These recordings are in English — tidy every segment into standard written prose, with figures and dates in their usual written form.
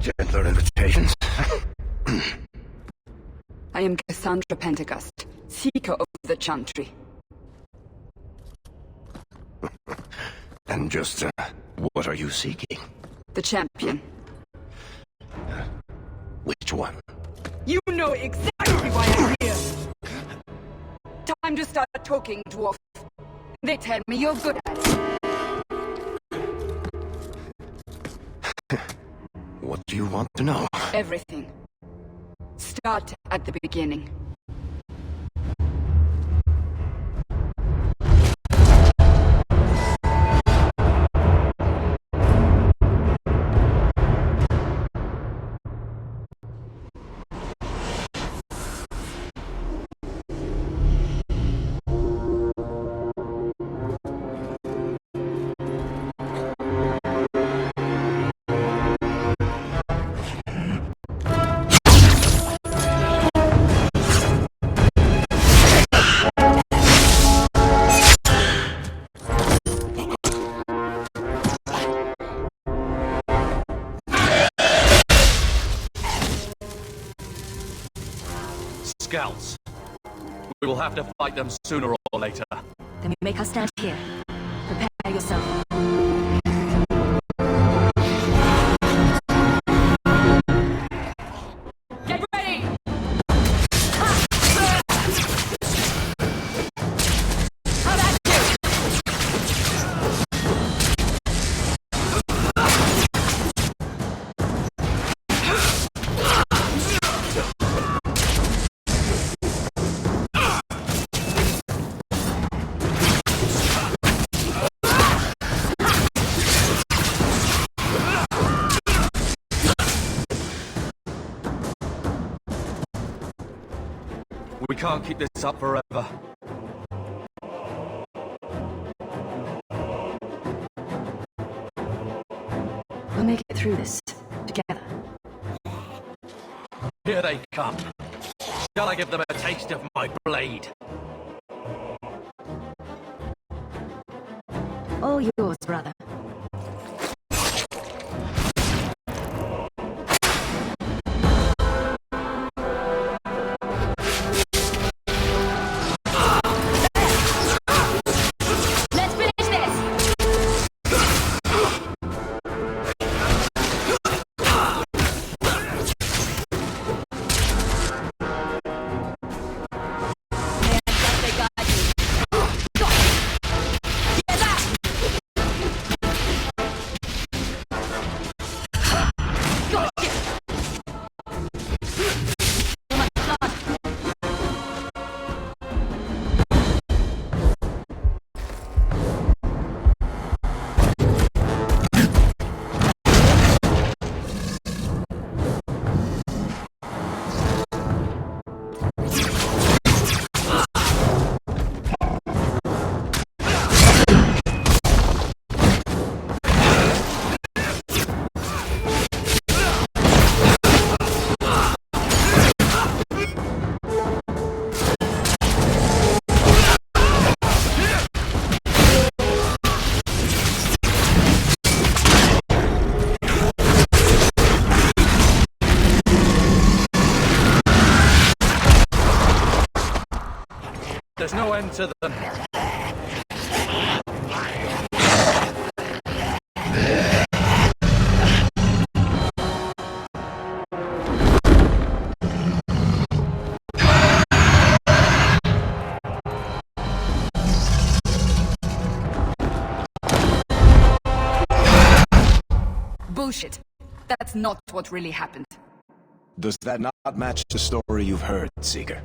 Gentler invitations. I am Cassandra Pentagust, Seeker of the Chantry. And just, what are you seeking? The champion. Which one? You know exactly why I'm here! Time to start talking, dwarf. They tell me you're good at it. What do you want to know? Everything. Start at the beginning. Scouts. We will have to fight them sooner or later. Then we make our stand here. Prepare yourself. Get ready! We can't keep this up forever. We'll make it through this together. Here they come. Shall I give them a taste of my blade? All yours, brother. Let's finish this! There's no end to them. Bullshit. That's not what really happened. Does that not match the story you've heard, Seeker?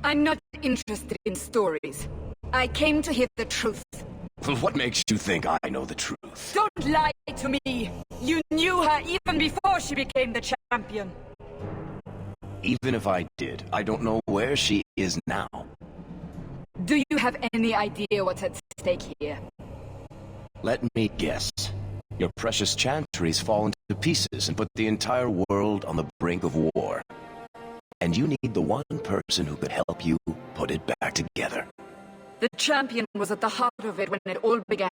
I'm not interested in stories. I came to hear the truth. Well, what makes you think I know the truth? Don't lie to me! You knew her even before she became the champion. Even if I did, I don't know where she is now. Do you have any idea what's at stake here? Let me guess. Your precious chantry's fallen to pieces and put the entire world on the brink of war. And you need the one person who could help you put it back together. The champion was at the heart of it when it all began.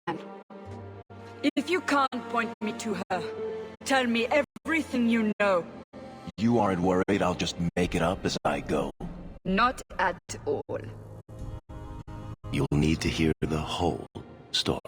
If you can't point me to her, tell me everything you know. You aren't worried I'll just make it up as I go? Not at all. You'll need to hear the whole story.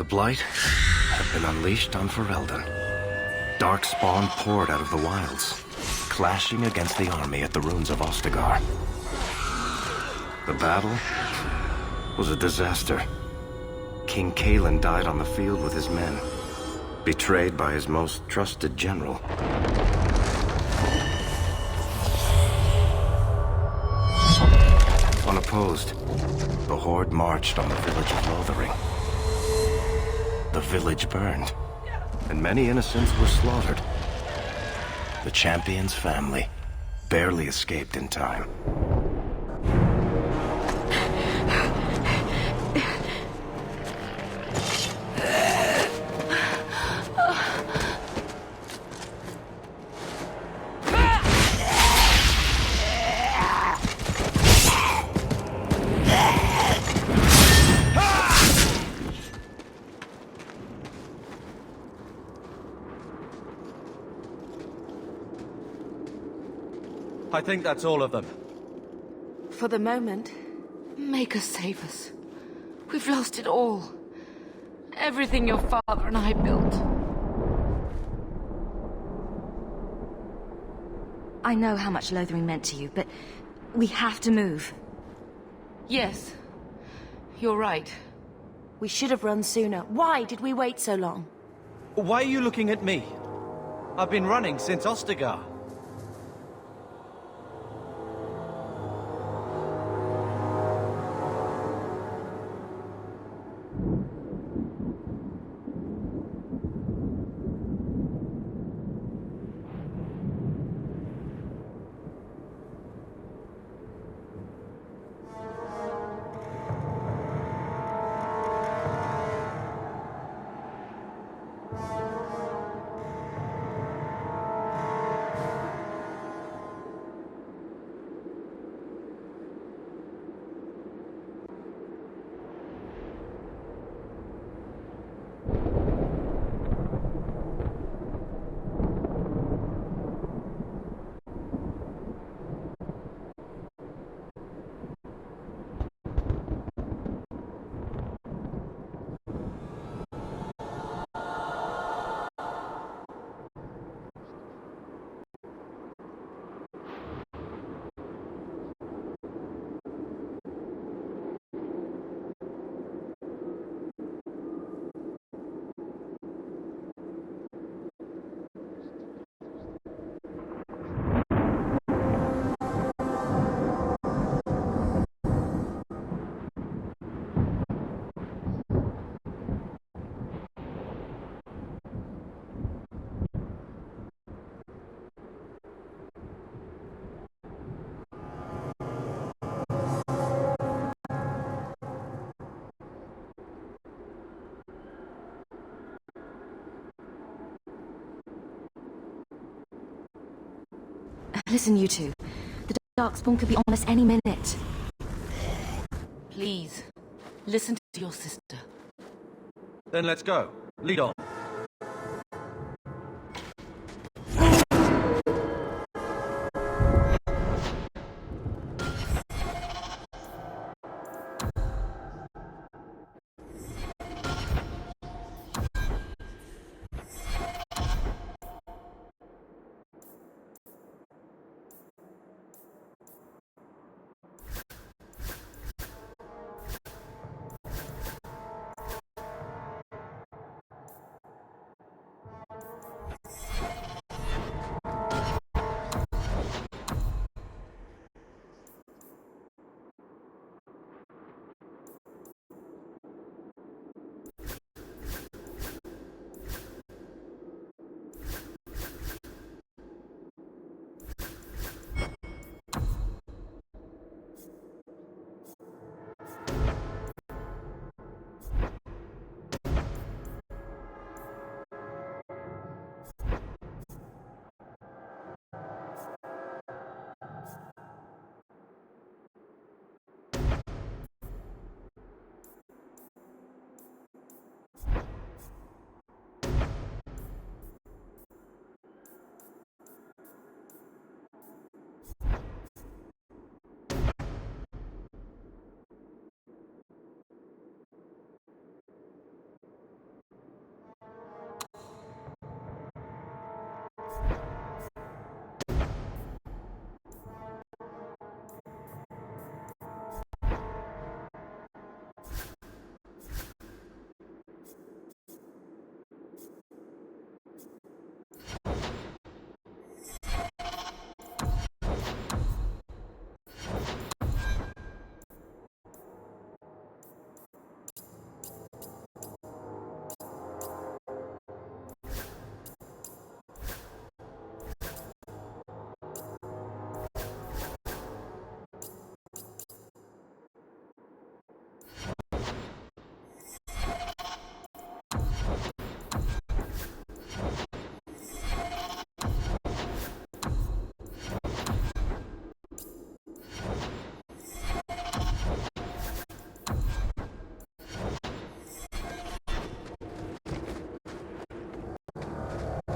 The Blight had been unleashed on Ferelden. Darkspawn poured out of the wilds, clashing against the army at the ruins of Ostagar. The battle was a disaster. King Cailan died on the field with his men, betrayed by his most trusted general. Unopposed, the Horde marched on the village of Lothering. The village burned, and many innocents were slaughtered. The champion's family barely escaped in time. I think that's all of them. For the moment, make us save us. We've lost it all. Everything your father and I built. I know how much Lothering meant to you, but we have to move. Yes, you're right. We should have run sooner. Why did we wait so long? Why are you looking at me? I've been running since Ostagar. Listen, you two. The Darkspawn could be on us any minute. Please, listen to your sister. Then let's go. Lead on.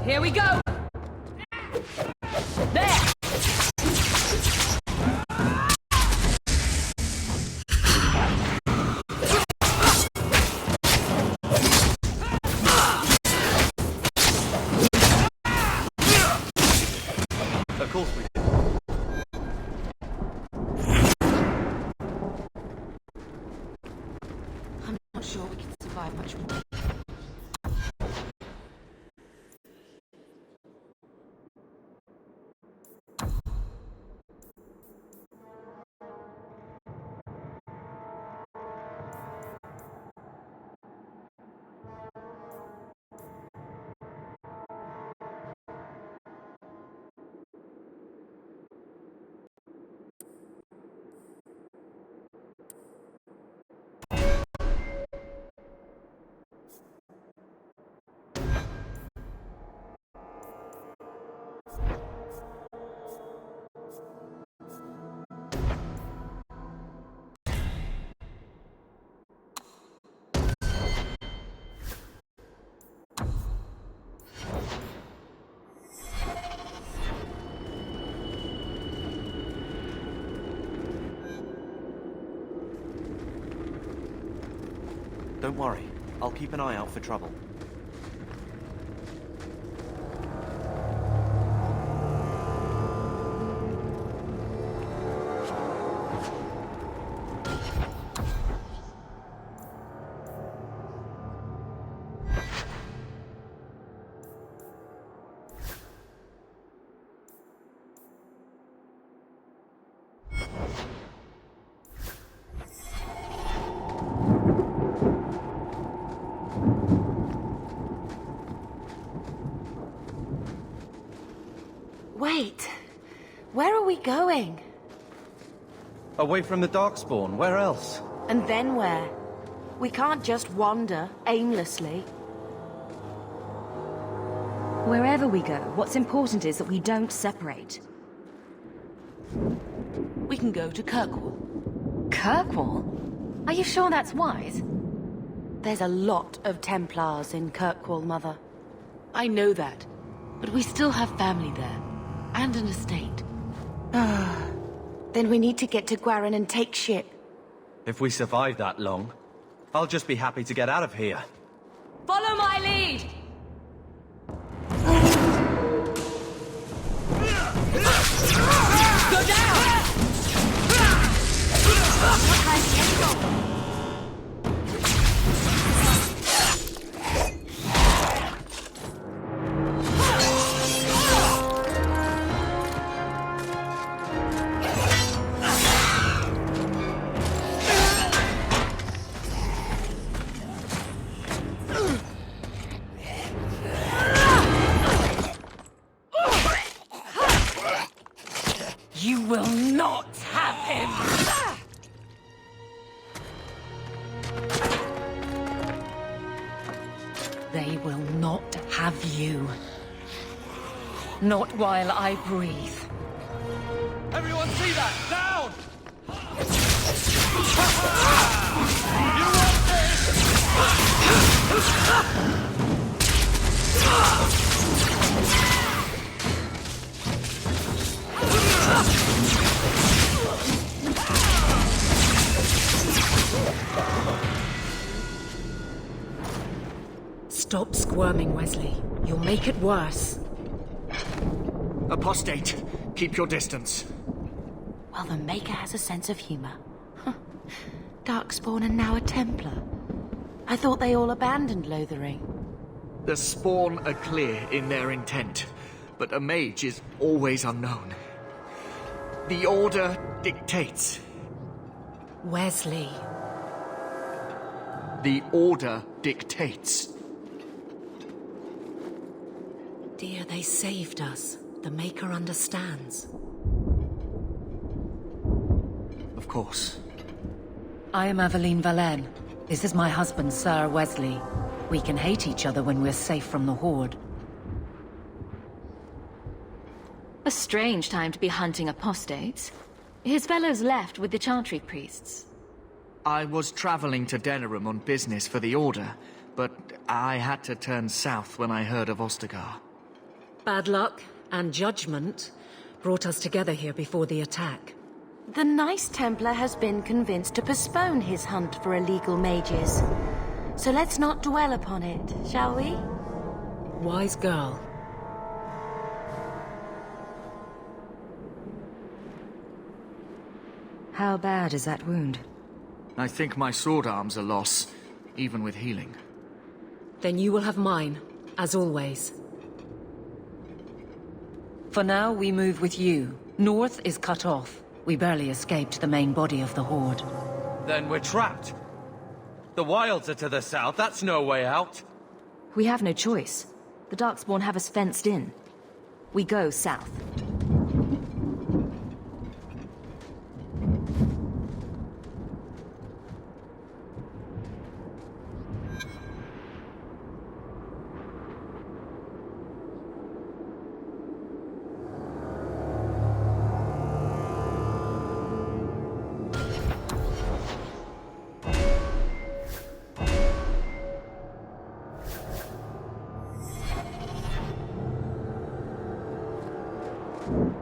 Here we go! There! Of course we did. I'm not sure we can survive much more. Don't worry. I'll keep an eye out for trouble. Wait. Where are we going? Away from the Darkspawn, where else? And then where? We can't just wander aimlessly. Wherever we go, what's important is that we don't separate. We can go to Kirkwall. Kirkwall? Are you sure that's wise? There's a lot of Templars in Kirkwall, Mother. I know that, but we still have family there, and an estate. Then we need to get to Gwarin and take ship. If we survive that long, I'll just be happy to get out of here. Follow my lead! Go down! You will not have him! They will not have you. Not while I breathe. Everyone see that? Down! Stop squirming, Wesley. You'll make it worse. Apostate, keep your distance. Well, the Maker has a sense of humor. Darkspawn and now a Templar. I thought they all abandoned Lothering. The Spawn are clear in their intent, but a mage is always unknown. The Order dictates. Wesley. The Order dictates. Dear, they saved us. The Maker understands. Of course. I am Aveline Valenne. This is my husband, Sir Wesley. We can hate each other when we're safe from the Horde. A strange time to be hunting apostates. His fellows left with the Chantry priests. I was traveling to Denerim on business for the Order, but I had to turn south when I heard of Ostagar. Bad luck and judgment brought us together here before the attack. The Nice Templar has been convinced to postpone his hunt for illegal mages. So let's not dwell upon it, shall we? Wise girl. How bad is that wound? I think my sword arm's a loss, even with healing. Then you will have mine, as always. For now, we move with you. North is cut off. We barely escaped the main body of the Horde. Then we're trapped. The wilds are to the south, that's no way out. We have no choice. The Darkspawn have us fenced in. We go south.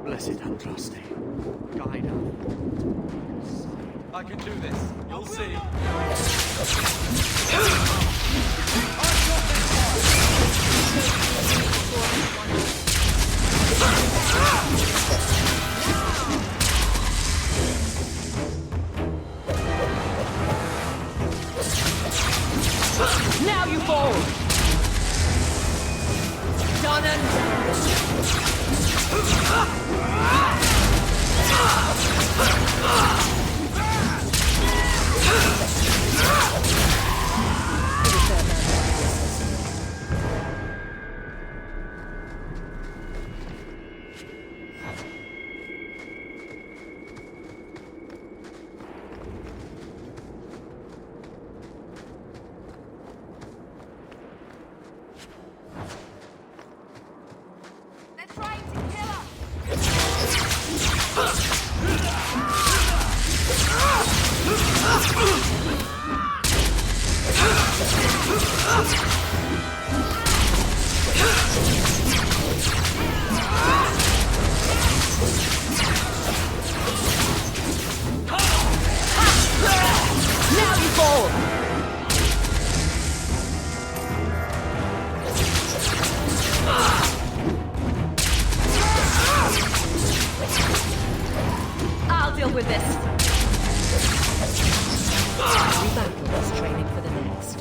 Blessed Andraste, guide us. I can do this, you'll see. Now you fall! Done and I'll deal with this. Every battle is training for the next.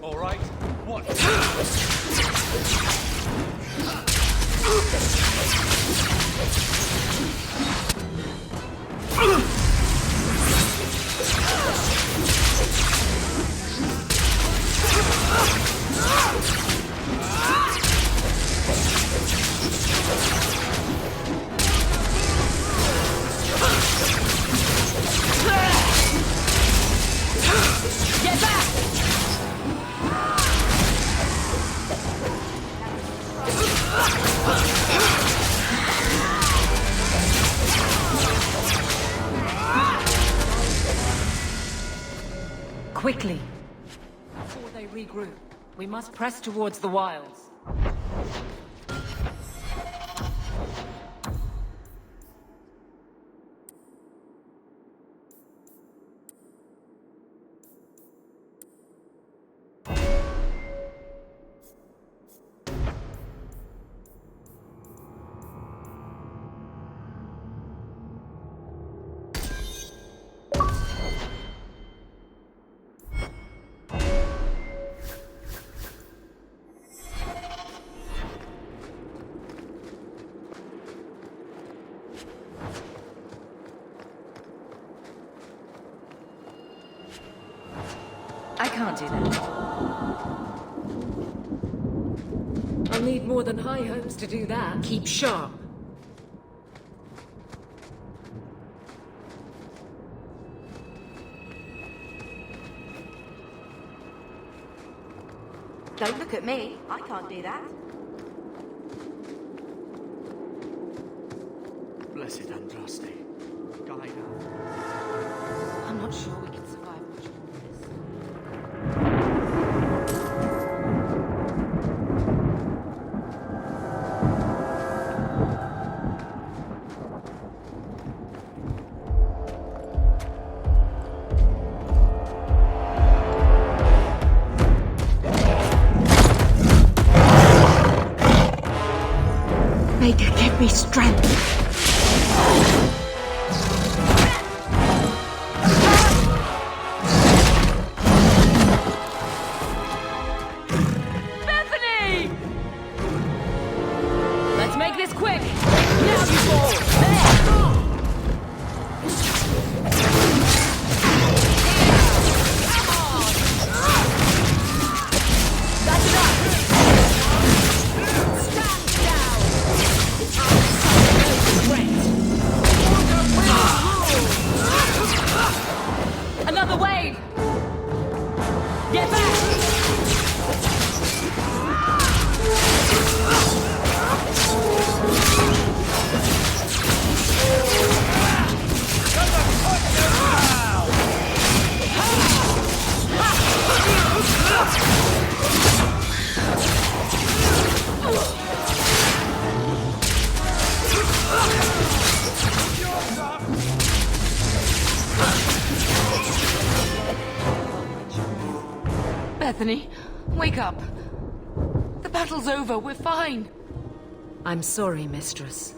All right, what? Get back! Quickly! Before they regroup, we must press towards the wilds. can't do that. I'll need more than high hopes to do that. Keep sharp. Don't look at me. I can't do that. Blessed Andraste, guide us. I'm not sure we can survive much more of this. Maker, give me strength. Bethany! Let's make this quick. Now you fall. There. That's enough. Stand down. Another wave. Get back. Bethany, wake up. The battle's over. We're fine. I'm sorry, mistress.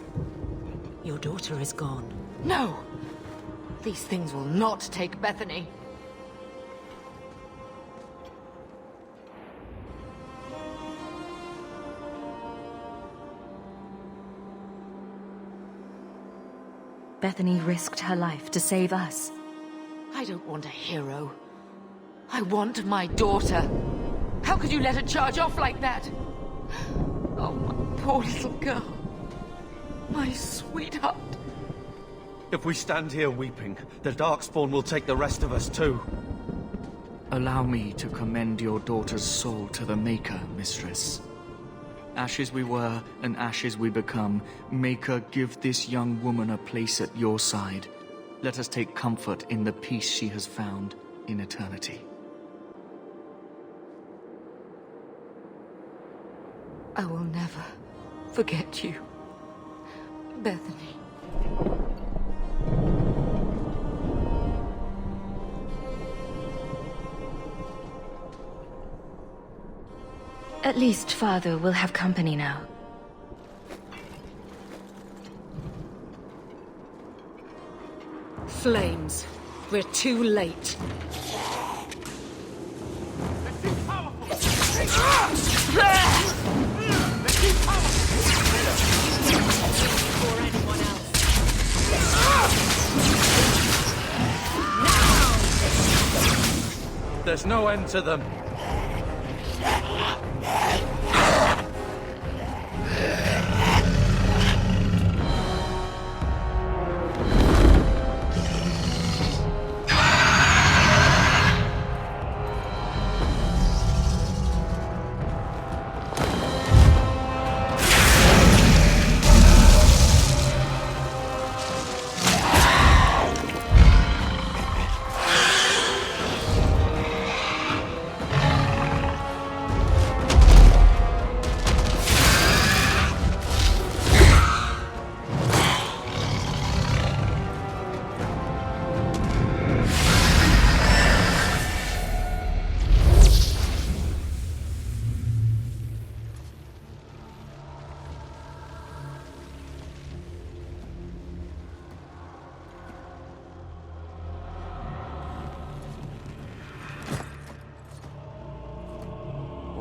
Your daughter is gone. No. These things will not take Bethany. Bethany risked her life to save us. I don't want a hero. I want my daughter. How could you let her charge off like that? Oh, my poor little girl. My sweetheart. If we stand here weeping, the Darkspawn will take the rest of us too. Allow me to commend your daughter's soul to the Maker, mistress. Ashes we were, and ashes we become. Maker, give this young woman a place at your side. Let us take comfort in the peace she has found in eternity. I will never forget you, Bethany. At least Father will have company now. Flames. We're too late. There's no end to them.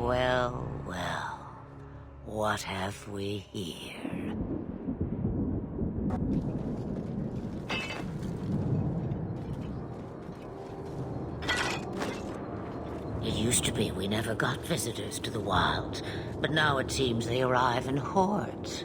Well, well. What have we here? never got visitors to the wilds, but now it seems they arrive in hordes.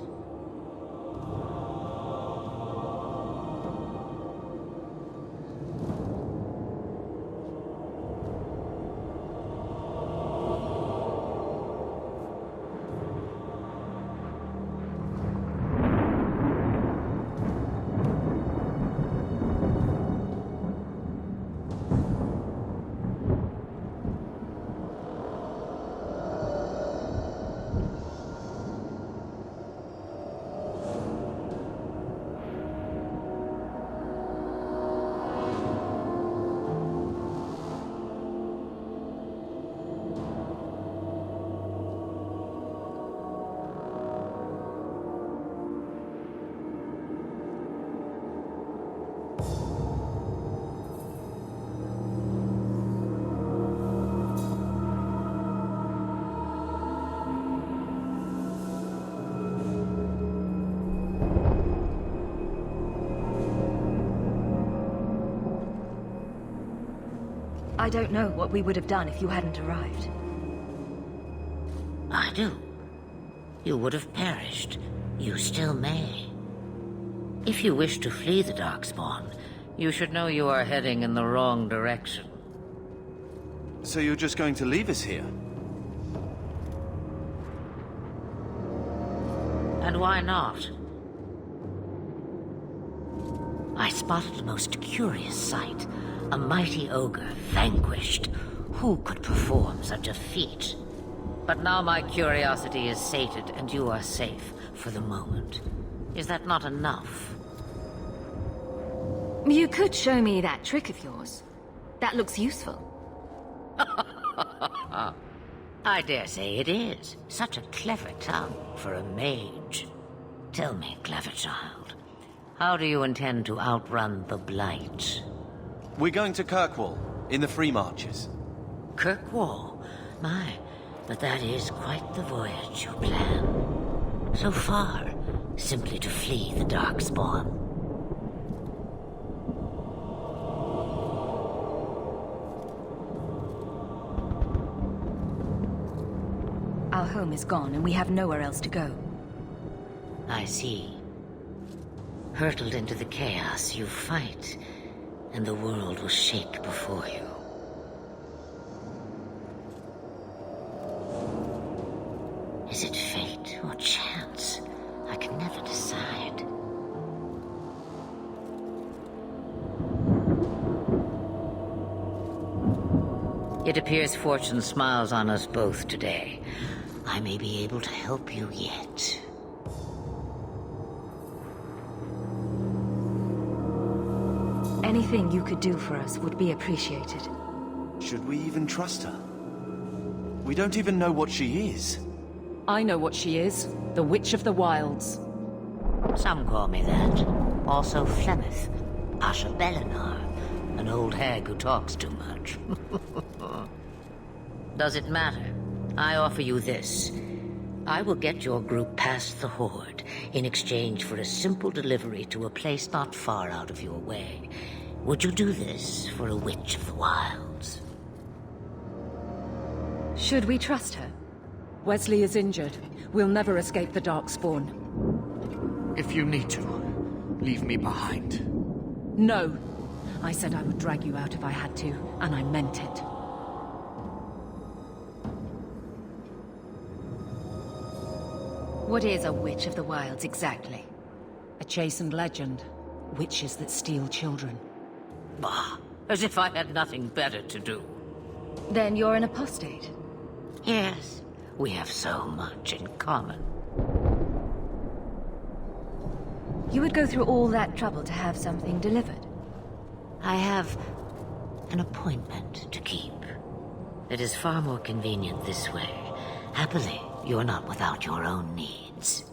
I don't know what we would have done if you hadn't arrived. I do. You would have perished. You still may. If you wish to flee the Darkspawn, you should know you are heading in the wrong direction. So you're just going to leave us here? And why not? I spotted a most curious sight. A mighty ogre vanquished. Who could perform such a feat? But now my curiosity is sated, and you are safe for the moment. Is that not enough? You could show me that trick of yours. That looks useful. I dare say it is. Such a clever tongue for a mage. Tell me, clever child, how do you intend to outrun the Blight? We're going to Kirkwall, in the Free Marches. Kirkwall? My, but that is quite the voyage you plan. So far, simply to flee the Darkspawn. Our home is gone, and we have nowhere else to go. I see. Hurtled into the chaos, you fight, and the world will shake before you. Is it fate or chance? I can never decide. It appears fortune smiles on us both today. I may be able to help you yet. Anything you could do for us would be appreciated. Should we even trust her? We don't even know what she is. I know what she is. The Witch of the Wilds. Some call me that. Also Flemeth, Asha Belinar, an old hag who talks too much. Does it matter? I offer you this. I will get your group past the Horde in exchange for a simple delivery to a place not far out of your way. Would you do this for a Witch of the Wilds? Should we trust her? Wesley is injured. We'll never escape the Darkspawn. If you need to, leave me behind. No. I said I would drag you out if I had to, and I meant it. What is a Witch of the Wilds exactly? A chastened legend. Witches that steal children. Bah, as if I had nothing better to do. Then you're an apostate? Yes, we have so much in common. You would go through all that trouble to have something delivered? I have an appointment to keep. It is far more convenient this way. Happily, you're not without your own needs.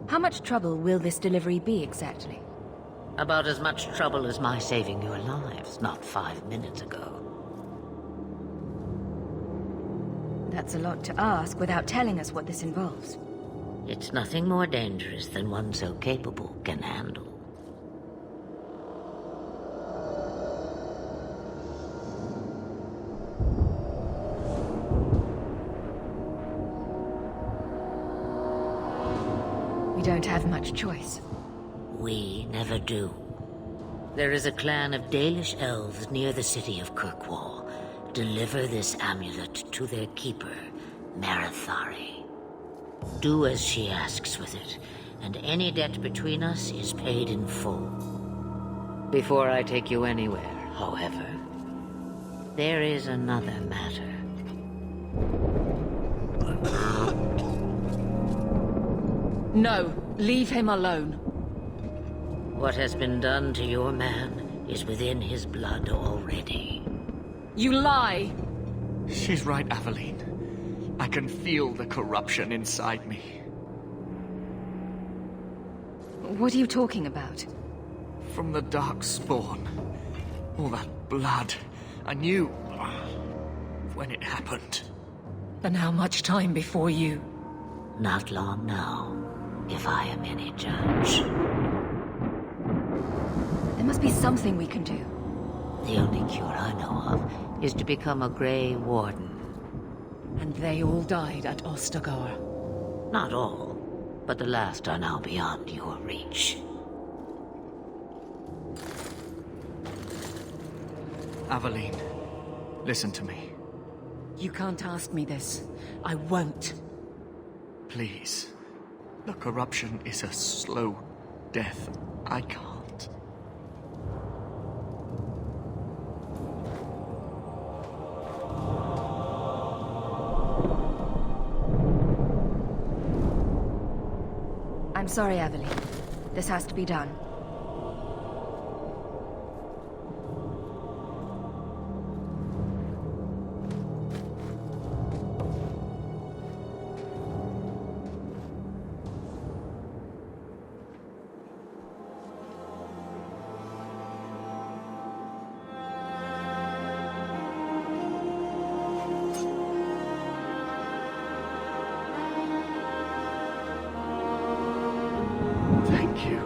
How much trouble will this delivery be exactly? About as much trouble as my saving your lives not 5 minutes ago. That's a lot to ask without telling us what this involves. It's nothing more dangerous than one so capable can handle. don't have much choice. We never do. There is a clan of Dalish elves near the city of Kirkwall. Deliver this amulet to their keeper, Marathari. Do as she asks with it, and any debt between us is paid in full. Before I take you anywhere, however, there is another matter. No, leave him alone. What has been done to your man is within his blood already. You lie! She's right, Aveline. I can feel the corruption inside me. What are you talking about? From the dark spawn. All that blood. I knew when it happened. And how much time before you? Not long now, if I am any judge. There must be something we can do. The only cure I know of is to become a Grey Warden. And they all died at Ostagar. Not all, but the last are now beyond your reach. Aveline, listen to me. You can't ask me this. I won't. Please. The corruption is a slow death. I can't. I'm sorry, Aveline. This has to be done. Thank you.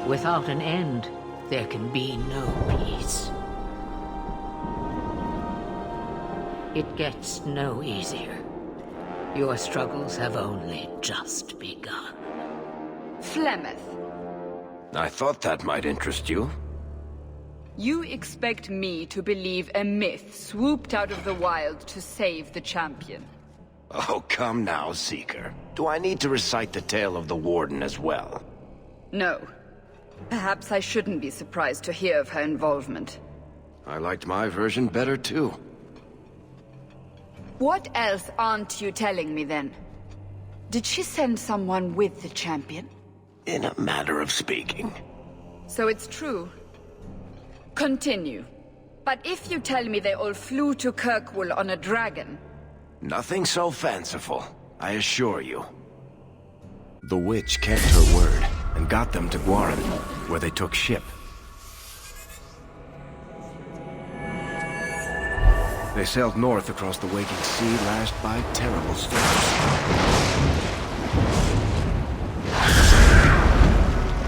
Without an end, there can be no peace. It gets no easier. Your struggles have only just begun. Flemeth, I thought that might interest you. you expect me to believe a myth swooped out of the wild to save the champion? Oh, come now, Seeker. Do I need to recite the tale of the Warden as well? No. Perhaps I shouldn't be surprised to hear of her involvement. I liked my version better, too. What else aren't you telling me, then? Did she send someone with the champion? In a manner of speaking. So it's true. Continue. But if you tell me they all flew to Kirkwall on a dragon... Nothing so fanciful, I assure you. The witch kept her word, and got them to Guaran, where they took ship. They sailed north across the waking sea, lashed by terrible storms.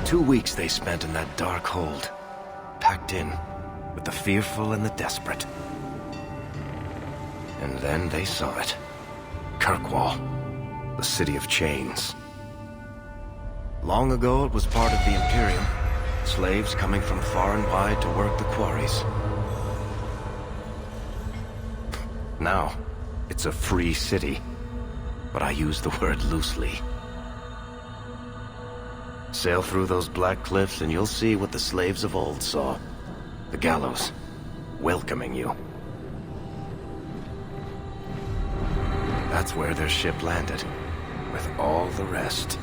2 weeks they spent in that dark hold, packed in with the fearful and the desperate. And then they saw it. Kirkwall, the city of chains. Long ago it was part of the Imperium, slaves coming from far and wide to work the quarries. Now, it's a free city, but I use the word loosely. Sail through those black cliffs and you'll see what the slaves of old saw. The gallows, welcoming you. That's where their ship landed, with all the rest.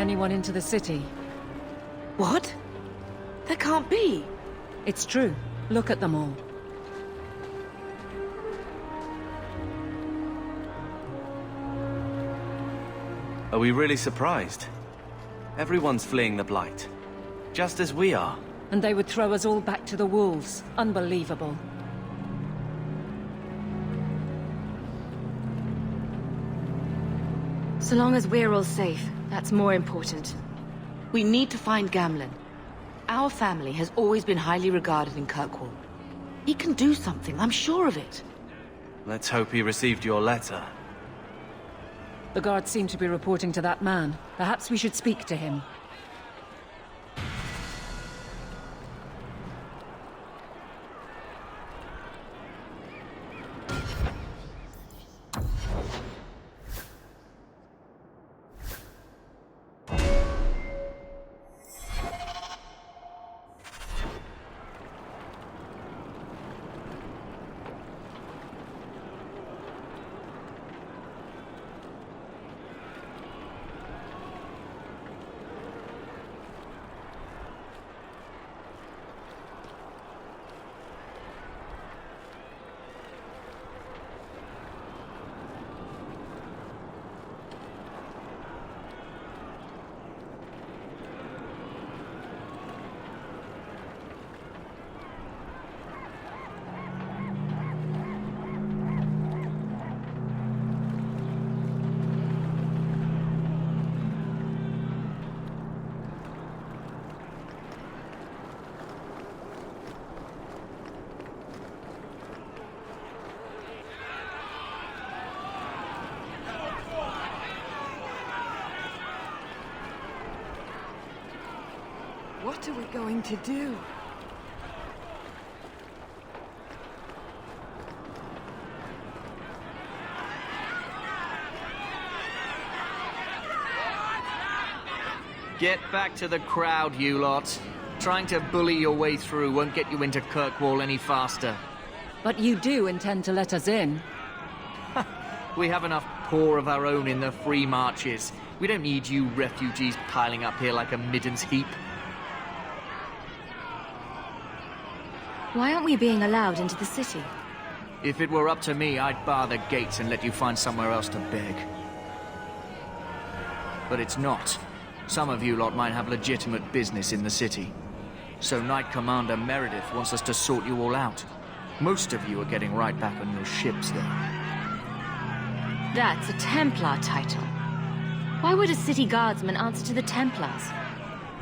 anyone into the city. What? That can't be. It's true. Look at them all. Are we really surprised? Everyone's fleeing the Blight. Just as we are. And they would throw us all back to the wolves. Unbelievable. So long as we're all safe, that's more important. We need to find Gamlen. Our family has always been highly regarded in Kirkwall. He can do something, I'm sure of it. Let's hope he received your letter. The guards seem to be reporting to that man. Perhaps we should speak to him. What are we going to do? Get back to the crowd, you lot. Trying to bully your way through won't get you into Kirkwall any faster. But you do intend to let us in. We have enough poor of our own in the free marches. We don't need you refugees piling up here like a middens heap. Why aren't we being allowed into the city? If it were up to me, I'd bar the gates and let you find somewhere else to beg. But it's not. Some of you lot might have legitimate business in the city. So Knight Commander Meredith wants us to sort you all out. Most of you are getting right back on your ships, though. That's a Templar title. Why would a city guardsman answer to the Templars?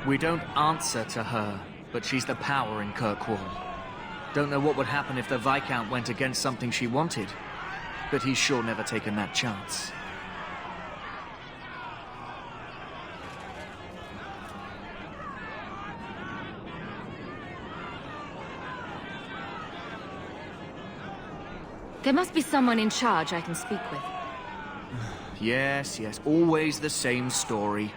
We don't answer to her, but she's the power in Kirkwall. Don't know what would happen if the Viscount went against something she wanted, but he's sure never taken that chance. There must be someone in charge I can speak with. Yes, always the same story.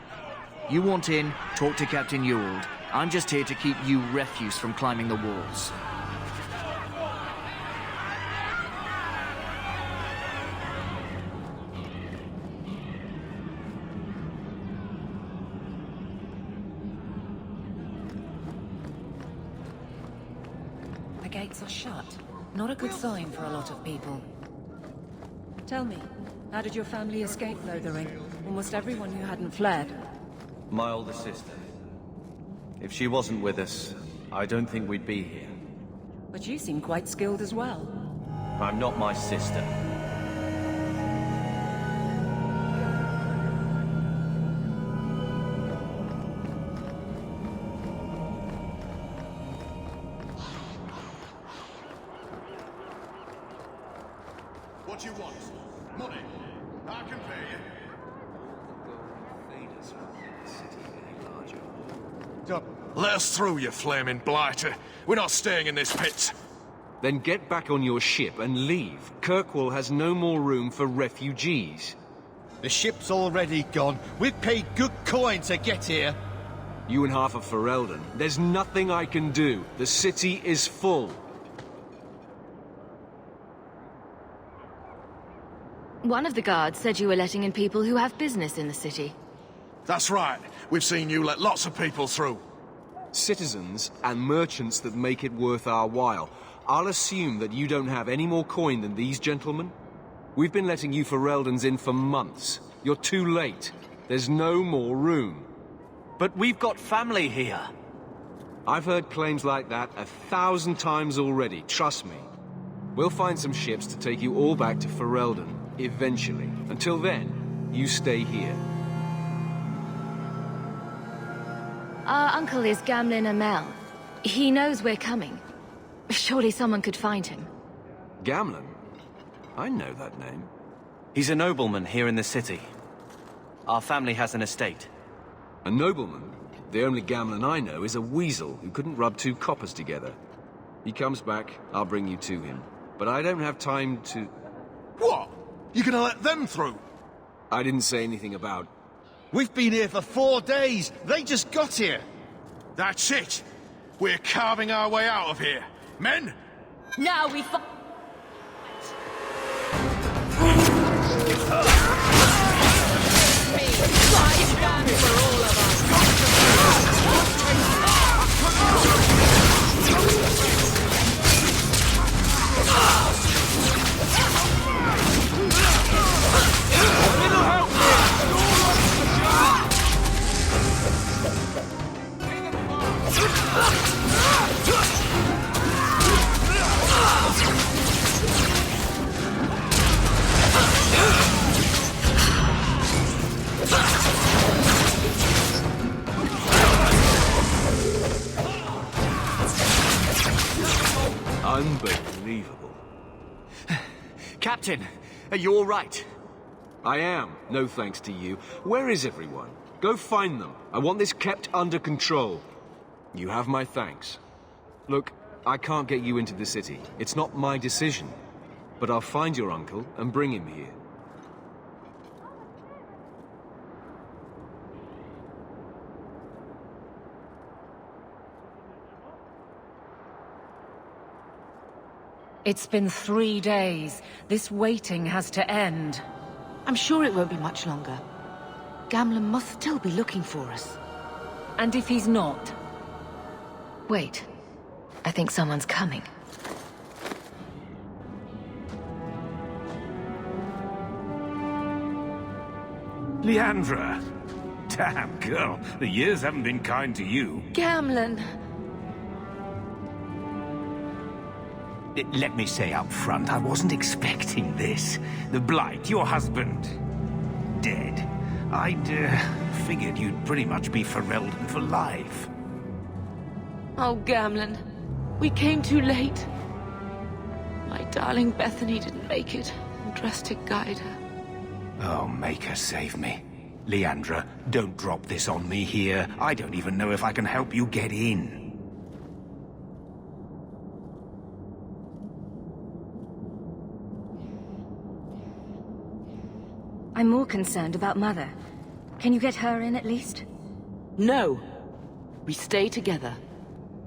You want in, talk to Captain Ewald. I'm just here to keep you refuse from climbing the walls. The gates are shut. Not a good sign for a lot of people. Tell me, how did your family escape Lothering? Almost everyone who hadn't fled. My older sister. If she wasn't with us, I don't think we'd be here. But you seem quite skilled as well. I'm not my sister. What you want? Money? I can pay you. Let us through, you flaming blighter. We're not staying in this pit. Then get back on your ship and leave. Kirkwall has no more room for refugees. The ship's already gone. We've paid good coin to get here. You and half of Ferelden. There's nothing I can do. The city is full. One of the guards said you were letting in people who have business in the city. That's right. We've seen you let lots of people through. Citizens and merchants that make it worth our while. I'll assume that you don't have any more coin than these gentlemen? We've been letting you Fereldans in for months. You're too late. There's no more room. But we've got family here. I've heard claims like that 1,000 times already, trust me. We'll find some ships to take you all back to Ferelden, eventually. Until then, you stay here. Our uncle is Gamlin Amel. He knows we're coming. Surely someone could find him. Gamlin? I know that name. He's a nobleman here in the city. Our family has an estate. A nobleman? The only Gamlin I know is a weasel who couldn't rub two coppers together. He comes back, I'll bring you to him. But I don't have time to... What? You gonna let them through? I didn't say anything about... We've been here for 4 days. They just got here. That's it. We're carving our way out of here. Men? Now we Unbelievable. Captain, are you all right? I am, no thanks to you. Where is everyone? Go find them. I want this kept under control. You have my thanks. Look, I can't get you into the city. It's not my decision. But I'll find your uncle and bring him here. It's been 3 days. This waiting has to end. I'm sure it won't be much longer. Gamlin must still be looking for us. And if he's not? Wait. I think someone's coming. Leandra! Damn, girl. The years haven't been kind to you. Gamlin! Let me say up front, I wasn't expecting this. The Blight, your husband, dead. I'd figured you'd pretty much be Ferelden for life. Oh, Gamlin. We came too late. My darling Bethany didn't make it. And Drastic guide her. Oh, make her save me. Leandra, don't drop this on me here. I don't even know if I can help you get in. I'm more concerned about Mother. Can you get her in at least? No. We stay together.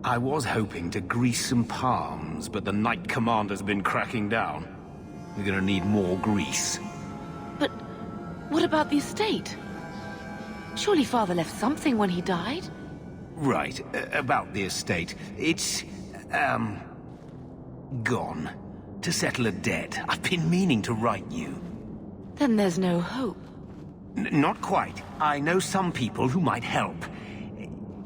I was hoping to grease some palms, but the Knight Commander's been cracking down. We're gonna need more grease. But what about the estate? Surely Father left something when he died? Right, about the estate. It's, gone. To settle a debt. I've been meaning to write you. Then there's no hope. Not quite. I know some people who might help.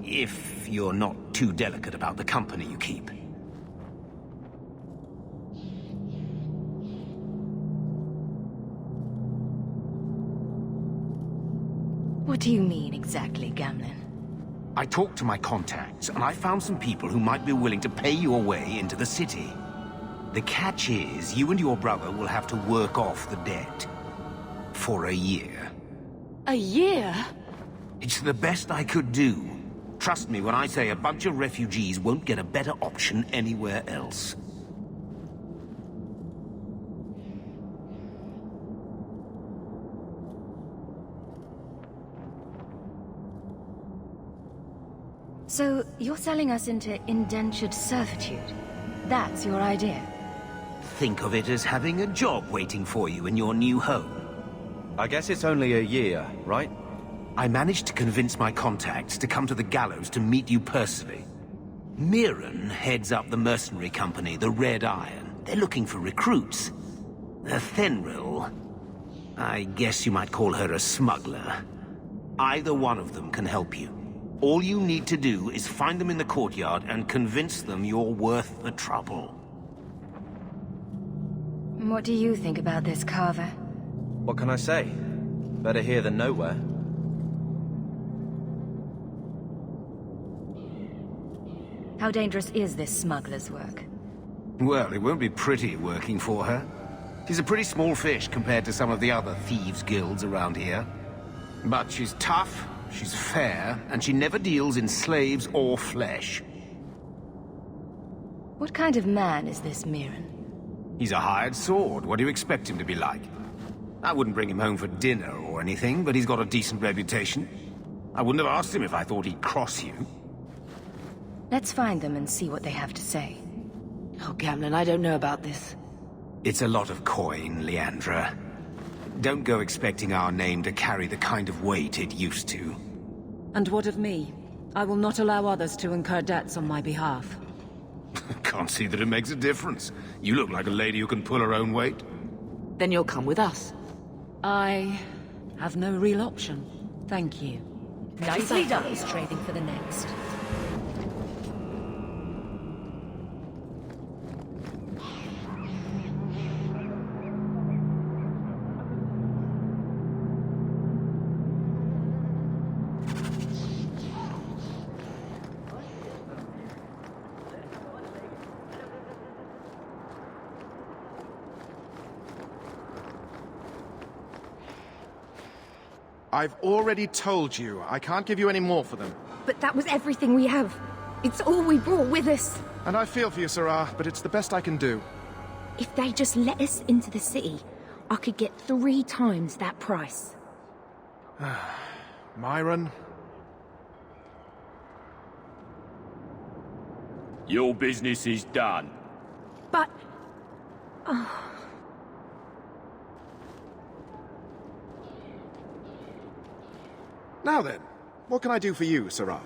If you're not too delicate about the company you keep. What do you mean exactly, Gamlin? I talked to my contacts, and I found some people who might be willing to pay your way into the city. The catch is, you and your brother will have to work off the debt. For a year. A year? It's the best I could do. Trust me when I say a bunch of refugees won't get a better option anywhere else. So, you're selling us into indentured servitude? That's your idea? Think of it as having a job waiting for you in your new home. I guess it's only a year, right? I managed to convince my contacts to come to the gallows to meet you personally. Mirren heads up the mercenary company, the Red Iron. They're looking for recruits. Fenrir, I guess you might call her a smuggler. Either one of them can help you. All you need to do is find them in the courtyard and convince them you're worth the trouble. What do you think about this, Carver? What can I say? Better here than nowhere. How dangerous is this smuggler's work? Well, it won't be pretty working for her. She's a pretty small fish compared to some of the other thieves' guilds around here. But she's tough, she's fair, and she never deals in slaves or flesh. What kind of man is this Mirren? He's a hired sword. What do you expect him to be like? I wouldn't bring him home for dinner or anything, but he's got a decent reputation. I wouldn't have asked him if I thought he'd cross you. Let's find them and see what they have to say. Oh, Gamlin, I don't know about this. It's a lot of coin, Leandra. Don't go expecting our name to carry the kind of weight it used to. And what of me? I will not allow others to incur debts on my behalf. Can't see that it makes a difference. You look like a lady who can pull her own weight. Then you'll come with us. I have no real option. Thank you. Nicely done. He's trading for the next. I've already told you, I can't give you any more for them. But that was everything we have. It's all we brought with us. And I feel for you, Sarah, but it's the best I can do. If they just let us into the city, I could get 3 times that price. Myron? Your business is done. But... Oh. Now then, what can I do for you, Sarah?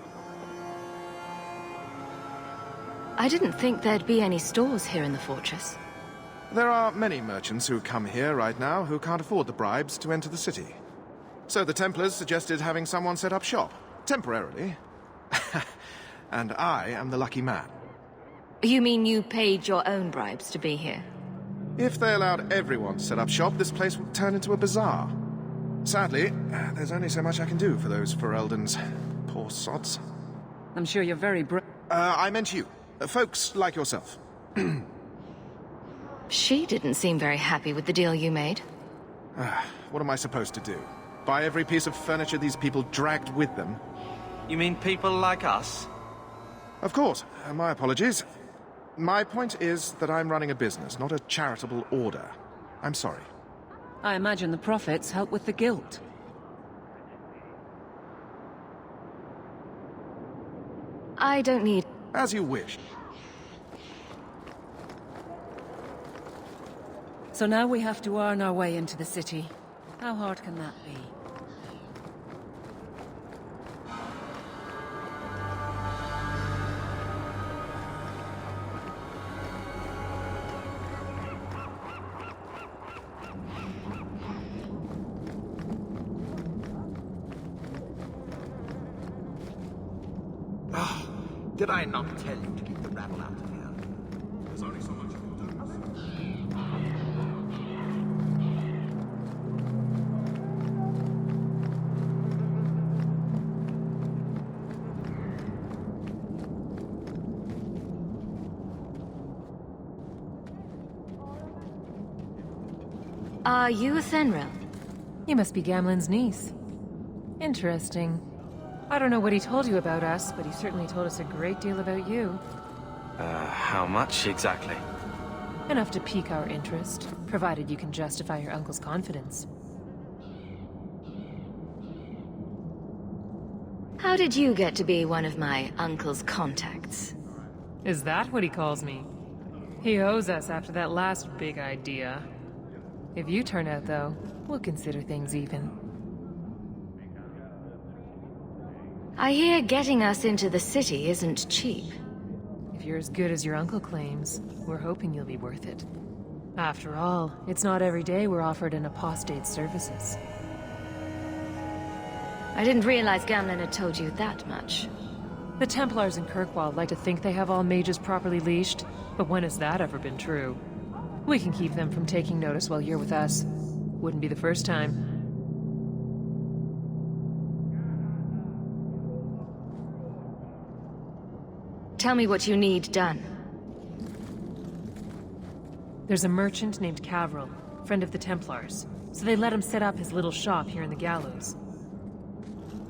I didn't think there'd be any stores here in the fortress. There are many merchants who come here right now who can't afford the bribes to enter the city. So the Templars suggested having someone set up shop, temporarily. And I am the lucky man. You mean you paid your own bribes to be here? If they allowed everyone to set up shop, this place would turn into a bazaar. Sadly, there's only so much I can do for those Fereldans. Poor sods. I'm sure you're very I meant you. Folks like yourself. She didn't seem very happy with the deal you made. What am I supposed to do? Buy every piece of furniture these people dragged with them? You mean people like us? Of course. My apologies. My point is that I'm running a business, not a charitable order. I'm sorry. I imagine the profits help with the guilt. I don't need... As you wish. So now we have to earn our way into the city. How hard can that be? Did I not tell you to keep the rabble out of here? There's only so much you can do. Are you a Fenrir? You must be Gamlen's niece. Interesting. I don't know what he told you about us, but he certainly told us a great deal about you. How much exactly? Enough to pique our interest, provided you can justify your uncle's confidence. How did you get to be one of my uncle's contacts? Is that what he calls me? He owes us after that last big idea. If you turn out, though, we'll consider things even. I hear getting us into the city isn't cheap. If you're as good as your uncle claims, we're hoping you'll be worth it. After all, it's not every day we're offered an apostate's services. I didn't realize Gamlen had told you that much. The Templars in Kirkwall like to think they have all mages properly leashed, but when has that ever been true? We can keep them from taking notice while you're with us. Wouldn't be the first time. Tell me what you need done. There's a merchant named Cavril, friend of the Templars, so they let him set up his little shop here in the Gallows.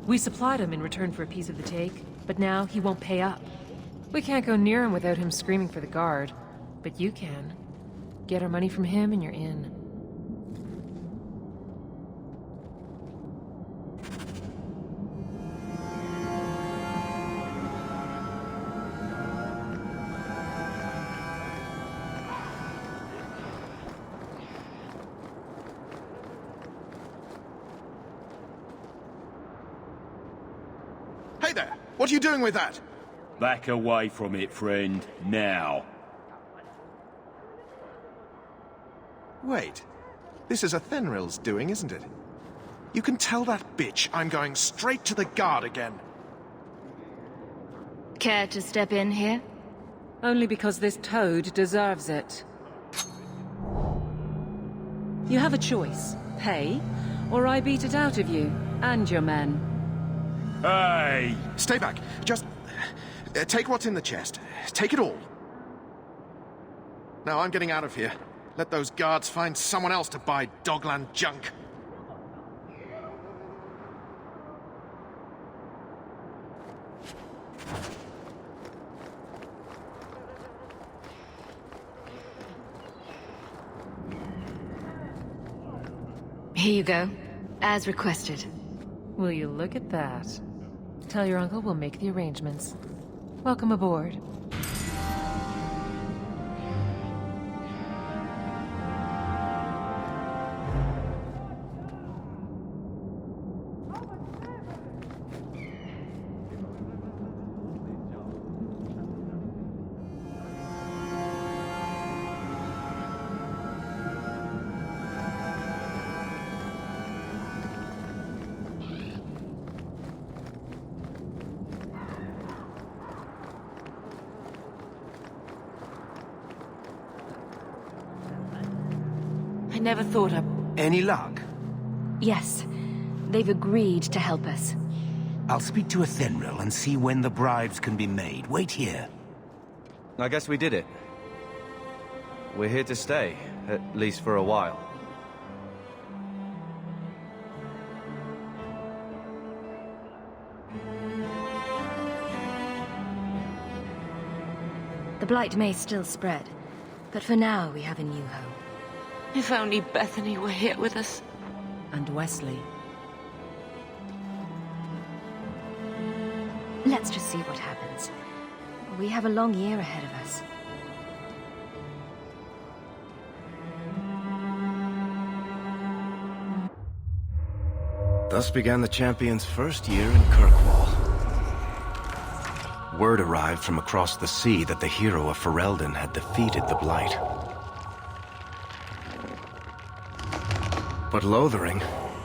We supplied him in return for a piece of the take, but now he won't pay up. We can't go near him without him screaming for the guard, but you can. Get our money from him and you're in. Hey there! What are you doing with that? Back away from it, friend. Now. Wait. This is a Thenril's doing, isn't it? You can tell that bitch I'm going straight to the guard again. Care to step in here? Only because this toad deserves it. You have a choice. Pay, or I beat it out of you, and your men. Hey! Stay back. Just... take what's in the chest. Take it all. Now I'm getting out of here. Let those guards find someone else to buy Dogland junk. Here you go, as requested. Will you look at that? Tell your uncle we'll make the arrangements. Welcome aboard. I never thought of... Any luck? Yes. They've agreed to help us. I'll speak to a Thenril and see when the bribes can be made. Wait here. I guess we did it. We're here to stay, at least for a while. The Blight may still spread, but for now we have a new home. If only Bethany were here with us. And Wesley. Let's just see what happens. We have a long year ahead of us. Thus began the champion's first year in Kirkwall. Word arrived from across the sea that the hero of Ferelden had defeated the Blight. But Lothering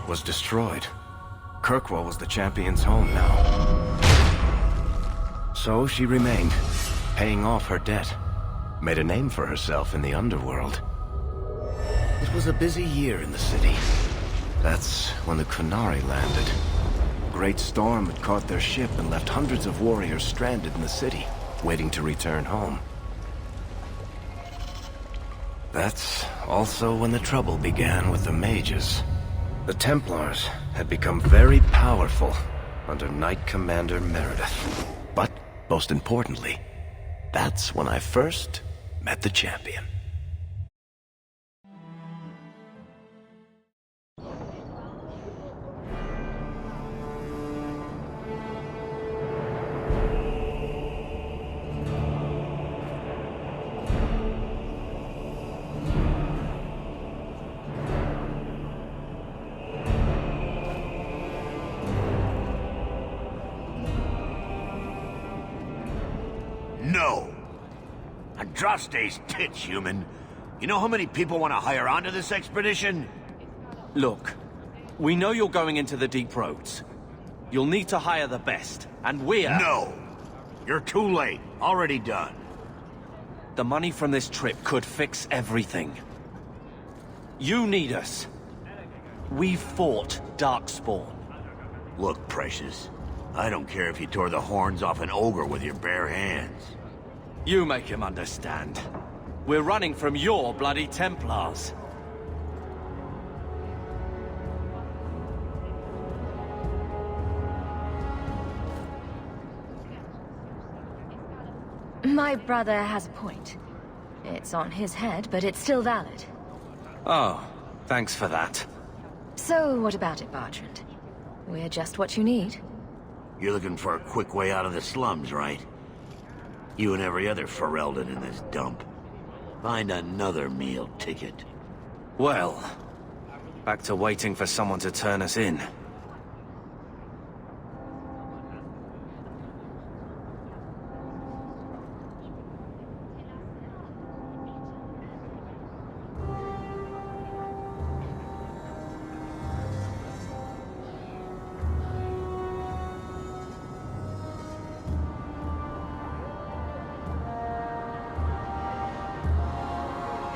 was destroyed. Kirkwall was the champion's home now. So she remained, paying off her debt, made a name for herself in the underworld. It was a busy year in the city. That's when the Kunari landed. A great storm had caught their ship and left hundreds of warriors stranded in the city, waiting to return home. That's also when the trouble began with the mages. The Templars had become very powerful under Knight Commander Meredith. But, most importantly, that's when I first met the champion. Atrocity's tits, human. You know how many people want to hire onto this expedition? Look, we know you're going into the deep roads. You'll need to hire the best, and we're... No! You're too late. Already done. The money from this trip could fix everything. You need us. We fought Darkspawn. Look, Precious. I don't care if you tore the horns off an ogre with your bare hands. You make him understand. We're running from your bloody Templars. My brother has a point. It's on his head, but it's still valid. Oh, thanks for that. So, what about it, Bertrand? We're just what you need. You're looking for a quick way out of the slums, right? You and every other Ferelden in this dump. Find another meal ticket. Well, back to waiting for someone to turn us in.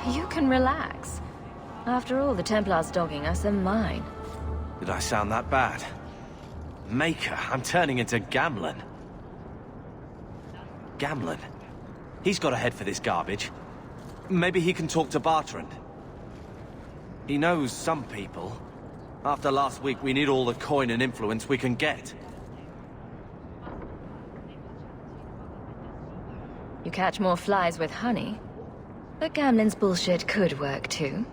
You can relax. After all, the Templars dogging us are mine. Did I sound that bad? Maker, I'm turning into Gamlen. Gamlen? He's got a head for this garbage. Maybe he can talk to Bertrand. He knows some people. After last week, we need all the coin and influence we can get. You catch more flies with honey. But Gamlen's bullshit could work too.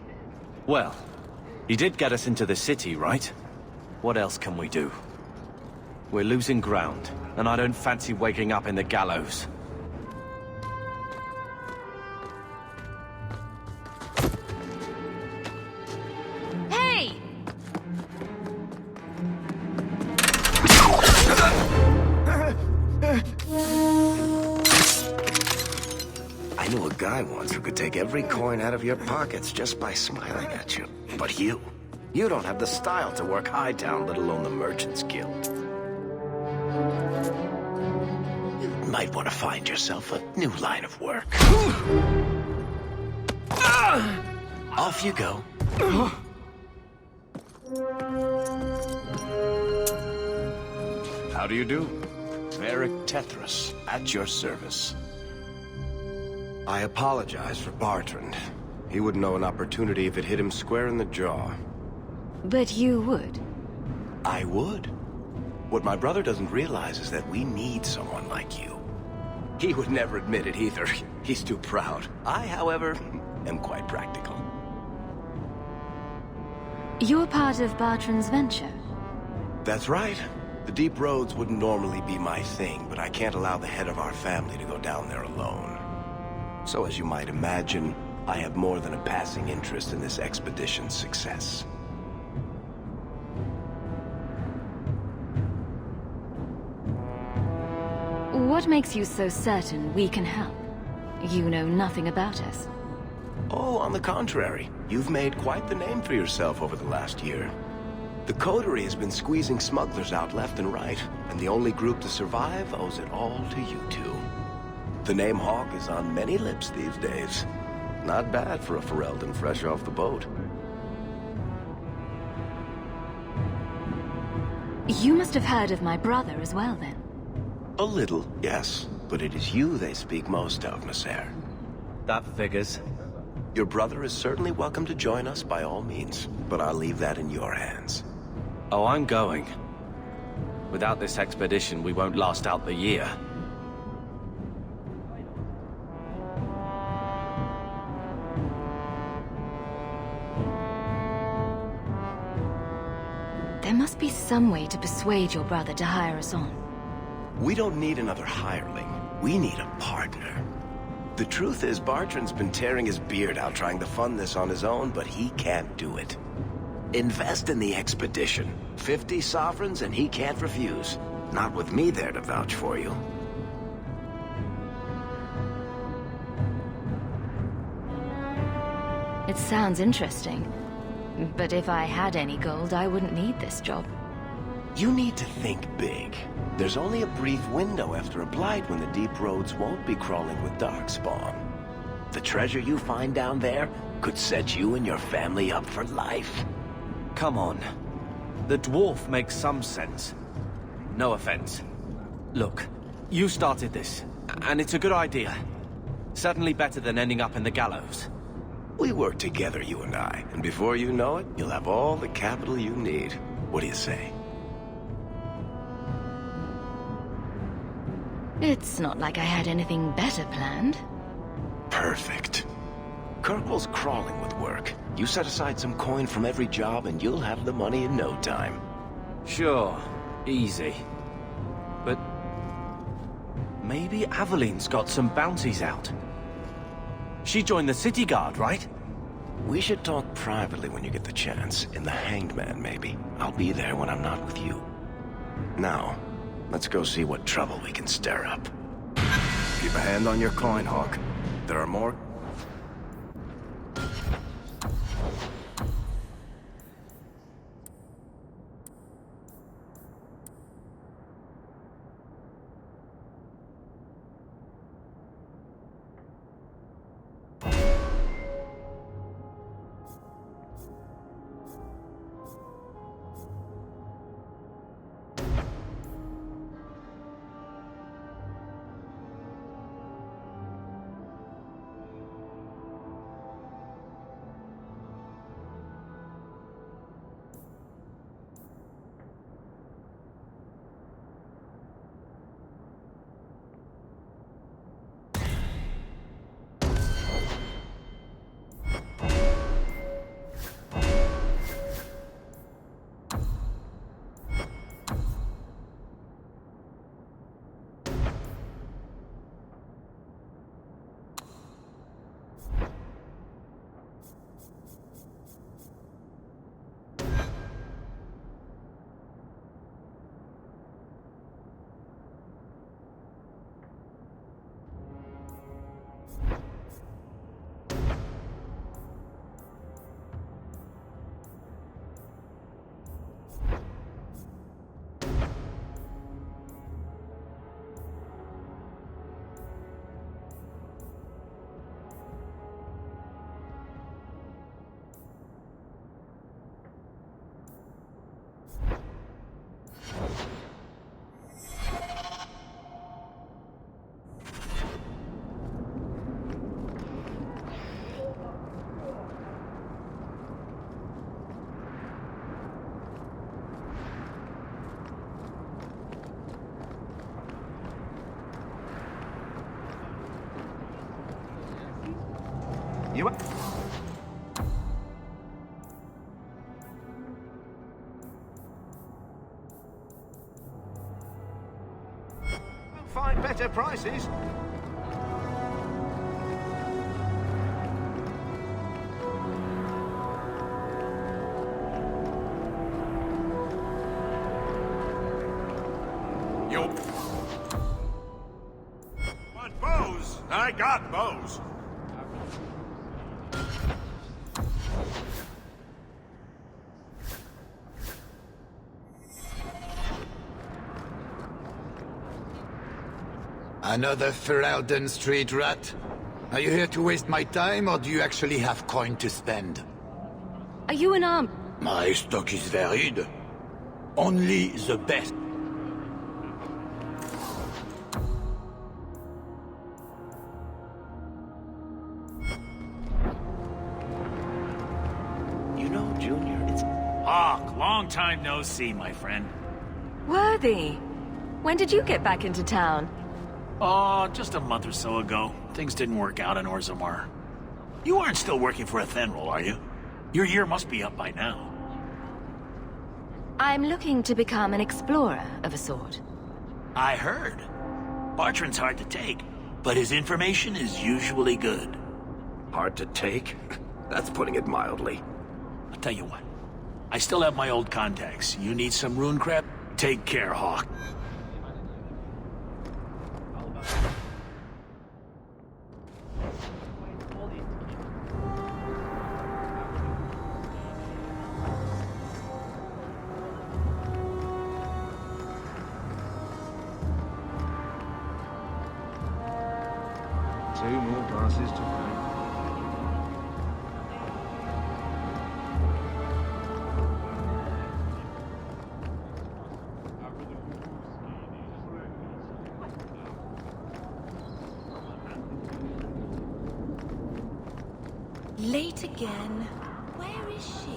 Well, he did get us into the city, right? What else can we do? We're losing ground, and I don't fancy waking up in the gallows. Hey! I knew a guy once who could take every coin out of your pockets just by smiling at you. But you don't have the style to work Hightown, let alone the Merchants Guild. You might want to find yourself a new line of work. Off you go. How do you do? Varric Tethras, at your service. I apologize for Bertrand. He wouldn't know an opportunity if it hit him square in the jaw. But you would. I would. What my brother doesn't realize is that we need someone like you. He would never admit it either. He's too proud. I, however, am quite practical. You're part of Bertrand's venture. That's right. The deep roads wouldn't normally be my thing, but I can't allow the head of our family to go down there alone. So as you might imagine, I have more than a passing interest in this expedition's success. What makes you so certain we can help? You know nothing about us. Oh, on the contrary. You've made quite the name for yourself over the last year. The Coterie has been squeezing smugglers out left and right, and the only group to survive owes it all to you two. The name Hawk is on many lips these days. Not bad for a Ferelden fresh off the boat. You must have heard of my brother as well, then. A little, yes. But it is you they speak most of, Messer. That figures. Your brother is certainly welcome to join us by all means, but I'll leave that in your hands. Oh, I'm going. Without this expedition, we won't last out the year. There must be some way to persuade your brother to hire us on. We don't need another hireling. We need a partner. The truth is, Bertrand's been tearing his beard out trying to fund this on his own, but he can't do it. Invest in the expedition. 50 sovereigns and he can't refuse. Not with me there to vouch for you. It sounds interesting. But if I had any gold, I wouldn't need this job. You need to think big. There's only a brief window after a blight when the deep roads won't be crawling with darkspawn. The treasure you find down there could set you and your family up for life. Come on. The dwarf makes some sense. No offense. Look, you started this, and it's a good idea. Certainly better than ending up in the gallows. We work together, you and I, and before you know it, you'll have all the capital you need. What do you say? It's not like I had anything better planned. Perfect. Kirkwall's crawling with work. You set aside some coin from every job and you'll have the money in no time. Sure, easy. But maybe Aveline's got some bounties out. She joined the city guard, right? We should talk privately when you get the chance. In the Hanged Man, maybe. I'll be there when I'm not with you. Now, let's go see what trouble we can stir up. Keep a hand on your coin, Hawk. There are more... You... Find better prices. You want bows? I got bows. Another Ferelden street rat? Are you here to waste my time, or do you actually have coin to spend? Are you an arm? My stock is varied. Only the best. You know, Junior, it's... Hawk, long time no see, my friend. Worthy. When did you get back into town? Oh, just a month or so ago. Things didn't work out in Orzammar. You aren't still working for Athenril, are you? Your year must be up by now. I'm looking to become an explorer of a sort. I heard. Bartrand's hard to take, but his information is usually good. Hard to take? That's putting it mildly. I'll tell you what. I still have my old contacts. You need some rune crap? Take care, Hawk. 2 more glasses to pay. Late again. Where is she?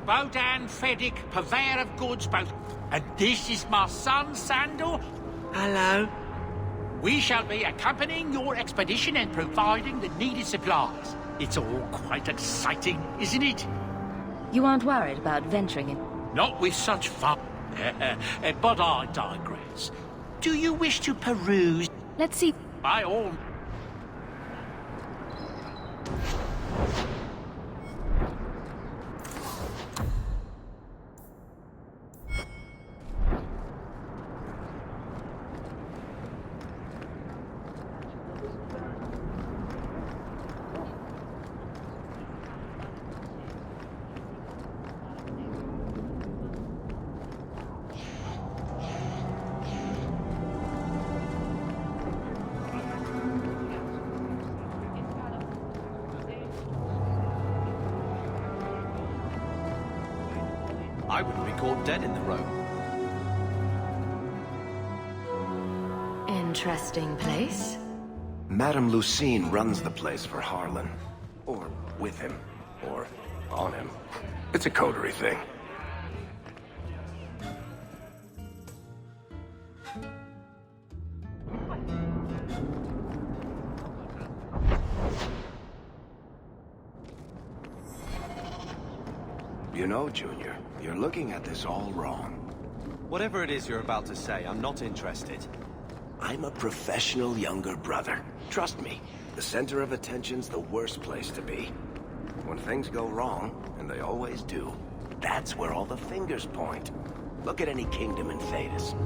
Bodan Fedek, purveyor of goods both. And this is my son, Sandor. Hello. We shall be accompanying your expedition and providing the needed supplies. It's all quite exciting, isn't it? You aren't worried about venturing in? Not with such fun. But I digress. Do you wish to peruse? Let's see. By all... I wouldn't be caught dead in the road. Interesting place. Madame Lucine runs the place for Harlan. Or with him. Or on him. It's a coterie thing. You know, Junior, you're looking at this all wrong. Whatever it is you're about to say, I'm not interested. I'm a professional younger brother. Trust me, the center of attention's the worst place to be. When things go wrong, and they always do, that's where all the fingers point. Look at any kingdom in Thedas.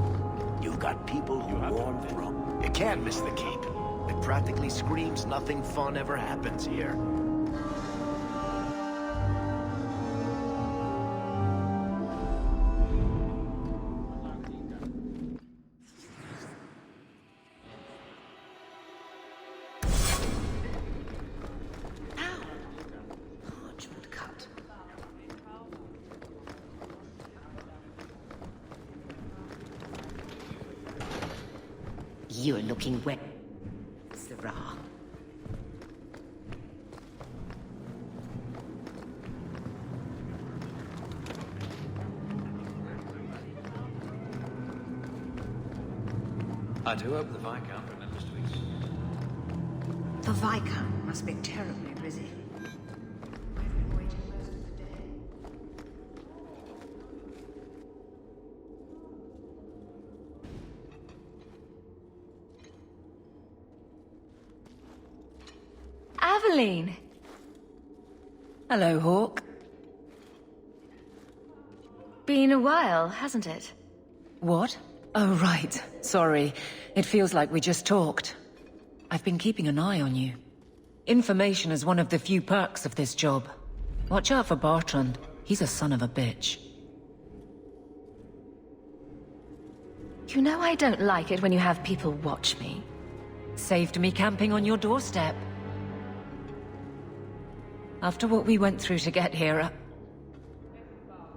You've got people who warn from... You can't miss the keep. It practically screams nothing fun ever happens here. You're looking wet, Sarah. I do hope the Viscount remembers to eat. The Viscount must be terribly busy. Aveline! Hello, Hawk. Been a while, hasn't it? What? Oh, right. Sorry. It feels like we just talked. I've been keeping an eye on you. Information is one of the few perks of this job. Watch out for Bartrand. He's a son of a bitch. You know I don't like it when you have people watch me. Saved me camping on your doorstep. After what we went through to get here,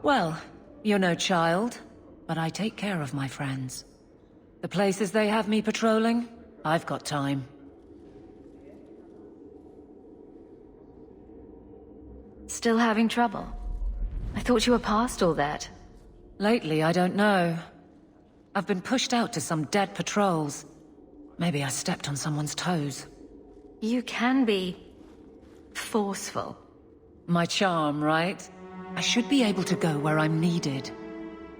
well, you're no child, but I take care of my friends. The places they have me patrolling, I've got time. Still having trouble? I thought you were past all that. Lately, I don't know. I've been pushed out to some dead patrols. Maybe I stepped on someone's toes. You can be... forceful. My charm, right? I should be able to go where I'm needed.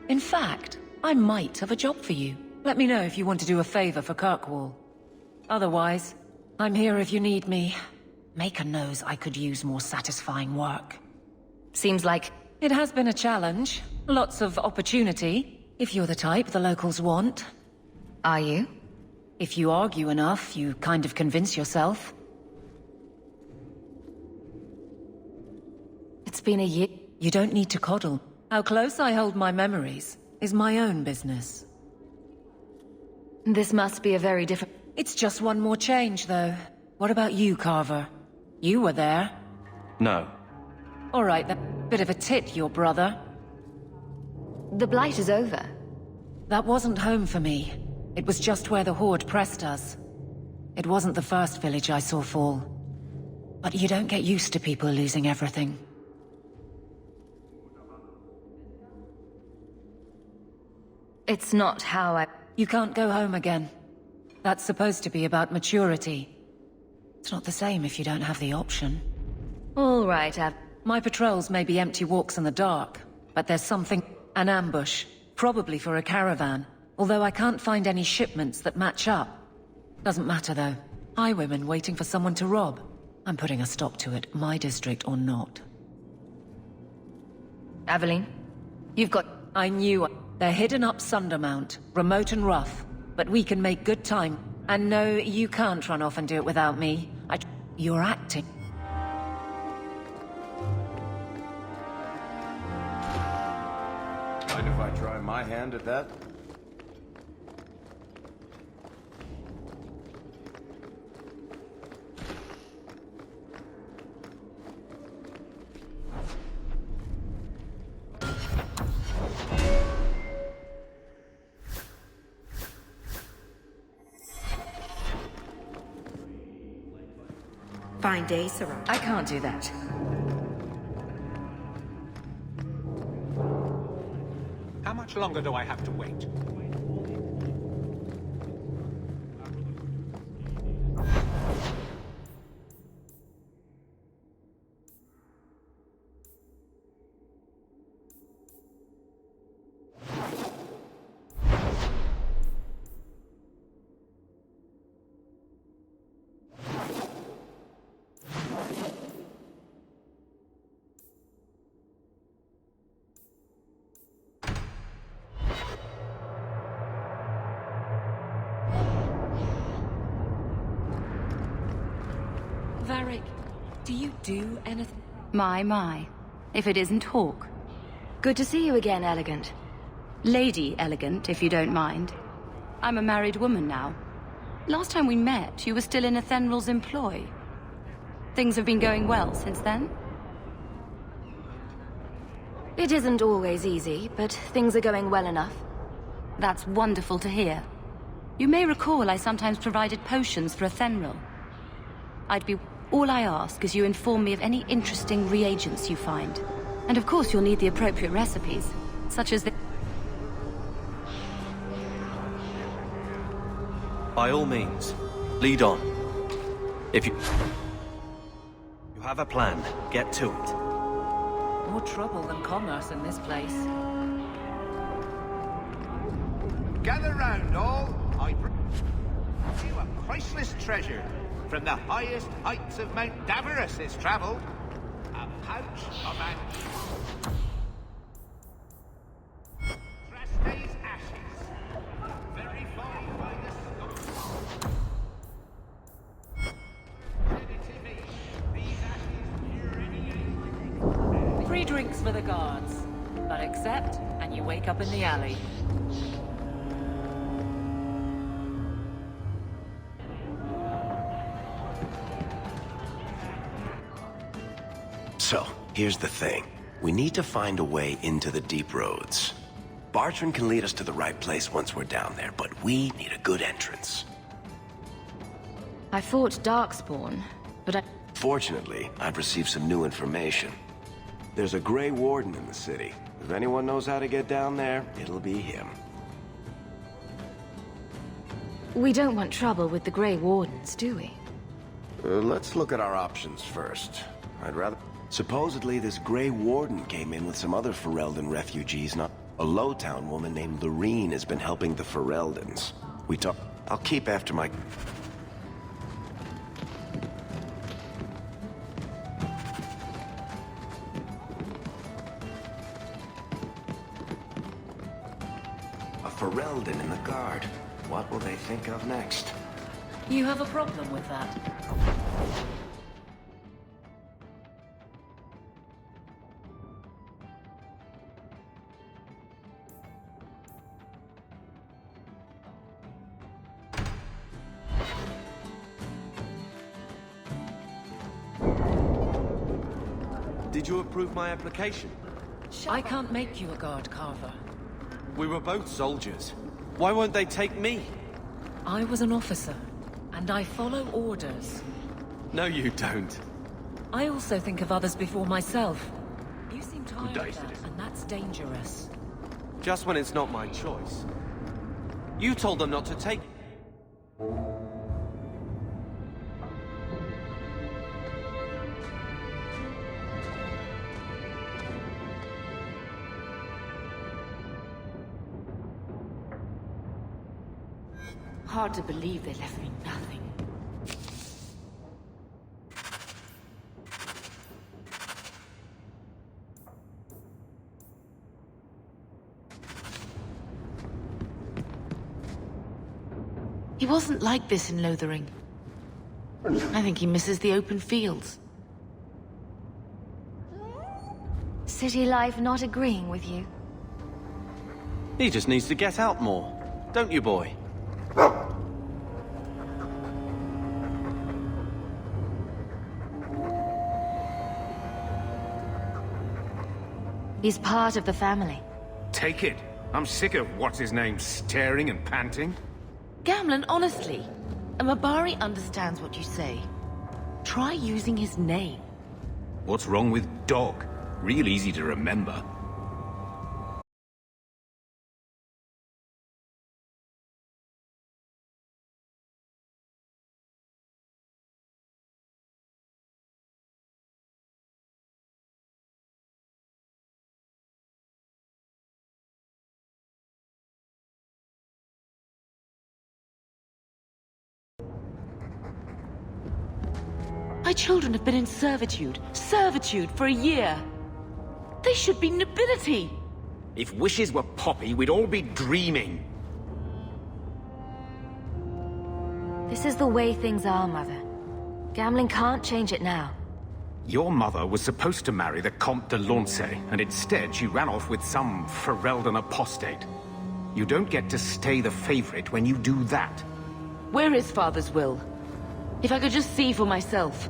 In fact, I might have a job for you. Let me know if you want to do a favor for Kirkwall. Otherwise, I'm here if you need me. Maker knows I could use more satisfying work. Seems like... It has been a challenge. Lots of opportunity, if you're the type the locals want. Are you? If you argue enough, you kind of convince yourself. It's been a year. You don't need to coddle. How close I hold my memories is my own business. This must be a very different... It's just one more change, though. What about you, Carver? You were there. No. All right, then. Bit of a tit, your brother. The Blight is over. That wasn't home for me. It was just where the Horde pressed us. It wasn't the first village I saw fall. But you don't get used to people losing everything. It's not how I... You can't go home again. That's supposed to be about maturity. It's not the same if you don't have the option. All right, My patrols may be empty walks in the dark, but there's something... An ambush. Probably for a caravan. Although I can't find any shipments that match up. Doesn't matter, though. Highwaymen waiting for someone to rob. I'm putting a stop to it, my district or not. Aveline, you've got... I knew... They're hidden up Sundermount, remote and rough. But we can make good time. And no, you can't run off and do it without me. You're acting. Mind if I try my hand at that? Fine day, Sarah. I can't do that. How much longer do I have to wait? Varric, do you do anything? My. If it isn't Hawk. Good to see you again, Elegant. Lady Elegant, if you don't mind. I'm a married woman now. Last time we met, you were still in Athenral's employ. Things have been going well since then? It isn't always easy, but things are going well enough. That's wonderful to hear. You may recall I sometimes provided potions for Athenral. All I ask is you inform me of any interesting reagents you find. And of course you'll need the appropriate recipes, such as the... By all means, lead on. If you have a plan, get to it. More trouble than commerce in this place. Gather round, all. I bring you a priceless treasure. From the highest heights of Mount Davros is travelled. A pouch of Trastae's ashes. Very fine by the scope. These ashes cure any ailment. Free drinks for the guards. But accept, and you wake up in the alley. So, here's the thing. We need to find a way into the deep roads. Bartrand can lead us to the right place once we're down there, but we need a good entrance. I fought Darkspawn, but Fortunately, I've received some new information. There's a Grey Warden in the city. If anyone knows how to get down there, it'll be him. We don't want trouble with the Grey Wardens, do we? Let's look at our options first. I'd rather... Supposedly, this Grey Warden came in with some other Ferelden refugees, not... A Lowtown woman named Lorene has been helping the Fereldans. I'll keep after my... A Ferelden in the guard. What will they think of next? You have a problem with that? Did you approve my application? I can't make you a guard carver. We were both soldiers. Why won't they take me? I was an officer, and I follow orders. No, you don't. I also think of others before myself. You seem tired of that, and that's dangerous. Just when it's not my choice. You told them not to take... Hard to believe they left me nothing. He wasn't like this in Lothering. I think he misses the open fields. City life not agreeing with you? He just needs to get out more. Don't you, boy? He's part of the family. Take it. I'm sick of what's-his-name staring and panting. Gamlen, honestly, a Mabari understands what you say. Try using his name. What's wrong with dog? Real easy to remember. My children have been in servitude for a year. They should be nobility. If wishes were poppy, we'd all be dreaming. This is the way things are, Mother. Gamling can't change it now. Your mother was supposed to marry the Comte de Launcey, and instead she ran off with some Ferelden apostate. You don't get to stay the favorite when you do that. Where is Father's will? If I could just see for myself.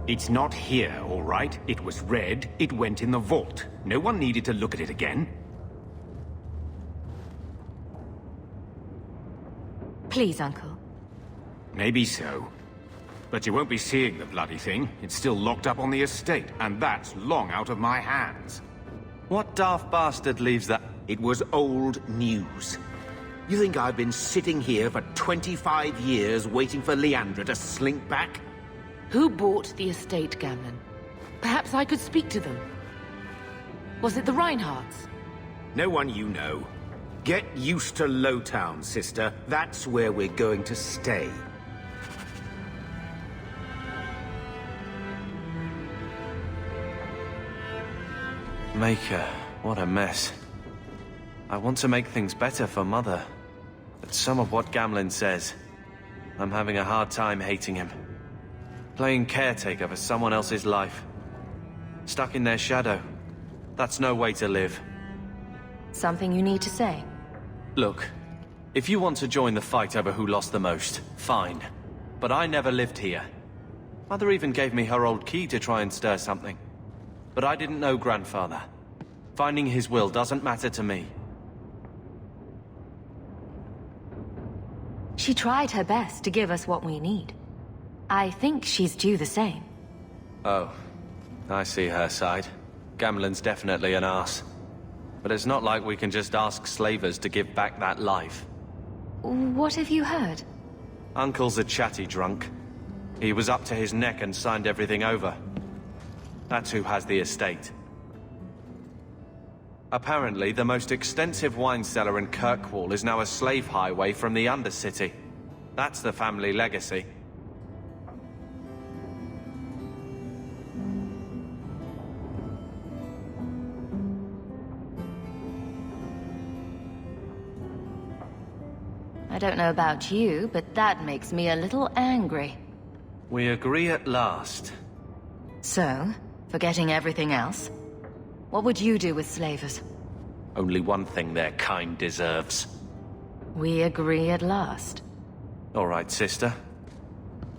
It's not here, all right? It was read, it went in the vault. No one needed to look at it again. Please, Uncle. Maybe so. But you won't be seeing the bloody thing. It's still locked up on the estate, and that's long out of my hands. What daft bastard leaves that? It was old news. You think I've been sitting here for 25 years waiting for Leandra to slink back? Who bought the estate, Gamlen? Perhaps I could speak to them. Was it the Reinhardts? No one you know. Get used to Lowtown, sister. That's where we're going to stay. Maker, what a mess. I want to make things better for Mother. But some of what Gamlen says, I'm having a hard time hating him. Playing caretaker for someone else's life. Stuck in their shadow. That's no way to live. Something you need to say? Look, if you want to join the fight over who lost the most, fine. But I never lived here. Mother even gave me her old key to try and stir something. But I didn't know Grandfather. Finding his will doesn't matter to me. She tried her best to give us what we need. I think she's due the same. Oh, I see her side. Gamlen's definitely an arse. But it's not like we can just ask slavers to give back that life. What have you heard? Uncle's a chatty drunk. He was up to his neck and signed everything over. That's who has the estate. Apparently, the most extensive wine cellar in Kirkwall is now a slave highway from the Undercity. That's the family legacy. I don't know about you, but that makes me a little angry. We agree at last. So, forgetting everything else, what would you do with slavers? Only one thing their kind deserves. We agree at last. All right, sister.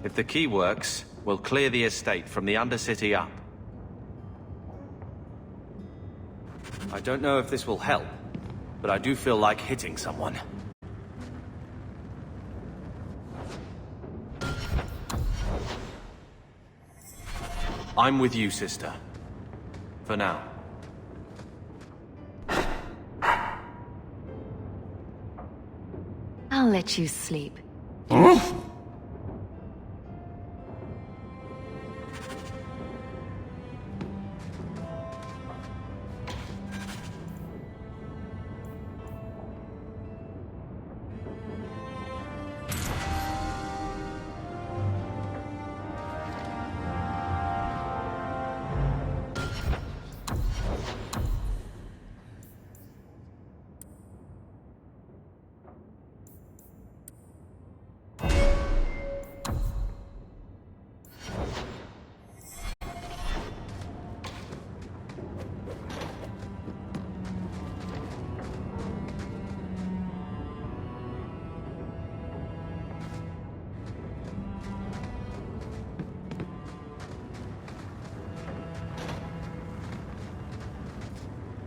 If the key works, we'll clear the estate from the Undercity up. I don't know if this will help, but I do feel like hitting someone. I'm with you, sister. For now. I'll let you sleep.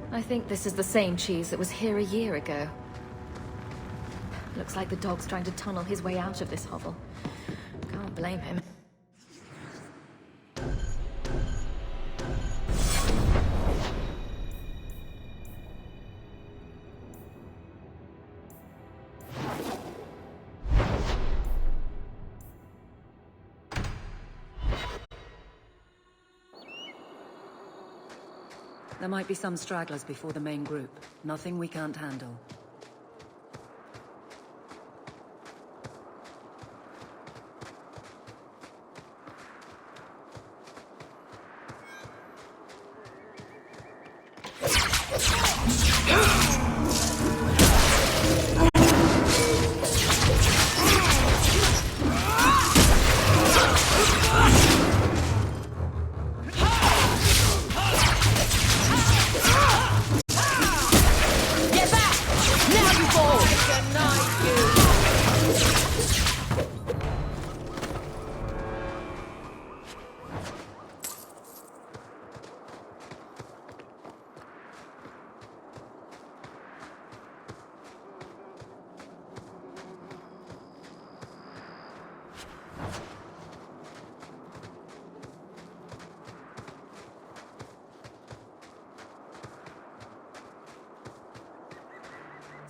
I think this is the same cheese that was here a year ago. Looks like the dog's trying to tunnel his way out of this hovel. Can't blame him. There might be some stragglers before the main group. Nothing we can't handle.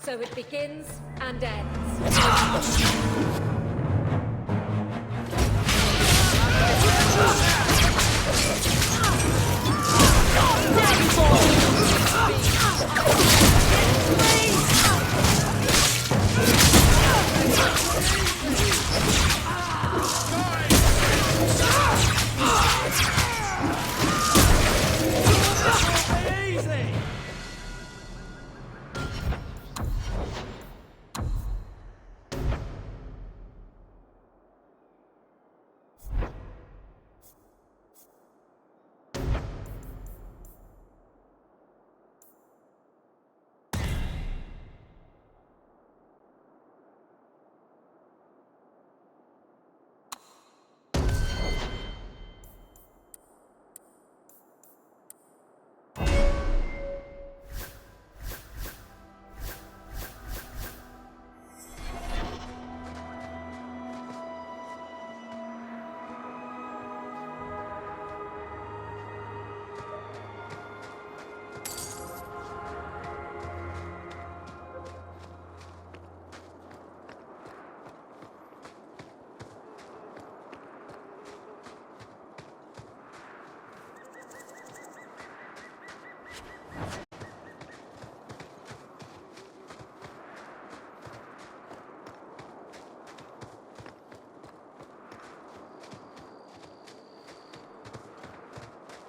So it begins and ends.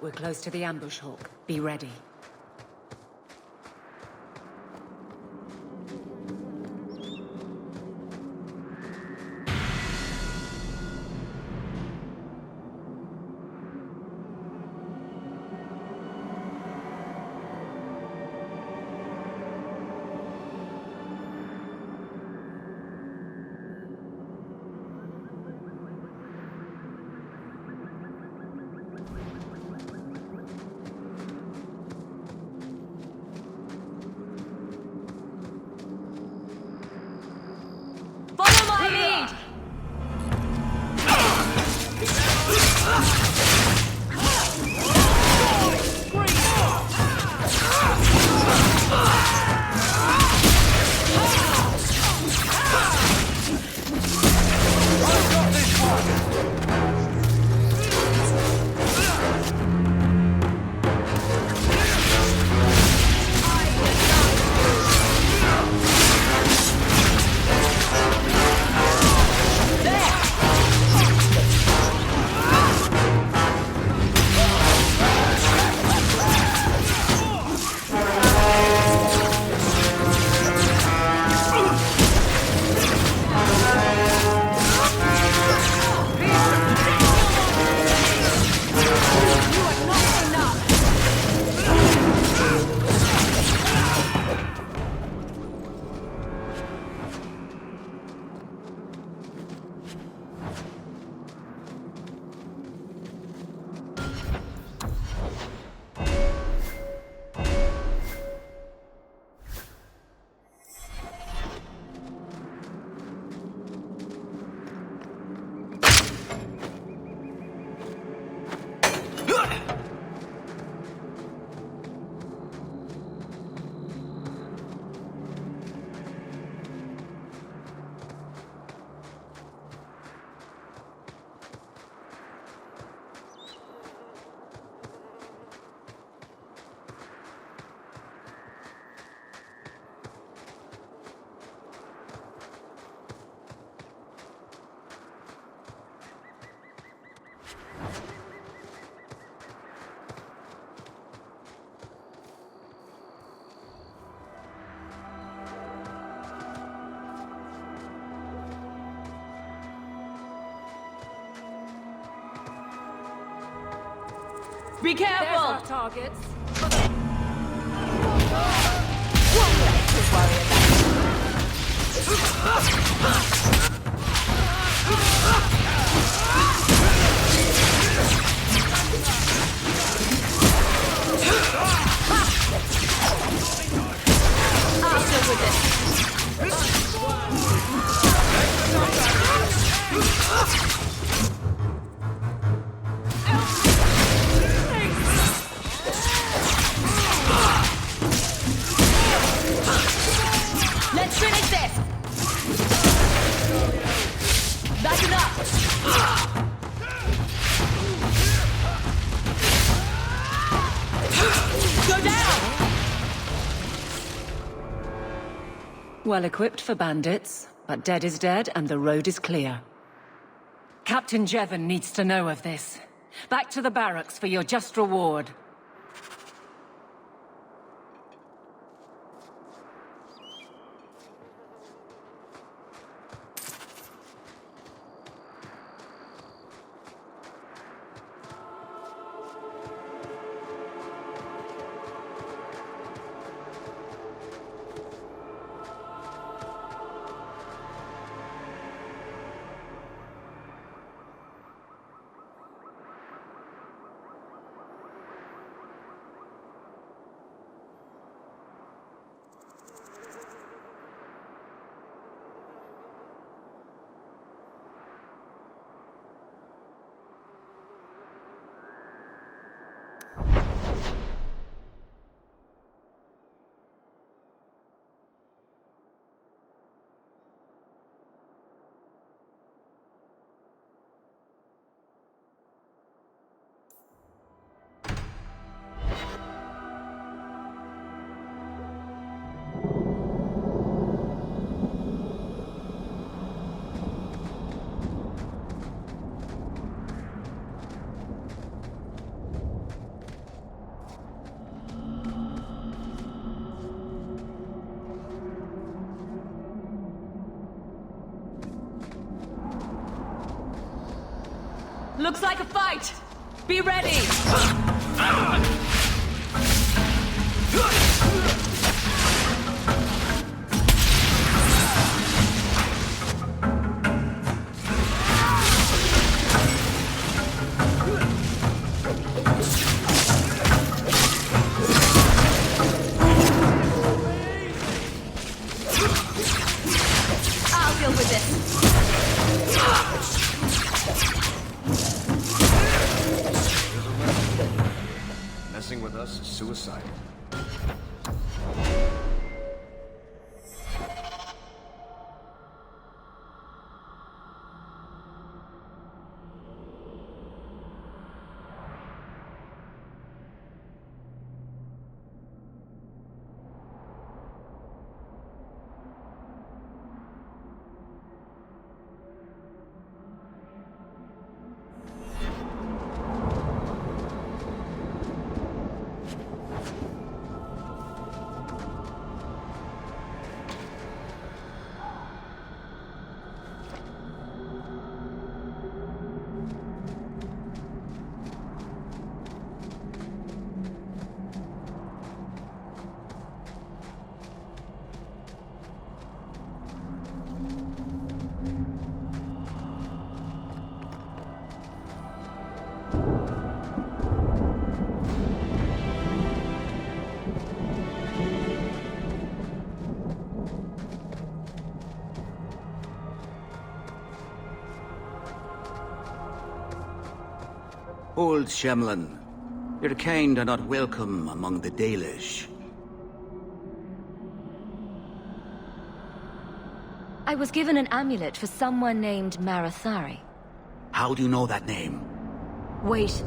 We're close to the ambush, Hawk. Be ready. Be careful! There's our targets. One less to worry I'll deal with this. Let's finish this! That's enough! Go down! Well equipped for bandits, but dead is dead and the road is clear. Captain Jevon needs to know of this. Back to the barracks for your just reward. Looks like a fight! Be ready! I'll deal with this. Messing with us is suicidal. Old Shemlin, your kind are not welcome among the Dalish. I was given an amulet for someone named Marathari. How do you know that name? Wait,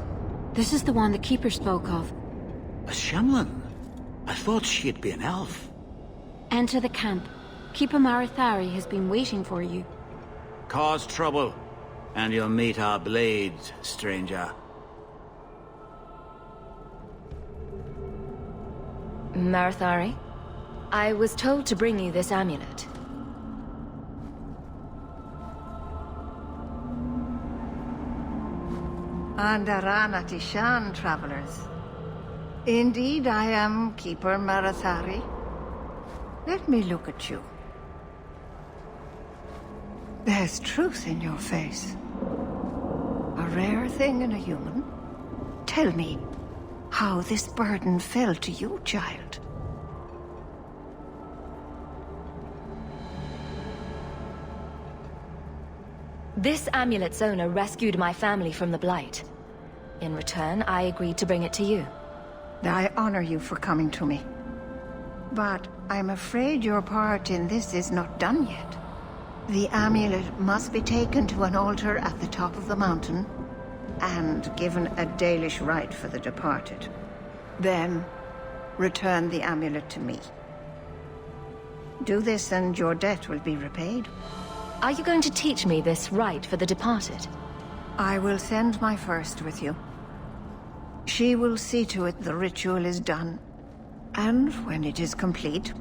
this is the one the Keeper spoke of. A Shemlin? I thought she'd be an elf. Enter the camp. Keeper Marathari has been waiting for you. Cause trouble, and you'll meet our blades, stranger. Marathari, I was told to bring you this amulet. Andarana Tishan, travelers. Indeed, I am Keeper Marathari. Let me look at you. There's truth in your face. A rare thing in a human. Tell me how this burden fell to you, child. This amulet's owner rescued my family from the Blight. In return, I agreed to bring it to you. I honor you for coming to me. But I'm afraid your part in this is not done yet. The amulet must be taken to an altar at the top of the mountain and given a Dalish rite for the departed. Then, return the amulet to me. Do this and your debt will be repaid. Are you going to teach me this rite for the departed? I will send my first with you. She will see to it the ritual is done. And when it is complete,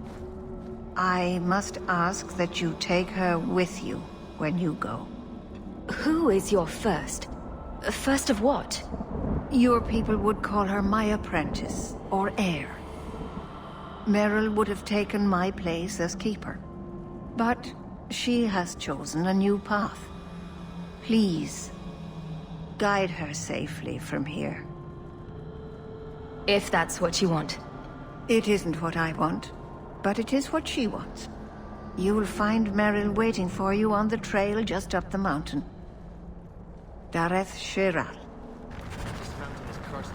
I must ask that you take her with you when you go. Who is your first? First of what? Your people would call her my apprentice, or heir. Meryl would have taken my place as keeper. But she has chosen a new path. Please, guide her safely from here. If that's what you want. It isn't what I want, but it is what she wants. You will find Meryl waiting for you on the trail just up the mountain. Dareth Shiral. This mountain is cursed.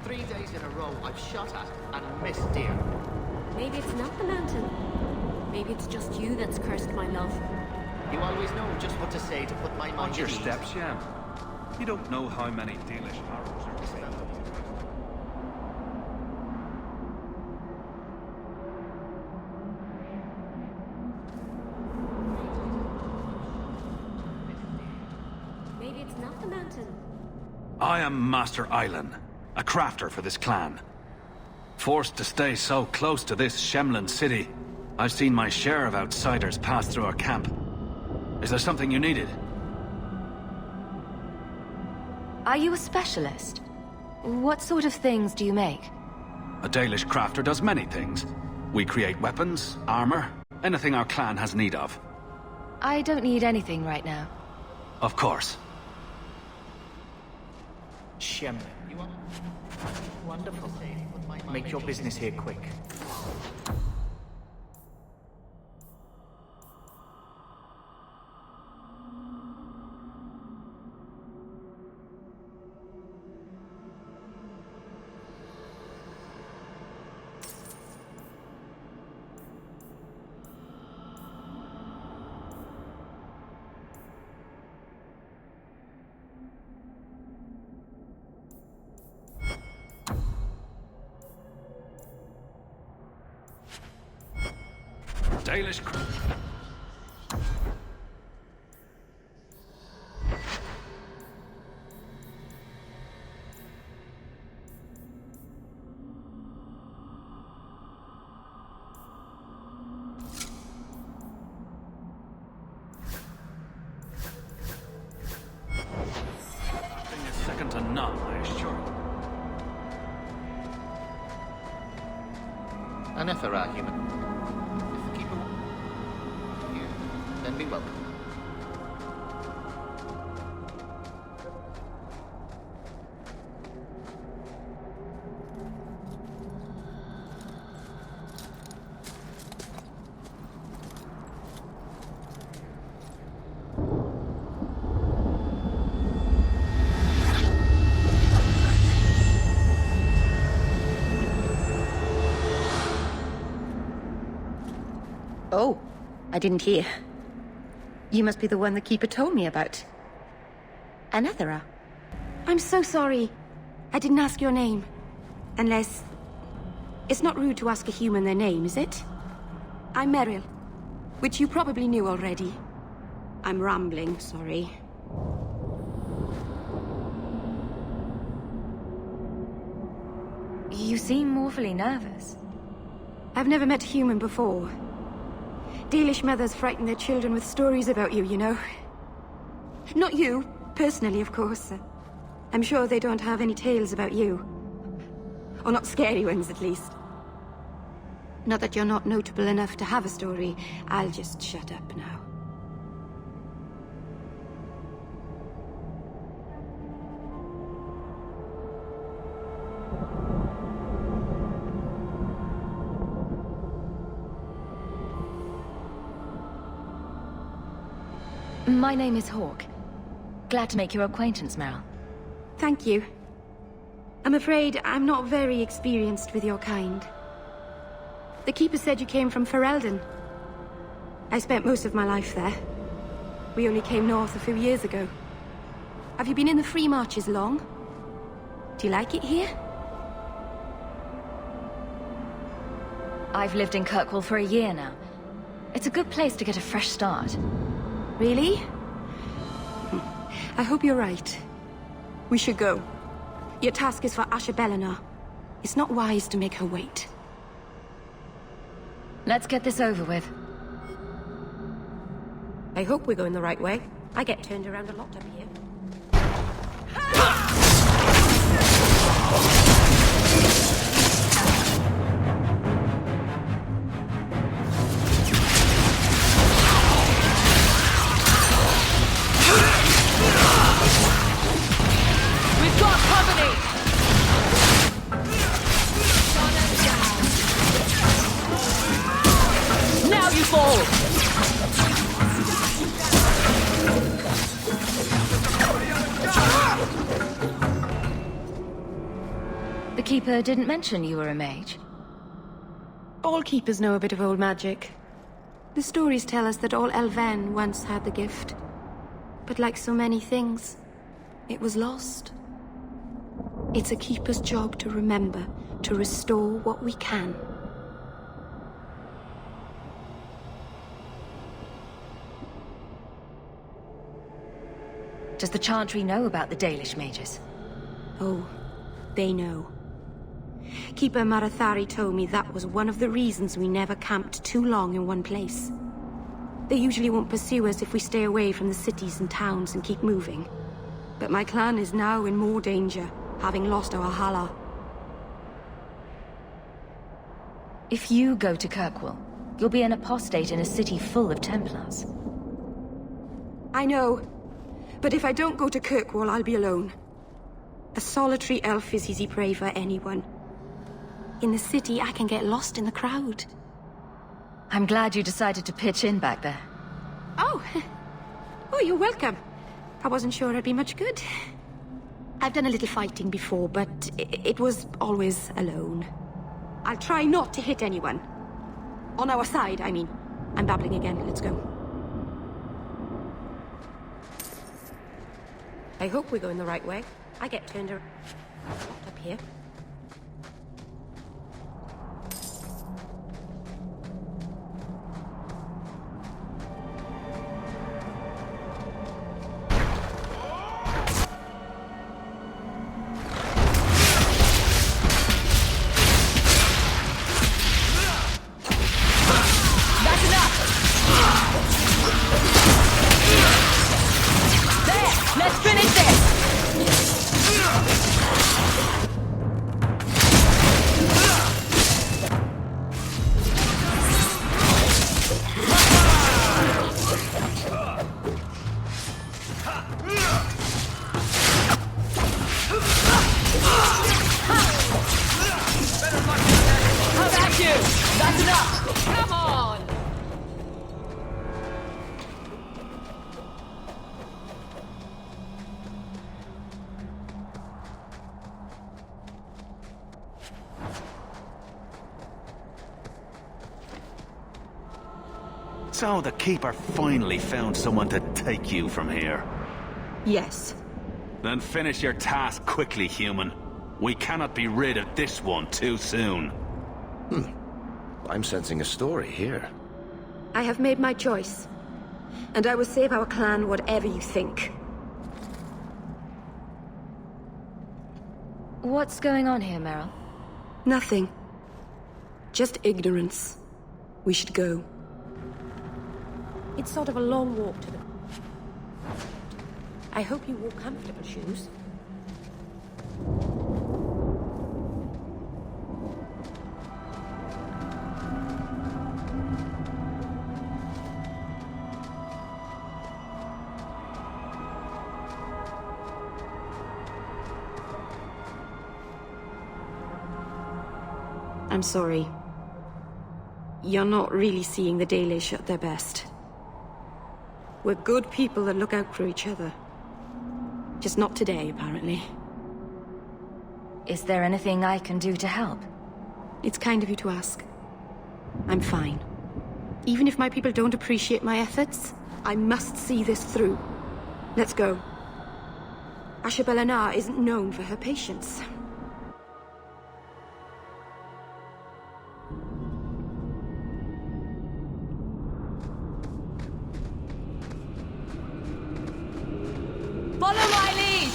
Three days in a row, I've shot at and missed deer. Maybe it's not the mountain. Maybe it's just you that's cursed my love. You always know just what to say to put my mind Watch your at ease. step, Shem. You don't know how many Dalish arrows are saved. Maybe it's not the mountain. I am Master Islan, a crafter for this clan. Forced to stay so close to this Shemlin city, I've seen my share of outsiders pass through our camp. Is there something you needed? Are you a specialist? What sort of things do you make? A Dalish crafter does many things. We create weapons, armor, anything our clan has need of. I don't need anything right now. Of course. Shemlin. Wonderful. Make your business here quick. Dalish Nothing is second to none, I assure you. An Ethera human. If the keeper here, then be welcome. Oh, I didn't hear. You must be the one the Keeper told me about. Anethera. I'm so sorry. I didn't ask your name. Unless... It's not rude to ask a human their name, is it? I'm Meryl, which you probably knew already. I'm rambling, sorry. You seem awfully nervous. I've never met a human before. Dalish mothers frighten their children with stories about you, you know. Not you, personally, of course. I'm sure they don't have any tales about you. Or not scary ones, at least. Not that you're not notable enough to have a story. I'll just shut up now. My name is Hawk. Glad to make your acquaintance, Meryl. Thank you. I'm afraid I'm not very experienced with your kind. The Keeper said you came from Ferelden. I spent most of my life there. We only came north a few years ago. Have you been in the Free Marches long? Do you like it here? I've lived in Kirkwall for a year now. It's a good place to get a fresh start. Really? I hope you're right. We should go. Your task is for Asha Bellinar. It's not wise to make her wait. Let's get this over with. I hope we're going the right way. I get turned around a lot up here. We've got company! Now you fall! The Keeper didn't mention you were a mage. All Keepers know a bit of old magic. The stories tell us that all Elven once had the gift. But like so many things, it was lost. It's a Keeper's job to remember, to restore what we can. Does the Chantry know about the Dalish mages? Oh, they know. Keeper Marathari told me that was one of the reasons we never camped too long in one place. They usually won't pursue us if we stay away from the cities and towns and keep moving. But my clan is now in more danger, having lost our Hala. If you go to Kirkwall, you'll be an apostate in a city full of Templars. I know. But if I don't go to Kirkwall, I'll be alone. A solitary elf is easy prey for anyone. In the city, I can get lost in the crowd. I'm glad you decided to pitch in back there. Oh! Oh, you're welcome. I wasn't sure I'd be much good. I've done a little fighting before, but it was always alone. I'll try not to hit anyone. On our side, I mean. I'm babbling again. Let's go. I hope we're going the right way. I get turned around up here. That's enough! There! Let's finish this! How about you? That's enough! Come on! So the Keeper finally found someone to take you from here. Yes. Then finish your task quickly, human. We cannot be rid of this one too soon. I'm sensing a story here. I have made my choice. And I will save our clan whatever you think. What's going on here, Meryl? Nothing. Just ignorance. We should go. It's sort of a long walk to the... I hope you wore comfortable shoes. I'm sorry. You're not really seeing the Dalish at their best. We're good people that look out for each other. Just not today, apparently. Is there anything I can do to help? It's kind of you to ask. I'm fine. Even if my people don't appreciate my efforts, I must see this through. Let's go. Ashabelana isn't known for her patience. Follow my lead!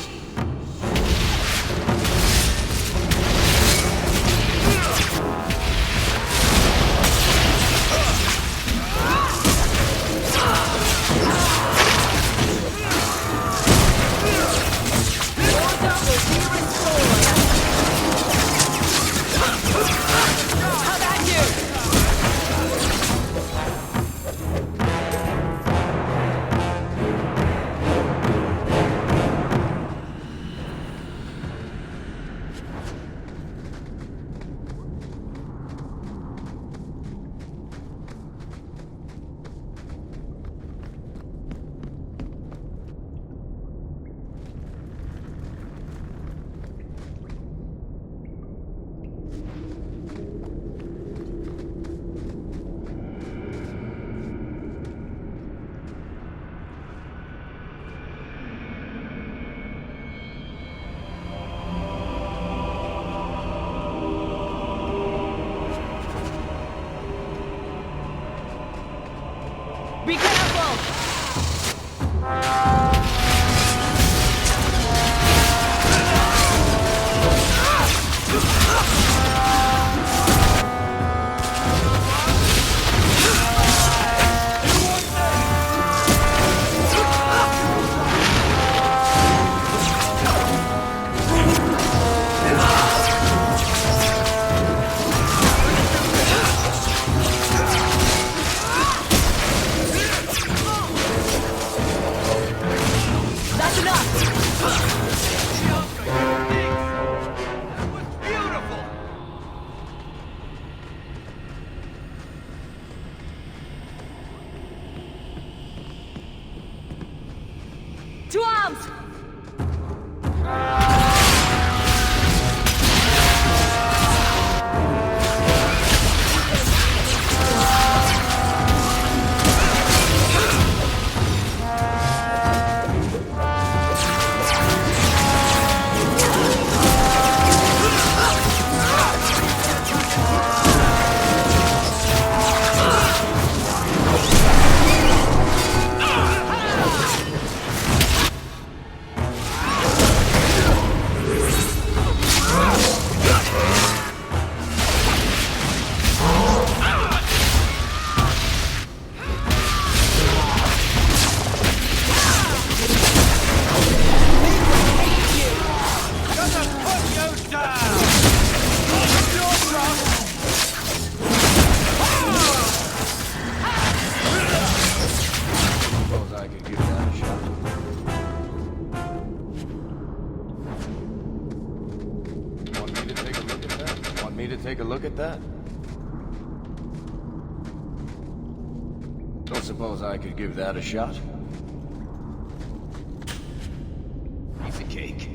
Be careful! That's enough! That was beautiful! To arms! Suppose I could give that a shot. Want me to take a look at that? Want me to take a look at that? Don't suppose I could give that a shot? Piece of cake.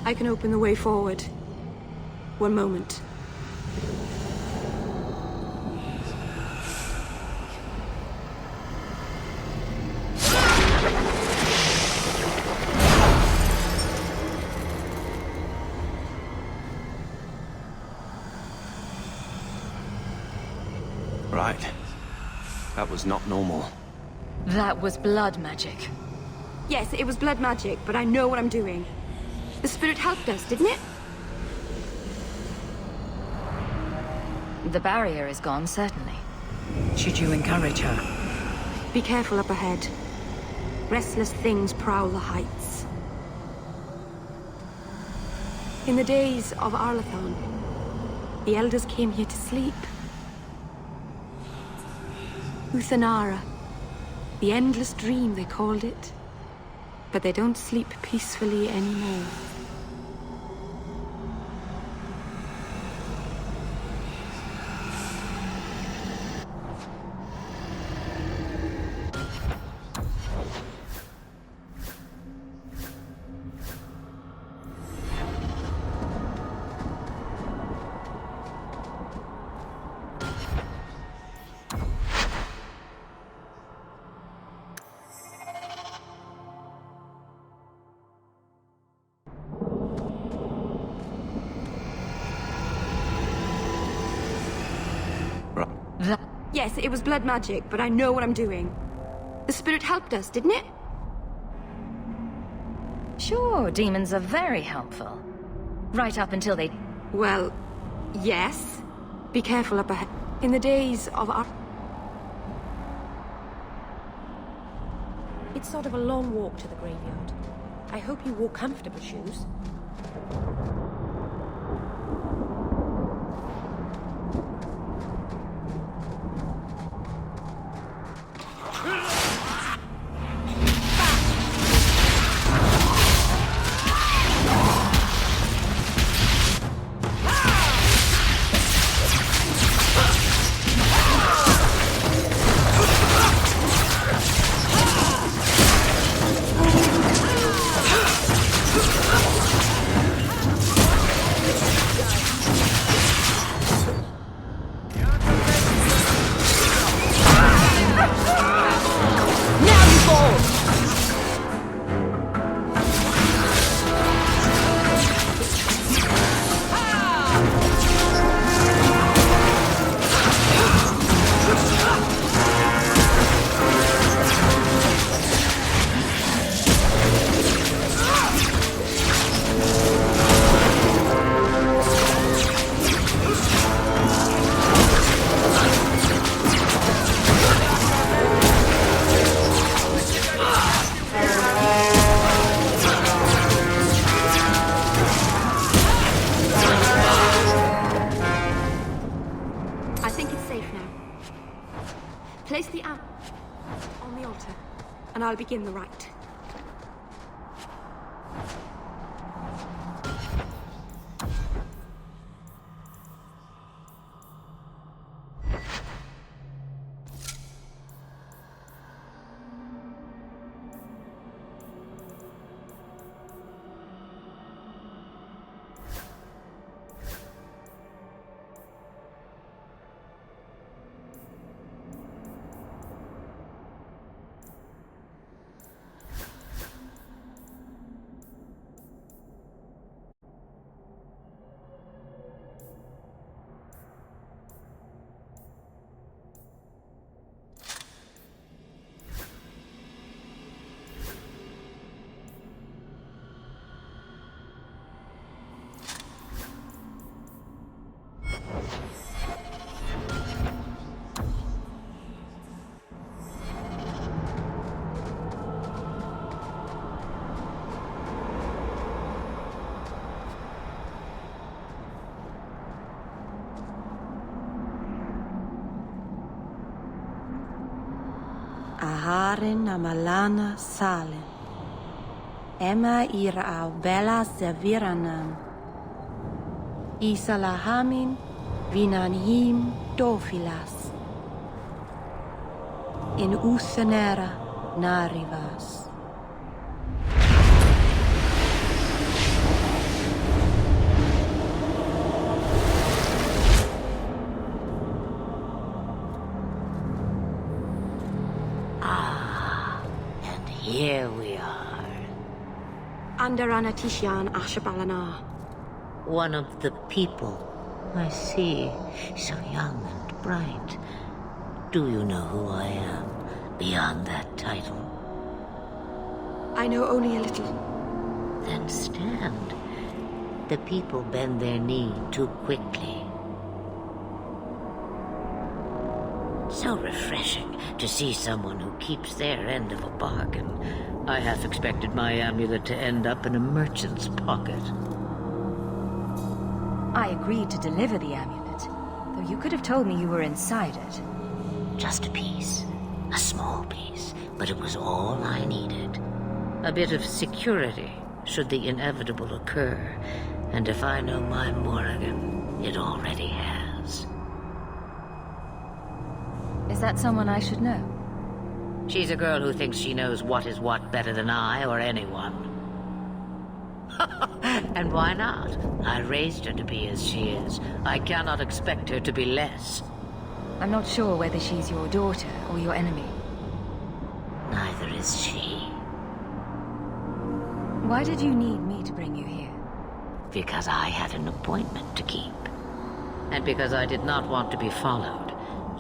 I can open the way forward. One moment. Right. That was not normal. That was blood magic. Yes, it was blood magic, but I know what I'm doing. The spirit helped us, didn't it? The barrier is gone, certainly. Should you encourage her? Be careful up ahead. Restless things prowl the heights. In the days of Arlathon, the elders came here to sleep. Uthanara. The endless dream, they called it. But they don't sleep peacefully anymore. Yes, it was blood magic, but I know what I'm doing. The spirit helped us, didn't it? Sure, demons are very helpful. Right up until they... Well, yes. Be careful up ahead. In the days of our... It's sort of a long walk to the graveyard. I hope you wore comfortable shoes. Place the amp on the altar, and I'll begin the rite. Aharen amalana salen. Emma ira au bella zeviranam. Isalahamin vinanhim dofilas. In usenera narivas. here we are. Under Anatishan Ashabalanar. One of the people. I see. So young and bright. Do you know who I am, beyond that title? I know only a little. Then stand. The people bend their knee too quickly. So refreshing to see someone who keeps their end of a bargain. I half expected my amulet to end up in a merchant's pocket. I agreed to deliver the amulet, though you could have told me you were inside it. Just a piece. A small piece, but it was all I needed. A bit of security, should the inevitable occur. And if I know my Morrigan, it already has. Is that someone I should know? She's a girl who thinks she knows what is what better than I or anyone. And why not? I raised her to be as she is. I cannot expect her to be less. I'm not sure whether she's your daughter or your enemy. Neither is she. Why did you need me to bring you here? Because I had an appointment to keep. And because I did not want to be followed,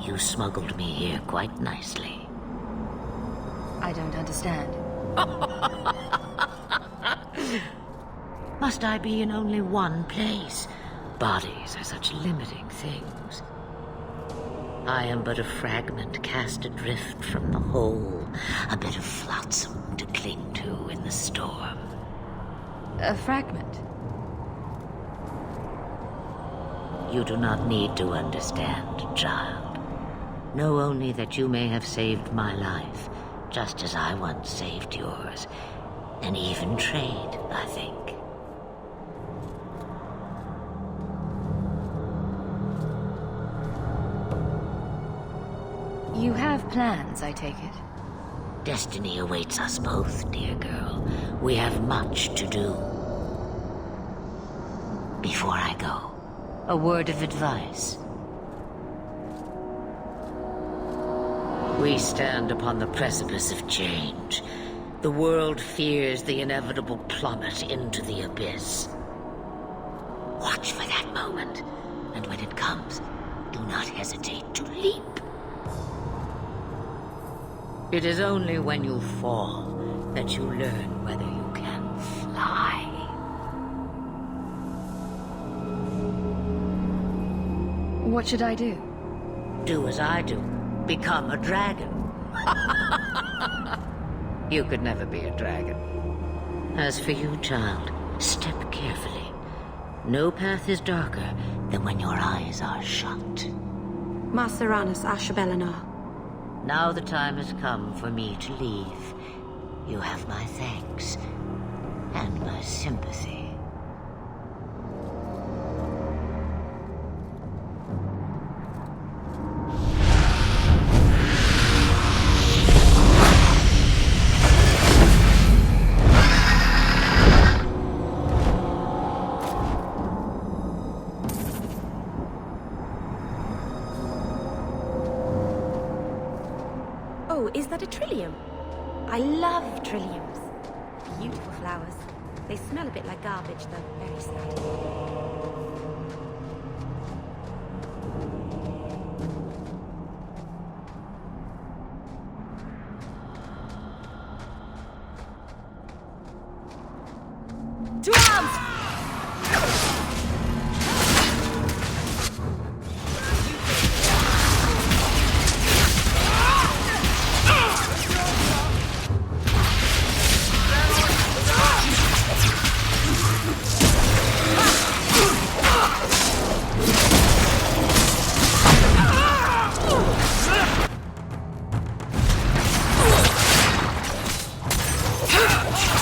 you smuggled me here quite nicely. I don't understand. Must I be in only one place? Bodies are such limiting things. I am but a fragment cast adrift from the whole, a bit of flotsam to cling to in the storm. A fragment? You do not need to understand, child. Know only that you may have saved my life, just as I once saved yours. An even trade, I think. You have plans, I take it? Destiny awaits us both, dear girl. We have much to do. Before I go, a word of advice. We stand upon the precipice of change. The world fears the inevitable plummet into the abyss. Watch for that moment, and when it comes, do not hesitate to leap. It is only when you fall that you learn whether you can fly. What should I do? Do as I do. Become a dragon. You could never be a dragon. As for you, child, step carefully. No path is darker than when your eyes are shut. Maceranus Ashabelanar. Now the time has come for me to leave. You have my thanks and my sympathy. Oh, is that a trillium? I love trilliums. Beautiful flowers. They smell a bit like garbage, though. Very sad. To arms!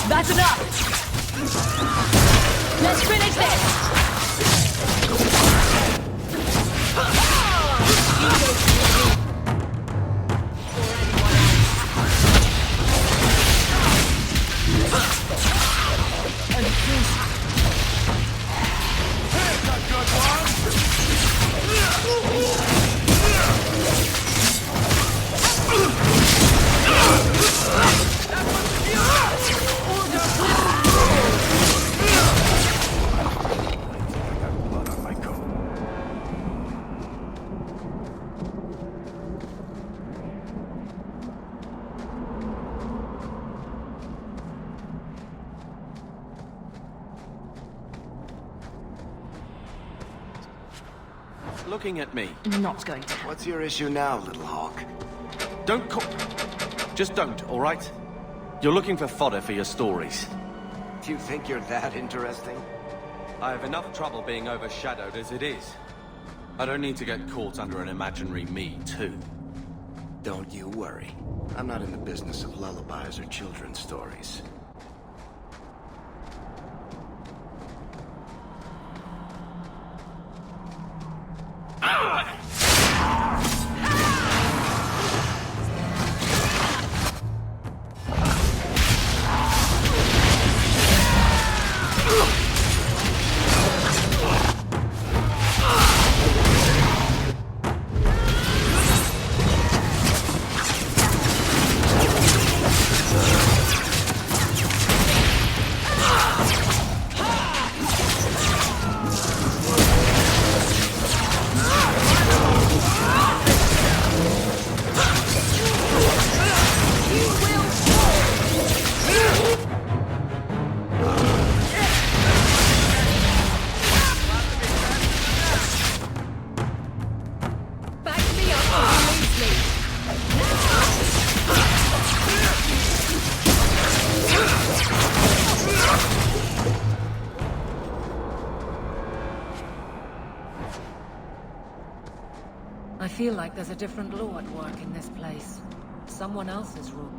That's enough! looking at me. Not going to. What's your issue now, little hawk? Don't call... Just don't, all right? You're looking for fodder for your stories. Do you think you're that interesting? I have enough trouble being overshadowed as it is. I don't need to get caught under an imaginary me, too. Don't you worry. I'm not in the business of lullabies or children's stories. I feel like there's a different law at work in this place. Someone else's rule.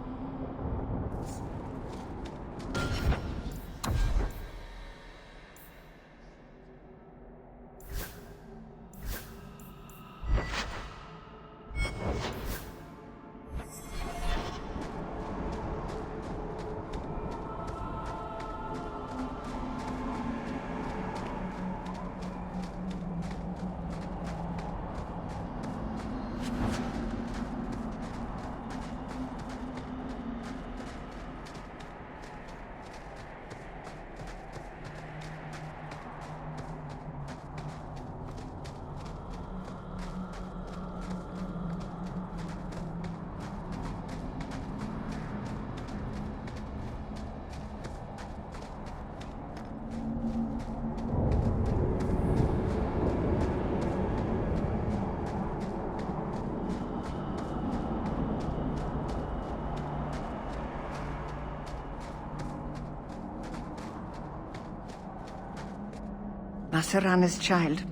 Masarana's child,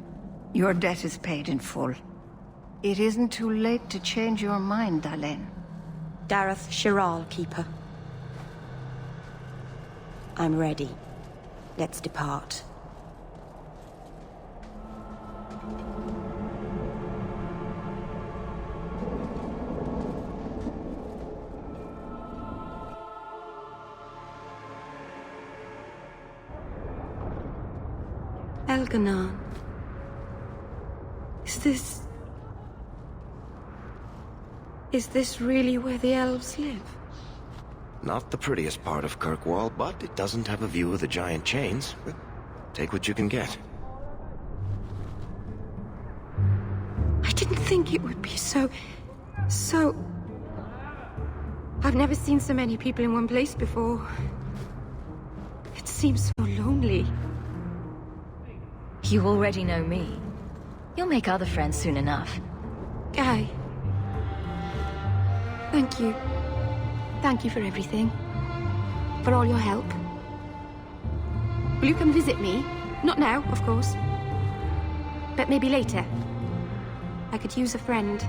your debt is paid in full. It isn't too late to change your mind, Dalen. Dareth Shiral, Keeper. I'm ready. Let's depart. Elganon. Is this really where the elves live? Not the prettiest part of Kirkwall, but it doesn't have a view of the giant chains. Take what you can get. I didn't think it would be so... I've never seen so many people in one place before. It seems so lonely. You already know me. You'll make other friends soon enough. Guy. Thank you. Thank you for everything. For all your help. Will you come visit me? Not now, of course. But maybe later. I could use a friend.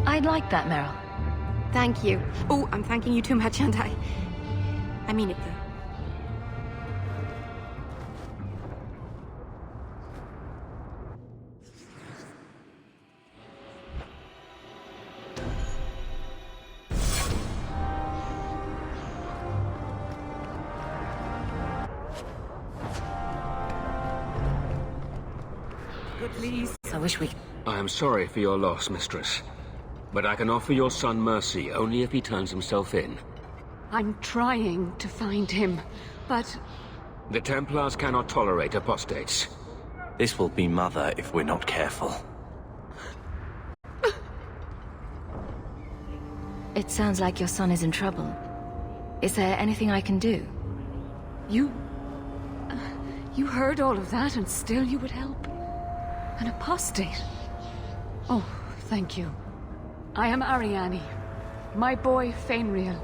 I'd like that, Meryl. Thank you. Oh, I'm thanking you too much, aren't I? I mean it, though. Please. I wish we... I am sorry for your loss, mistress. But I can offer your son mercy only if he turns himself in. I'm trying to find him, but... The Templars cannot tolerate apostates. This will be Mother if we're not careful. It sounds like your son is in trouble. Is there anything I can do? You heard all of that and still you would help? An apostate? Oh, thank you. I am Ariane. My boy, Fainriel.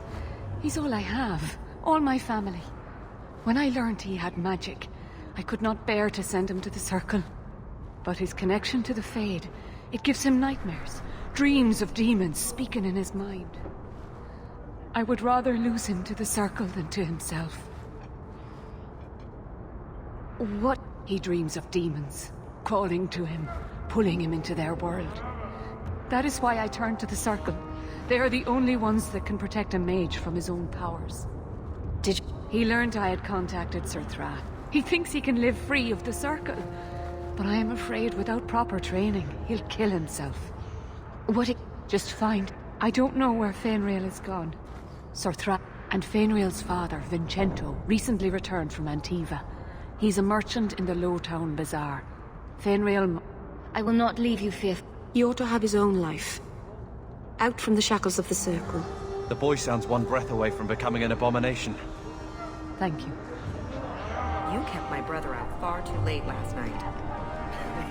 He's all I have. All my family. When I learned he had magic, I could not bear to send him to the Circle. But his connection to the Fade, it gives him nightmares. Dreams of demons speaking in his mind. I would rather lose him to the Circle than to himself. What? He dreams of demons, crawling to him, pulling him into their world. That is why I turned to the Circle. They are the only ones that can protect a mage from his own powers. He learned I had contacted Sir Thra. He thinks he can live free of the Circle. But I am afraid without proper training, he'll kill himself. Just find... I don't know where Fainriel is gone. Sir Thra and Fainriel's father, Vincento, recently returned from Antiva. He's a merchant in the Lowtown Bazaar. Fainriel... I will not leave you fearful. He ought to have his own life. Out from the shackles of the Circle. The boy sounds one breath away from becoming an abomination. Thank you. You kept my brother out far too late last night.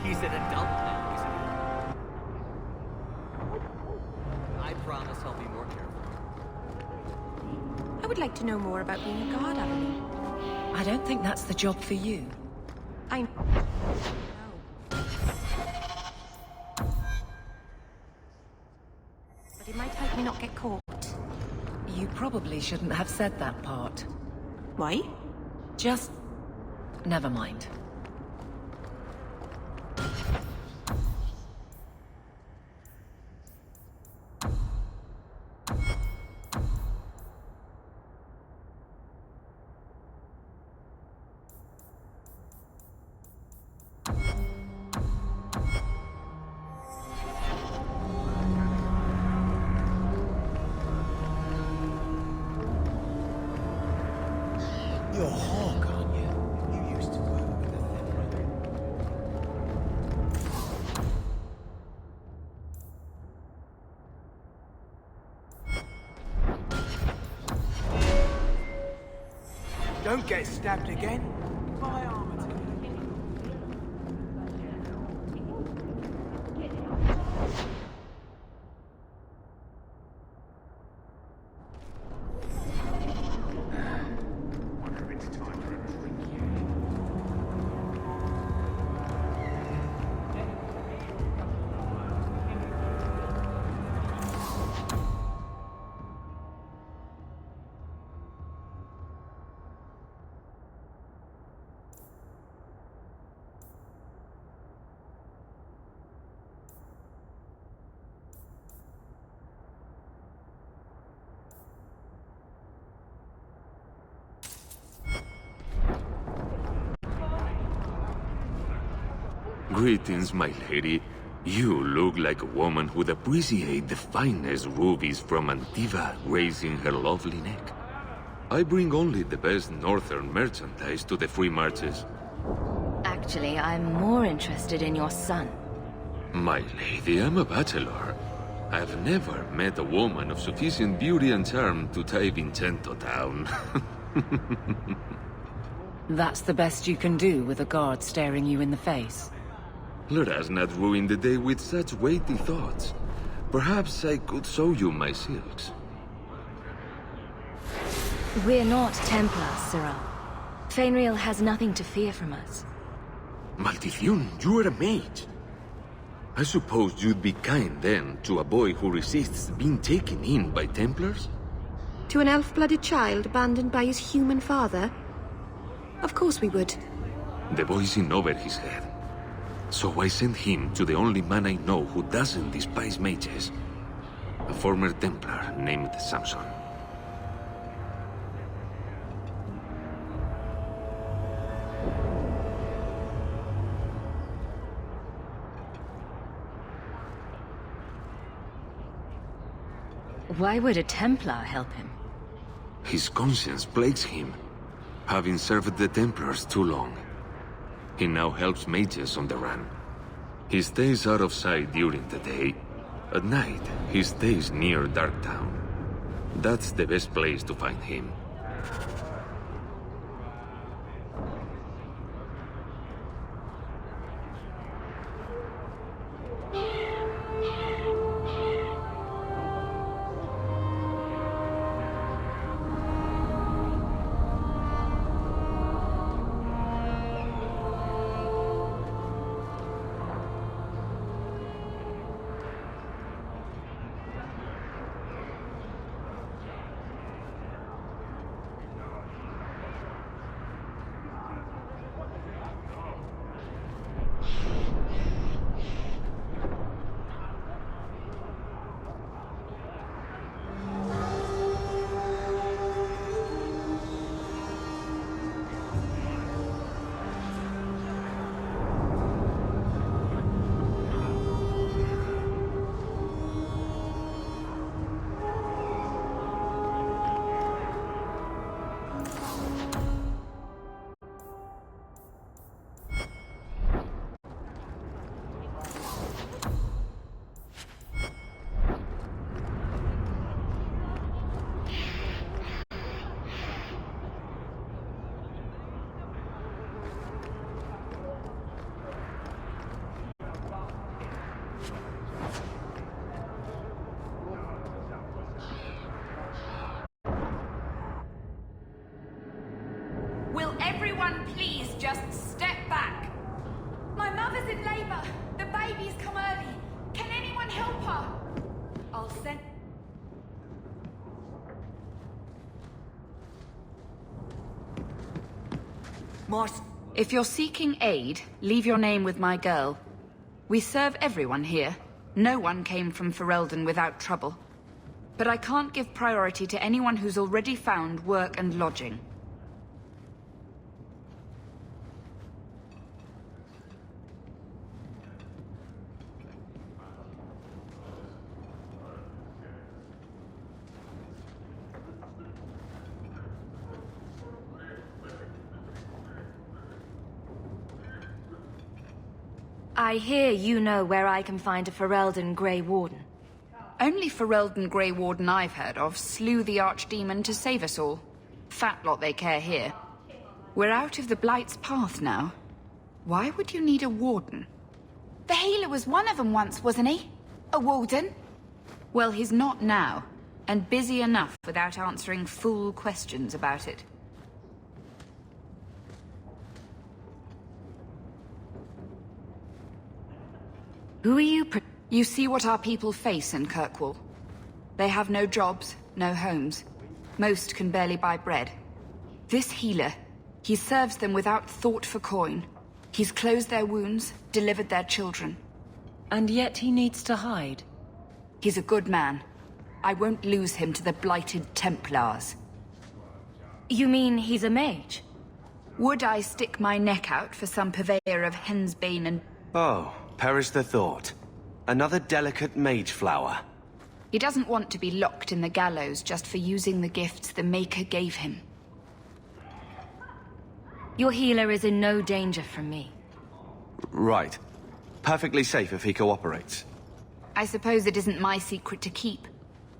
He's an adult now, isn't he? I promise I'll be more careful. I would like to know more about being a guard, Adeline. I don't think that's the job for you. I... But it might help me not get caught. You probably shouldn't have said that part. Why? Just... never mind. You're a hawk, aren't you? You used to work with the Thin Don't get stabbed again. My armor. Greetings, my lady. You look like a woman who'd appreciate the finest rubies from Antiva raising her lovely neck. I bring only the best northern merchandise to the free marches. Actually, I'm more interested in your son. My lady, I'm a bachelor. I've never met a woman of sufficient beauty and charm to tie Vincento down. That's the best you can do with a guard staring you in the face. Let us not ruin the day with such weighty thoughts. Perhaps I could show you my silks. We're not Templars, Cyril. Fainriel has nothing to fear from us. Maldición, you are a mage. I suppose you'd be kind then to a boy who resists being taken in by Templars? To an elf-blooded child abandoned by his human father? Of course we would. The boy's in over his head. So I sent him to the only man I know who doesn't despise mages. A former Templar named Samson. Why would a Templar help him? His conscience plagues him, having served the Templars too long. He now helps mages on the run. He stays out of sight during the day. At night, he stays near Darktown. That's the best place to find him. Everyone, please just step back. My mother's in labor. The baby's come early. Can anyone help her? I'll send... If you're seeking aid, leave your name with my girl. We serve everyone here. No one came from Ferelden without trouble. But I can't give priority to anyone who's already found work and lodging. I hear you know where I can find a Ferelden Grey Warden. Only Ferelden Grey Warden I've heard of slew the Archdemon to save us all. Fat lot they care here. We're out of the Blight's path now. Why would you need a warden? The healer was one of them once, wasn't he? A warden? Well, he's not now, and busy enough without answering fool questions about it. Who are you You see what our people face in Kirkwall. They have no jobs, no homes. Most can barely buy bread. This healer, he serves them without thought for coin. He's closed their wounds, delivered their children. And yet he needs to hide. He's a good man. I won't lose him to the blighted Templars. You mean he's a mage? Would I stick my neck out for some purveyor of Hensbane and... Oh, perish the thought. Another delicate mage flower. He doesn't want to be locked in the gallows just for using the gifts the Maker gave him. Your healer is in no danger from me. Right. Perfectly safe if he cooperates. I suppose it isn't my secret to keep.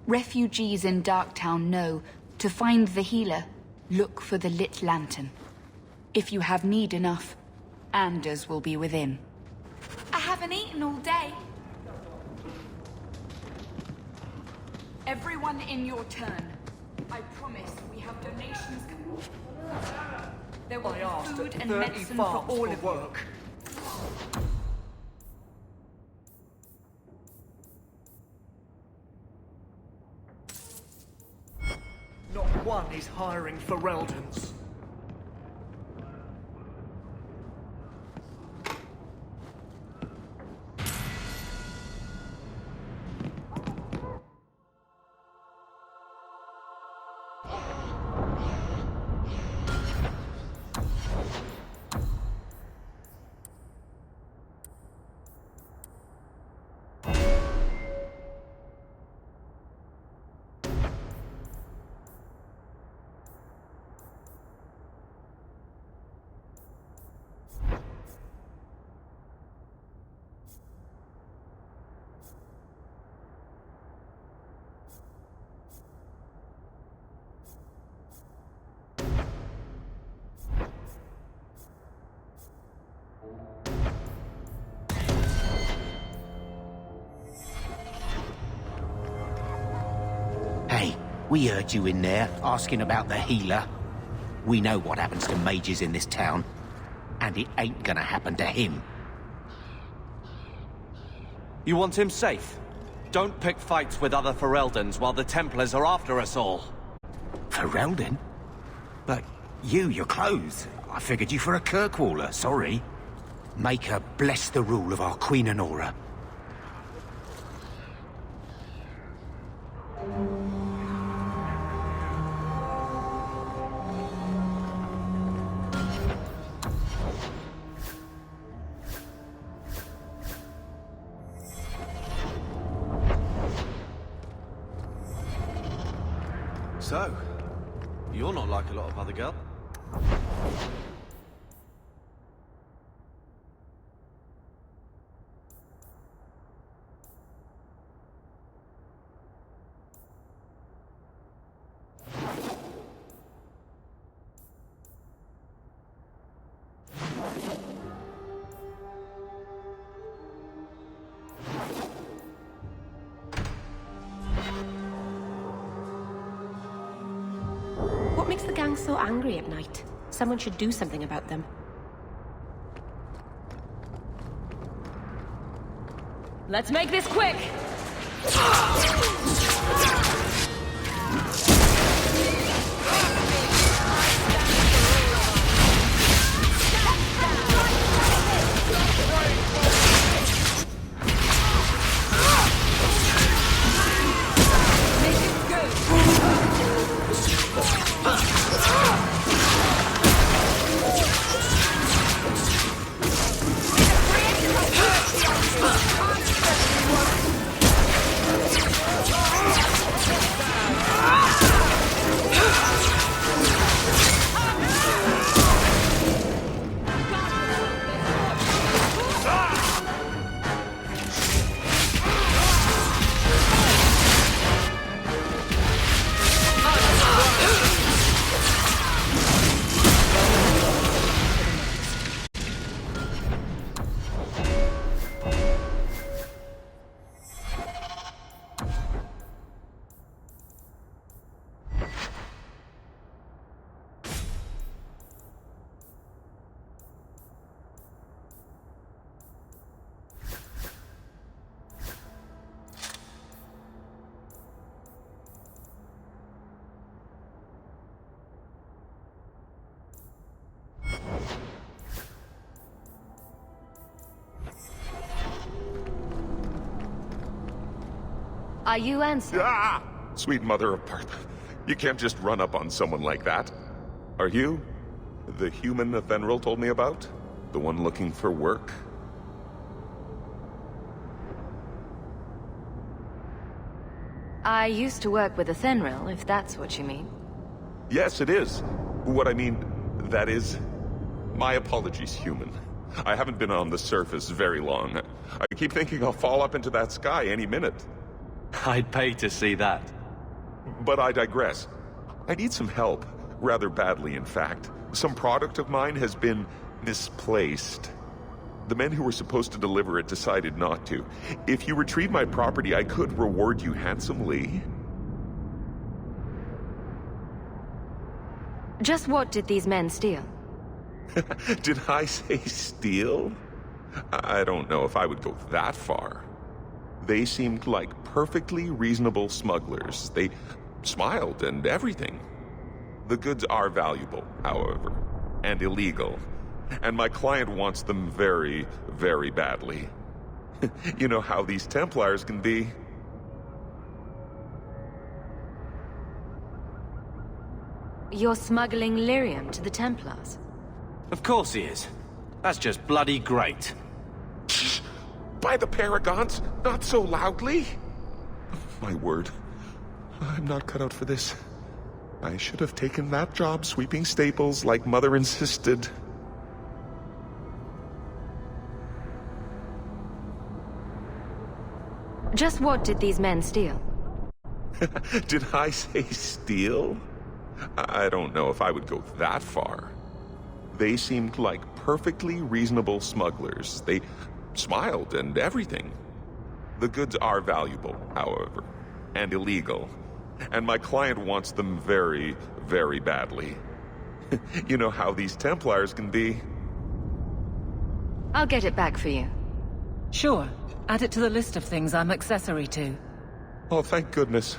Refugees in Darktown know, to find the healer, look for the lit lantern. If you have need enough, Anders will be within. I haven't eaten all day. Everyone in your turn. I promise we have donations. There will be food and medicine for all of work. Not one is hiring Fereldans. Hey, we heard you in there, asking about the healer. We know what happens to mages in this town, and it ain't gonna happen to him. You want him safe? Don't pick fights with other Fereldans while the Templars are after us all. Ferelden? But your clothes. I figured you for a Kirkwaller, sorry. Make her bless the rule of our Queen Honora. So, you're not like a lot of other girls. What makes the gang so angry at night? Someone should do something about them. Let's make this quick! Are you Ansel? Ah! Sweet mother of Partha. You can't just run up on someone like that. Are you the human Athenril told me about? The one looking for work? I used to work with Athenril, if that's what you mean. Yes, it is. What I mean, that is... My apologies, human. I haven't been on the surface very long. I keep thinking I'll fall up into that sky any minute. I'd pay to see that. But I digress. I need some help. Rather badly, in fact. Some product of mine has been misplaced. The men who were supposed to deliver it decided not to. If you retrieve my property, I could reward you handsomely. Just what did these men steal? Did I say steal? I don't know if I would go that far. They seemed like perfectly reasonable smugglers. They smiled and everything. The goods are valuable, however, and illegal. And my client wants them very, very badly. You know how these Templars can be. You're smuggling lyrium to the Templars? Of course he is. That's just bloody great. By the Paragons, not so loudly. My word, I'm not cut out for this. I should have taken that job sweeping staples like Mother insisted. Just what did these men steal? Did I say steal? I don't know if I would go that far. They seemed like perfectly reasonable smugglers. They smiled and everything. The goods are valuable, however, and illegal. And my client wants them very, very badly. You know how these Templars can be. I'll get it back for you. Sure. Add it to the list of things I'm accessory to. Oh, thank goodness.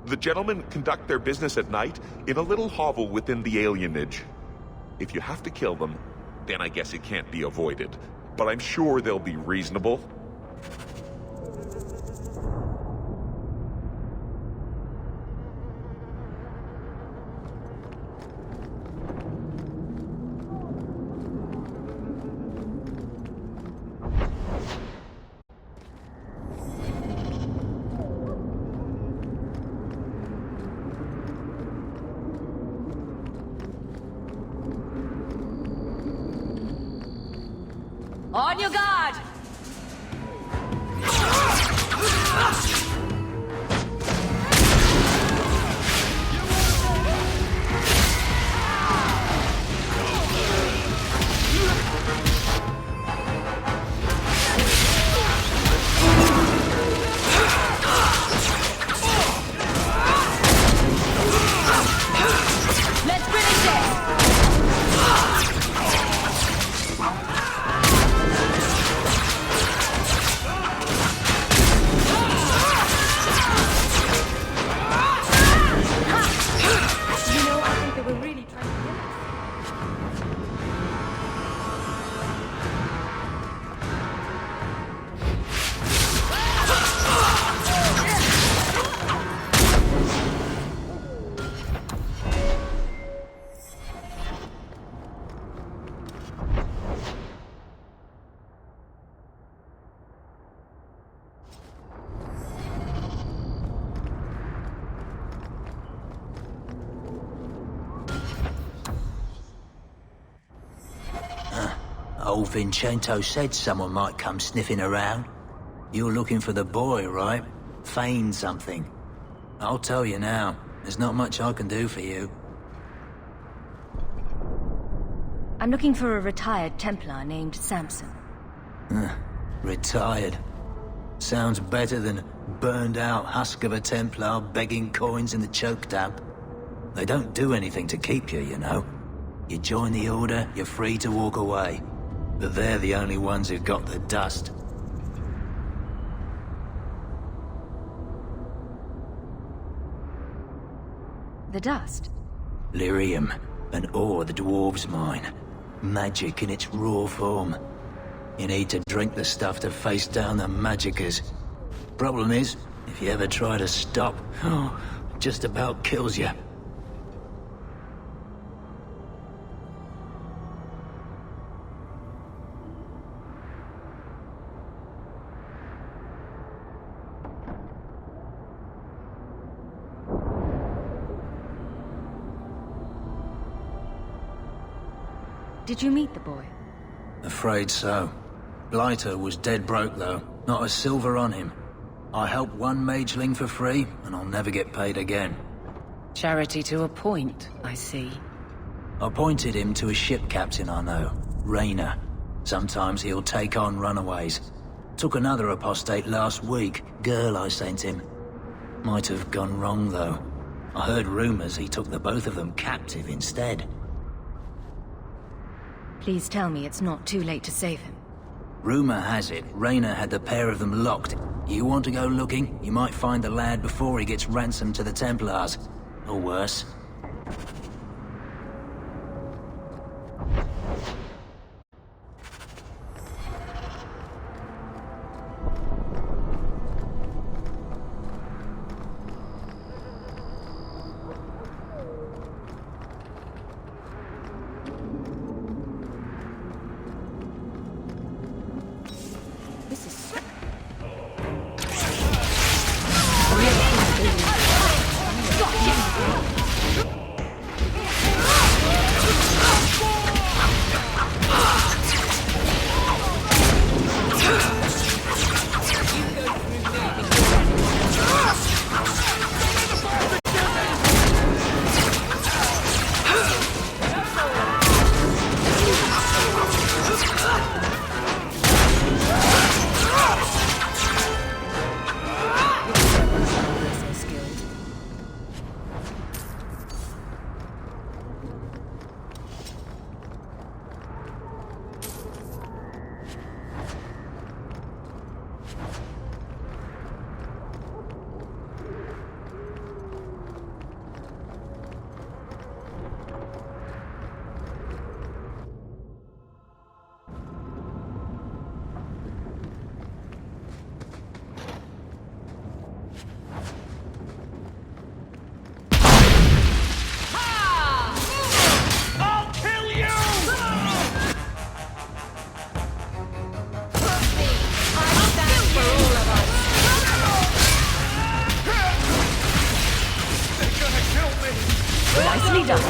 The gentlemen conduct their business at night in a little hovel within the alienage. If you have to kill them, then I guess it can't be avoided. But I'm sure they'll be reasonable. On your guard! Let's finish this! old Vincento said someone might come sniffing around. You're looking for the boy, right? Feign something. I'll tell you now, there's not much I can do for you. I'm looking for a retired Templar named Samson. Retired. Sounds better than burned-out husk of a Templar begging coins in the choke damp. They don't do anything to keep you, you know. You join the Order, you're free to walk away. But they're the only ones who've got the dust. The dust? Lyrium, an ore the dwarves mine. Magic in its raw form. You need to drink the stuff to face down the magicers. Problem is, if you ever try to stop, it just about kills you. Did you meet the boy? Afraid so. Blighter was dead broke, though. Not a silver on him. I helped one mageling for free, and I'll never get paid again. Charity to a point, I see. I pointed him to a ship captain I know, Rayner. Sometimes he'll take on runaways. Took another apostate last week, girl I sent him. Might have gone wrong, though. I heard rumors he took the both of them captive instead. Please tell me it's not too late to save him. Rumor has it, Rayner had the pair of them locked. You want to go looking? You might find the lad before he gets ransomed to the Templars. Or worse. Nicely done.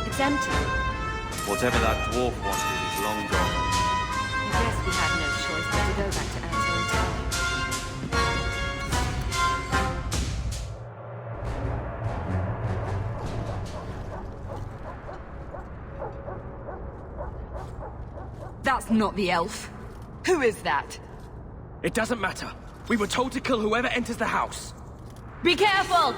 It's empty. Whatever that dwarf wanted is long gone. I guess we had no choice but to go back to Ansel and tell him. That's not the elf. Who is that? It doesn't matter. We were told to kill whoever enters the house. Be careful!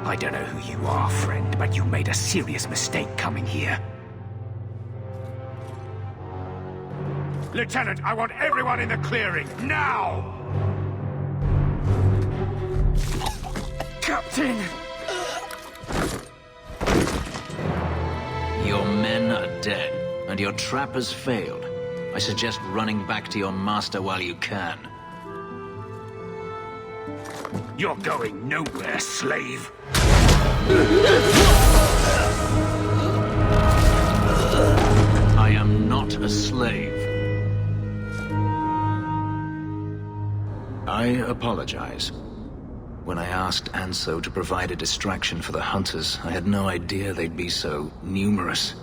I don't know who you are, friend, but you made a serious mistake coming here. Lieutenant, I want everyone in the clearing, now! Captain! Your men are dead, and your trap has failed. I suggest running back to your master while you can. You're going nowhere, slave! I am not a slave. I apologize. When I asked Anso to provide a distraction for the hunters, I had no idea they'd be so numerous.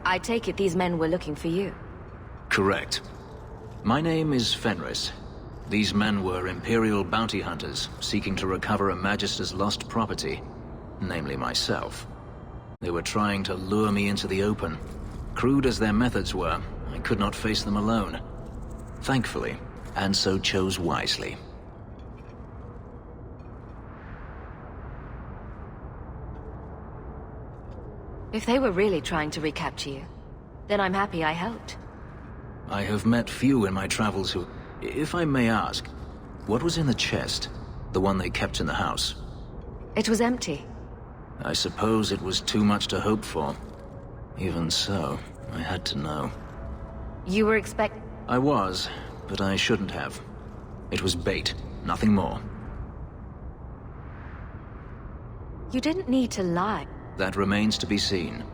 I take it these men were looking for you. Correct. My name is Fenris. These men were Imperial bounty hunters, seeking to recover a Magister's lost property, namely myself. They were trying to lure me into the open. Crude as their methods were, I could not face them alone. Thankfully, Anso chose wisely. If they were really trying to recapture you, then I'm happy I helped. I have met few in my travels who... If I may ask, what was in the chest? The one they kept in the house? It was empty. I suppose it was too much to hope for. Even so, I had to know. You were I was, but I shouldn't have. It was bait, nothing more. You didn't need to lie. That remains to be seen.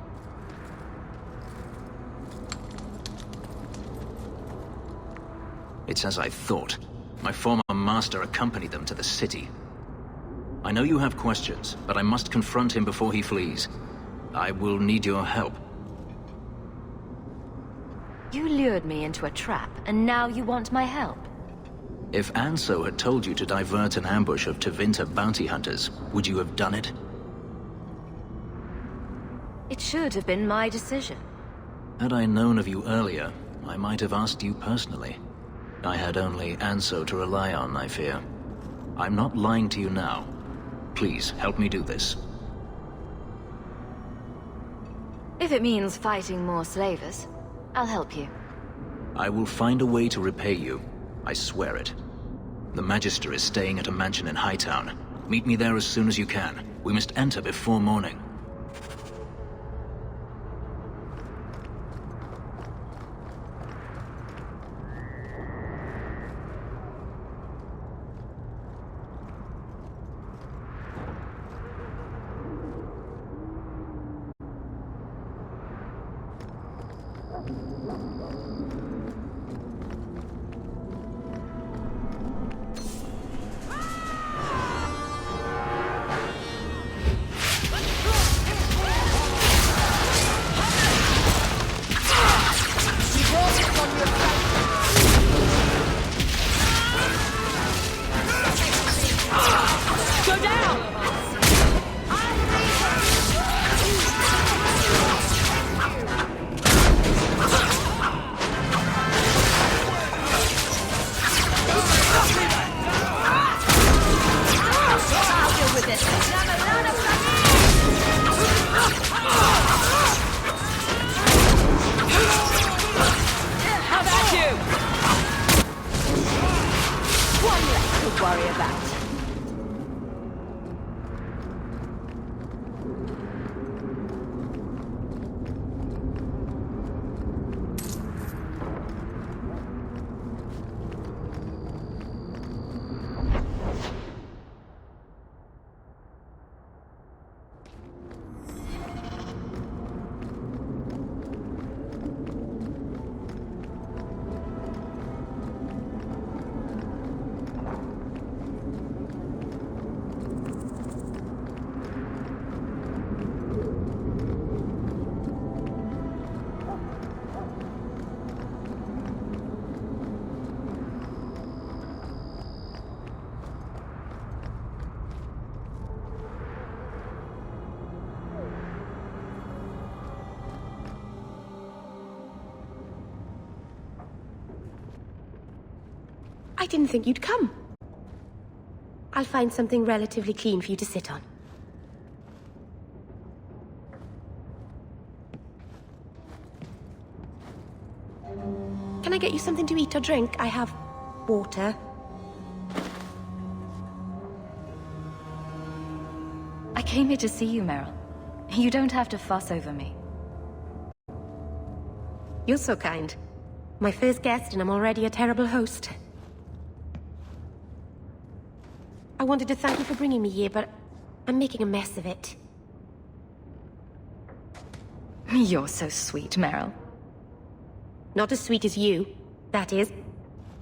It's as I thought. My former master accompanied them to the city. I know you have questions, but I must confront him before he flees. I will need your help. You lured me into a trap, and now you want my help. If Anso had told you to divert an ambush of Tevinter bounty hunters, would you have done it? It should have been my decision. Had I known of you earlier, I might have asked you personally. I had only Anso to rely on, I fear. I'm not lying to you now. Please, help me do this. If it means fighting more slavers, I'll help you. I will find a way to repay you. I swear it. The Magister is staying at a mansion in Hightown. Meet me there as soon as you can. We must enter before morning. Go down! I didn't think you'd come. I'll find something relatively clean for you to sit on. Can I get you something to eat or drink? I have water. I came here to see you, Meryl. You don't have to fuss over me. You're so kind. My first guest, and I'm already a terrible host. I wanted to thank you for bringing me here, but I'm making a mess of it. You're so sweet, Meryl. Not as sweet as you, that is.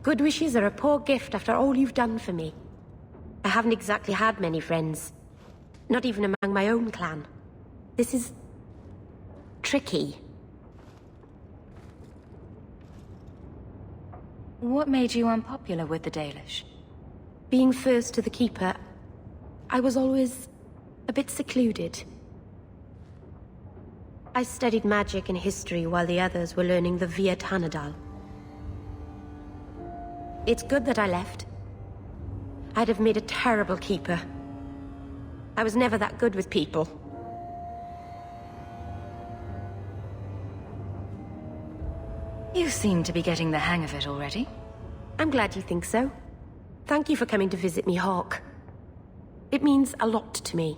Good wishes are a poor gift after all you've done for me. I haven't exactly had many friends. Not even among my own clan. This is... tricky. What made you unpopular with the Dalish? Being first to the Keeper, I was always a bit secluded. I studied magic and history while the others were learning the Via Tanadal. It's good that I left. I'd have made a terrible Keeper. I was never that good with people. You seem to be getting the hang of it already. I'm glad you think so. Thank you for coming to visit me, Hawk. It means a lot to me.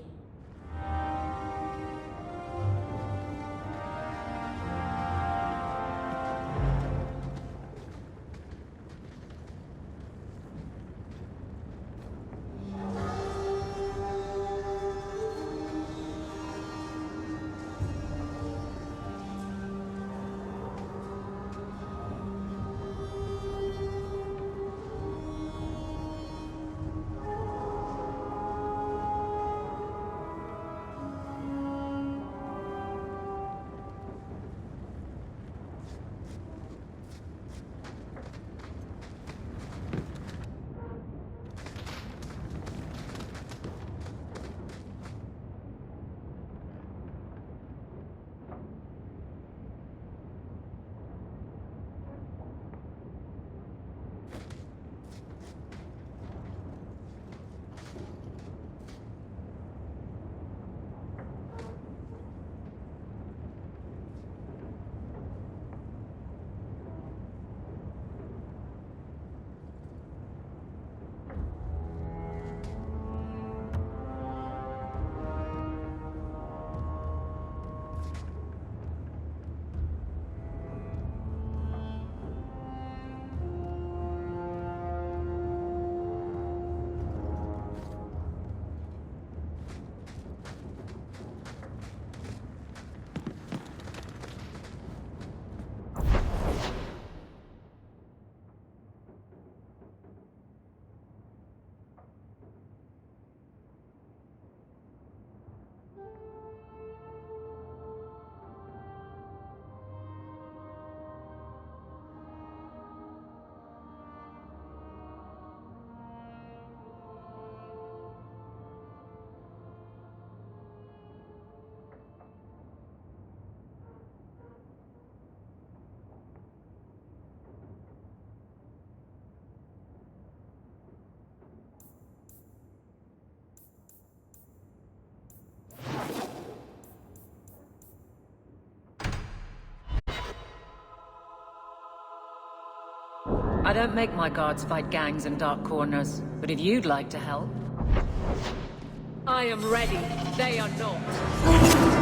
I don't make my guards fight gangs in dark corners, but if you'd like to help... I am ready. They are not.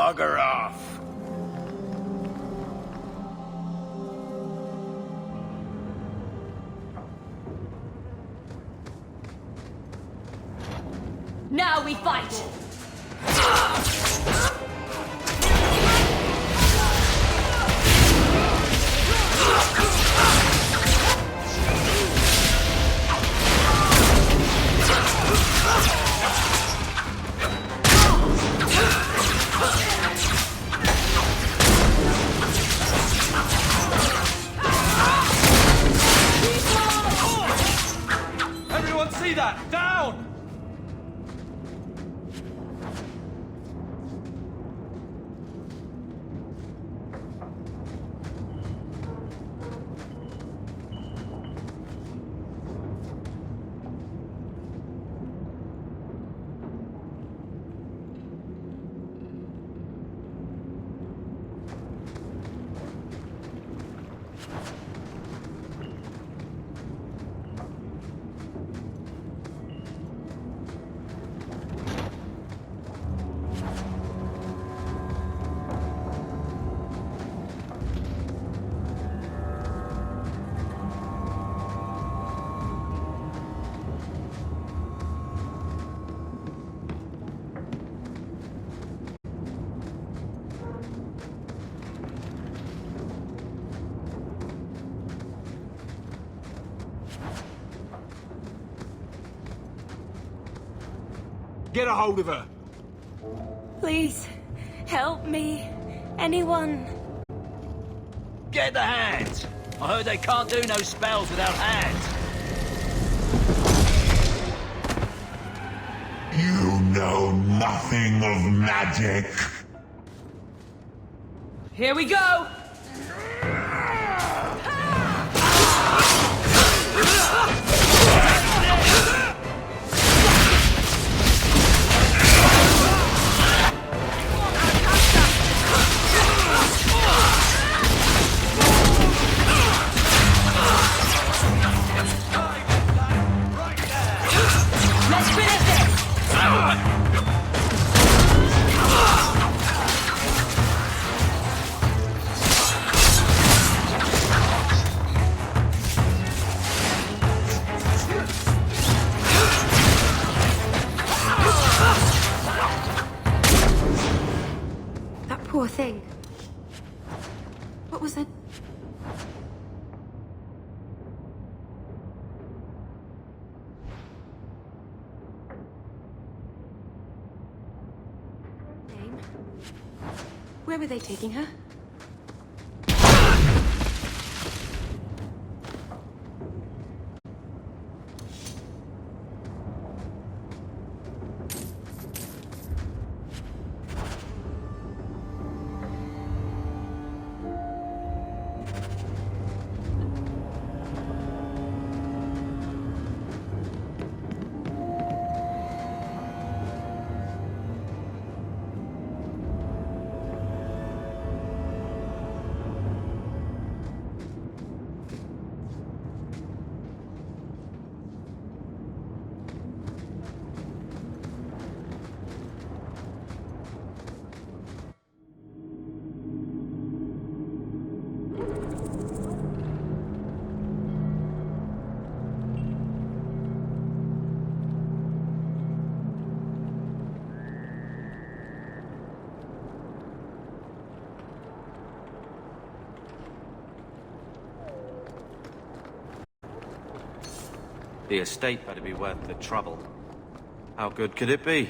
Bugger off. Now we fight! Everyone see that? Down! Get a hold of her. Please, help me. Anyone. Get the hands! I heard they can't do no spells without hands. You know nothing of magic. Here we go! Let's finish this! That poor thing. What was it? Name? Where were they taking her? The estate better be worth the trouble. How good could it be?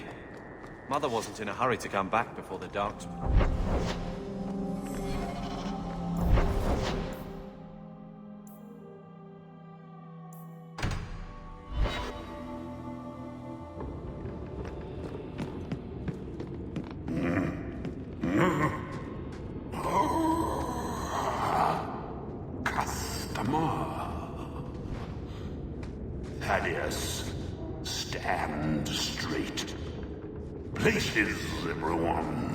Mother wasn't in a hurry to come back before the dark. Thaddeus, stand straight. Places, everyone.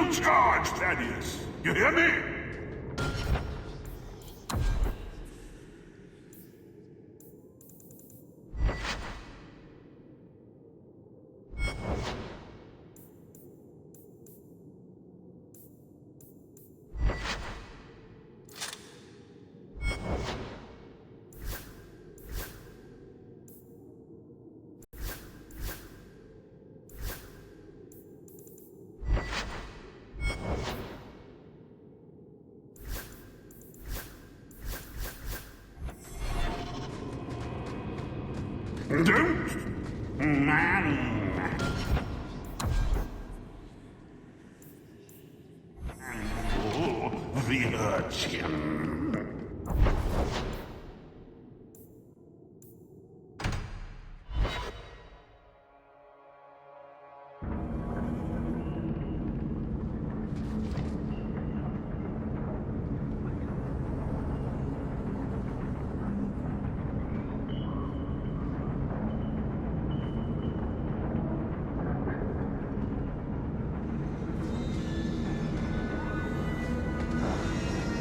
Full charge, Thaddeus! You hear me? Don't, man. Oh, the urchin.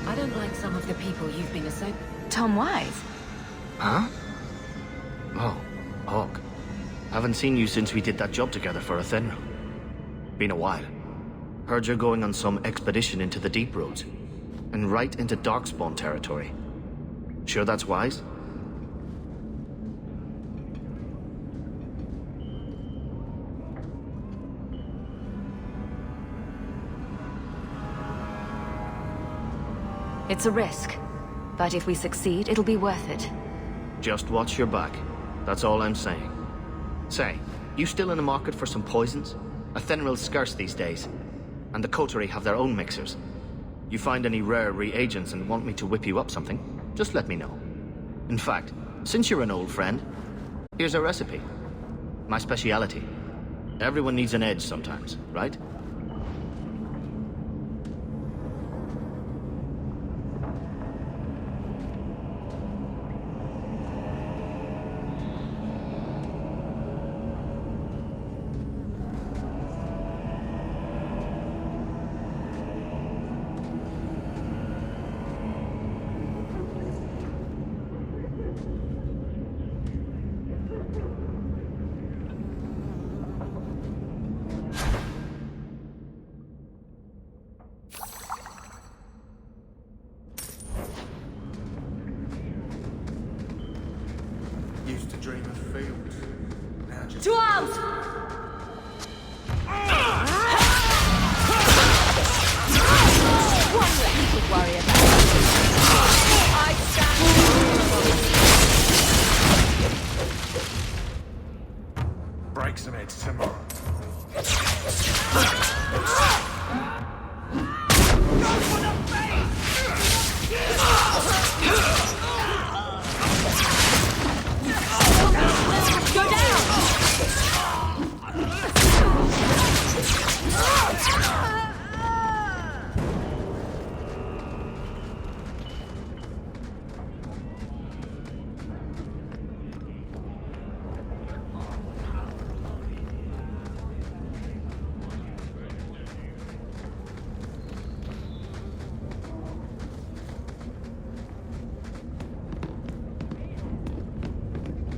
I don't like some of the people you've been Tom Wise? Huh? Oh, Hawk. Haven't seen you since we did that job together for Athenra. Been a while. Heard you're going on some expedition into the Deep Roads. And right into Darkspawn territory. Sure that's wise? It's a risk. But if we succeed, it'll be worth it. Just watch your back. That's all I'm saying. Say, you still in the market for some poisons? Athenril's scarce these days. And the coterie have their own mixers. You find any rare reagents and want me to whip you up something, just let me know. In fact, since you're an old friend, here's a recipe. My speciality. Everyone needs an edge sometimes, right? Used to dream of fields. Now just... To arms! One that you could worry about. I stand. Break some heads tomorrow. Go down!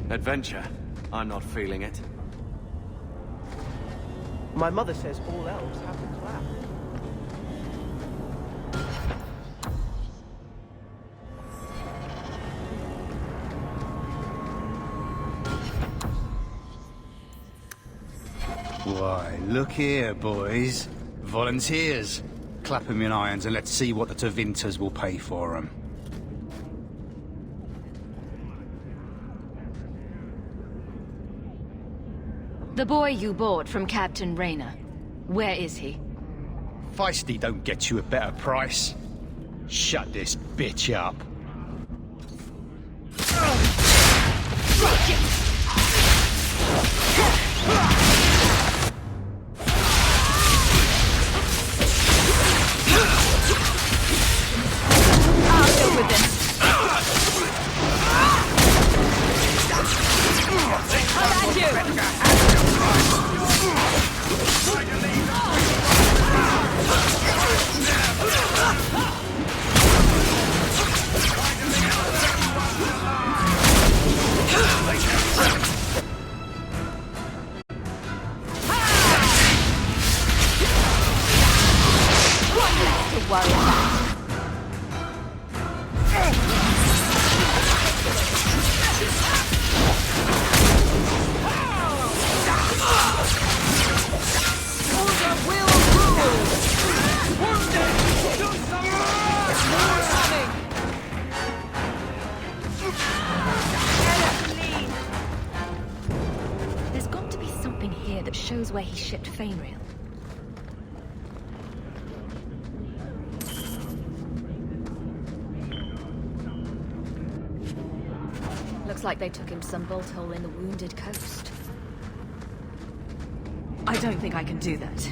Adventure? I'm not feeling it. My mother says all elves have to clap. Why, look here, boys. Volunteers. Clap 'em in irons and let's see what the Tevinters will pay for 'em. The boy you bought from Captain Rayner. Where is he? Feisty don't get you a better price. Shut this bitch up. I'll deal with this. How about you? shows where he shipped Fainreal. Looks like they took him to some bolt hole in the Wounded Coast. I don't think I can do that.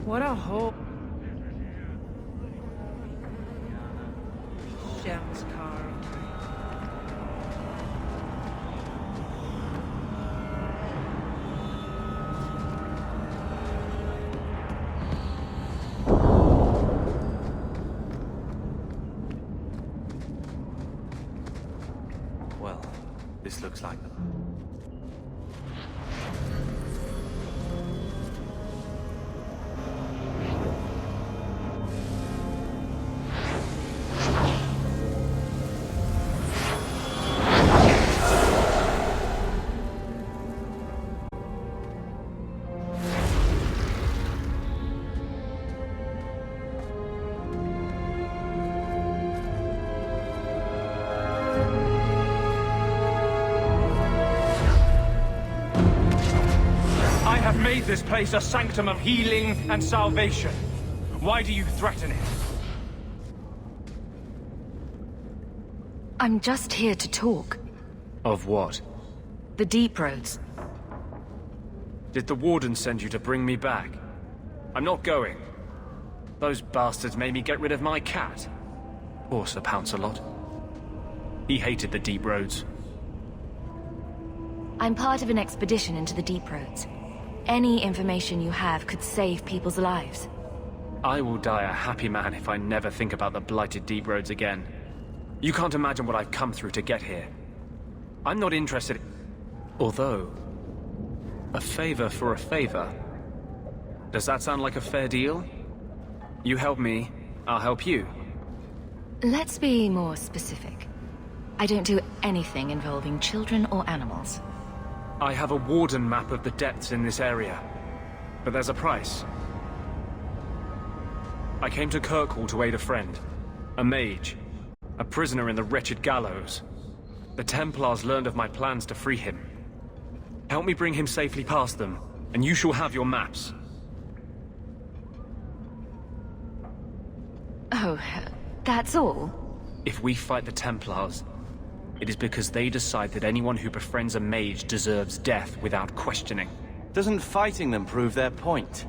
What a hole. Gems carved. Well, this looks like them. Made this place a sanctum of healing and salvation. Why do you threaten it? I'm just here to talk. Of what? The Deep Roads. Did the Warden send you to bring me back? I'm not going. Those bastards made me get rid of my cat. Poor Sir Pouncelot. He hated the Deep Roads. I'm part of an expedition into the Deep Roads. Any information you have could save people's lives. I will die a happy man if I never think about the blighted Deep Roads again. You can't imagine what I've come through to get here. I'm not interested. Although, a favor for a favor. Does that sound like a fair deal? You help me, I'll help you. Let's be more specific. I don't do anything involving children or animals. I have a Warden map of the depths in this area, but there's a price. I came to Kirkwall to aid a friend, a mage, a prisoner in the wretched gallows. The Templars learned of my plans to free him. Help me bring him safely past them, and you shall have your maps. Oh, that's all? If we fight the Templars, it is because they decide that anyone who befriends a mage deserves death without questioning. Doesn't fighting them prove their point?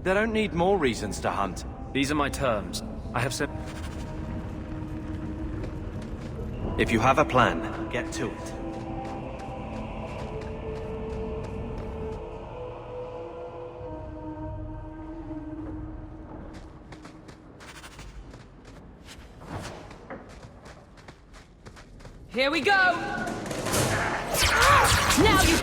They don't need more reasons to hunt. These are my terms. I have said... If you have a plan, get to it. Here we go! Now you...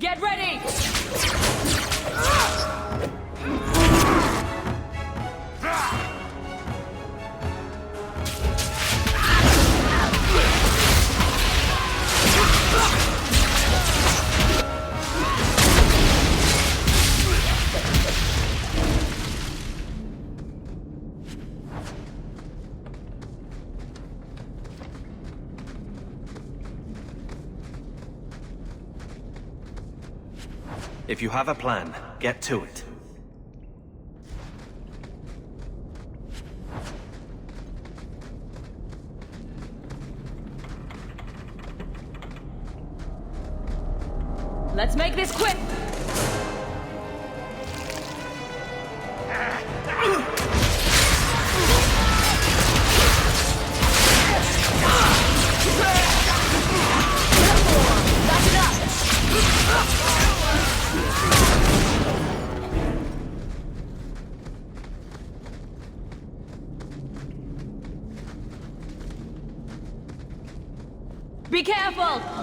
Get ready! If you have a plan, get to it. Let's make this quick! Be careful!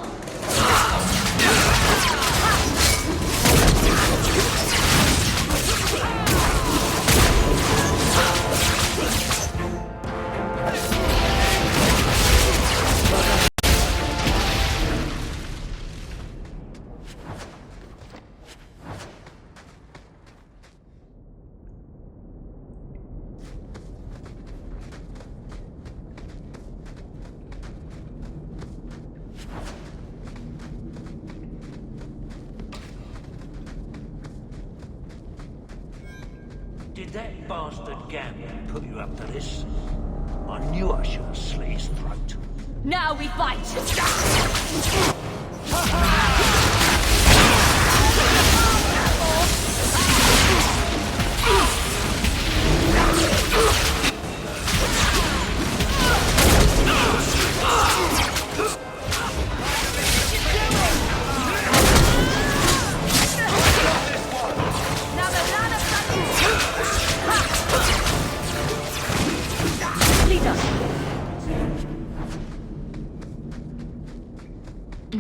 Did that bastard Gambit put you up to this? I knew I should have slit his throat. Now we fight!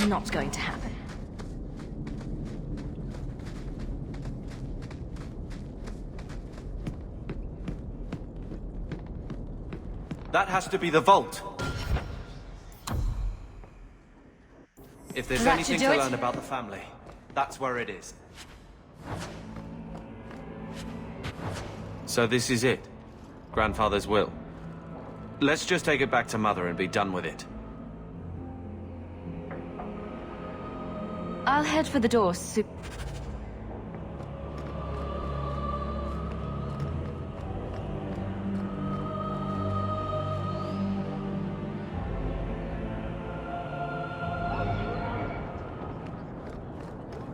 Not going to happen. That has to be the vault. If there's That anything should to do it. learn about the family, that's where it is. So this is it. Grandfather's will. Let's just take it back to Mother and be done with it. I'll head for the door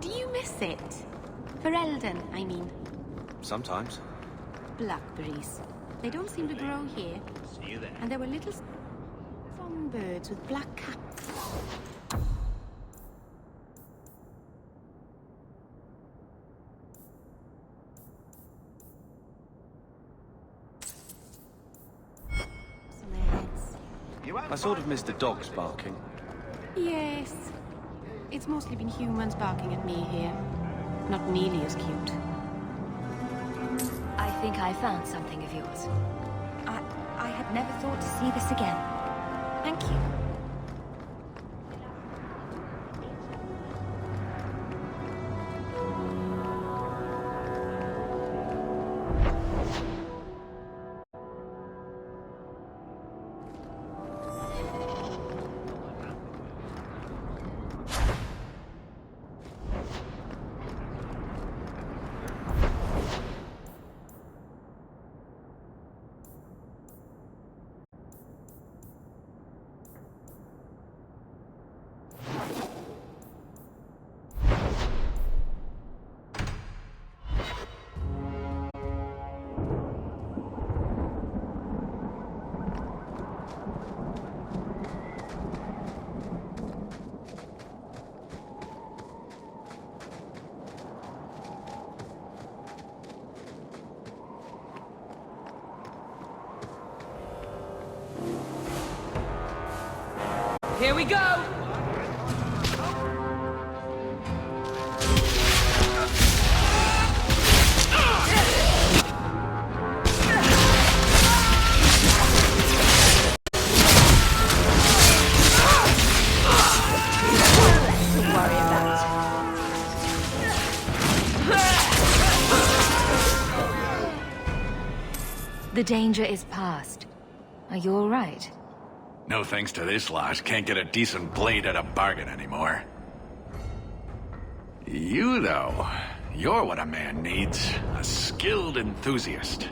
Do you miss it? Ferelden, I mean. Sometimes. Blackberries. They don't seem to grow here. See you then. And there were little songbirds with black caps. On their heads. I sort of missed the dogs barking. Yes. It's mostly been humans barking at me here. Not nearly as cute. I think I found something of yours. I had never thought to see this again. Thank you. Here we go! The danger is past. Are you all right? No thanks to this lot, can't get a decent blade at a bargain anymore. You, though, you're what a man needs. A skilled enthusiast.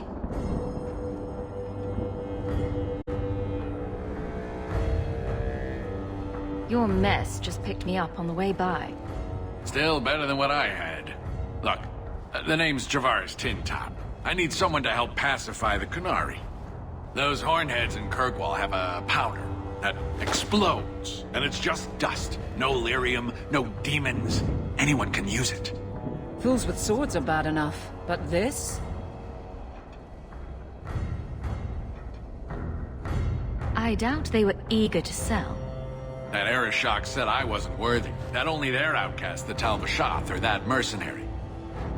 Your mess just picked me up on the way by. Still better than what I had. Look, the name's Javar's Tin Top. I need someone to help pacify the Qunari. Those hornheads in Kirkwall have a powder that explodes, and it's just dust. No lyrium, no demons. Anyone can use it. Fools with swords are bad enough, but this? I doubt they were eager to sell. That Arishok said I wasn't worthy. That only their outcast, the Talvashath, or that mercenary.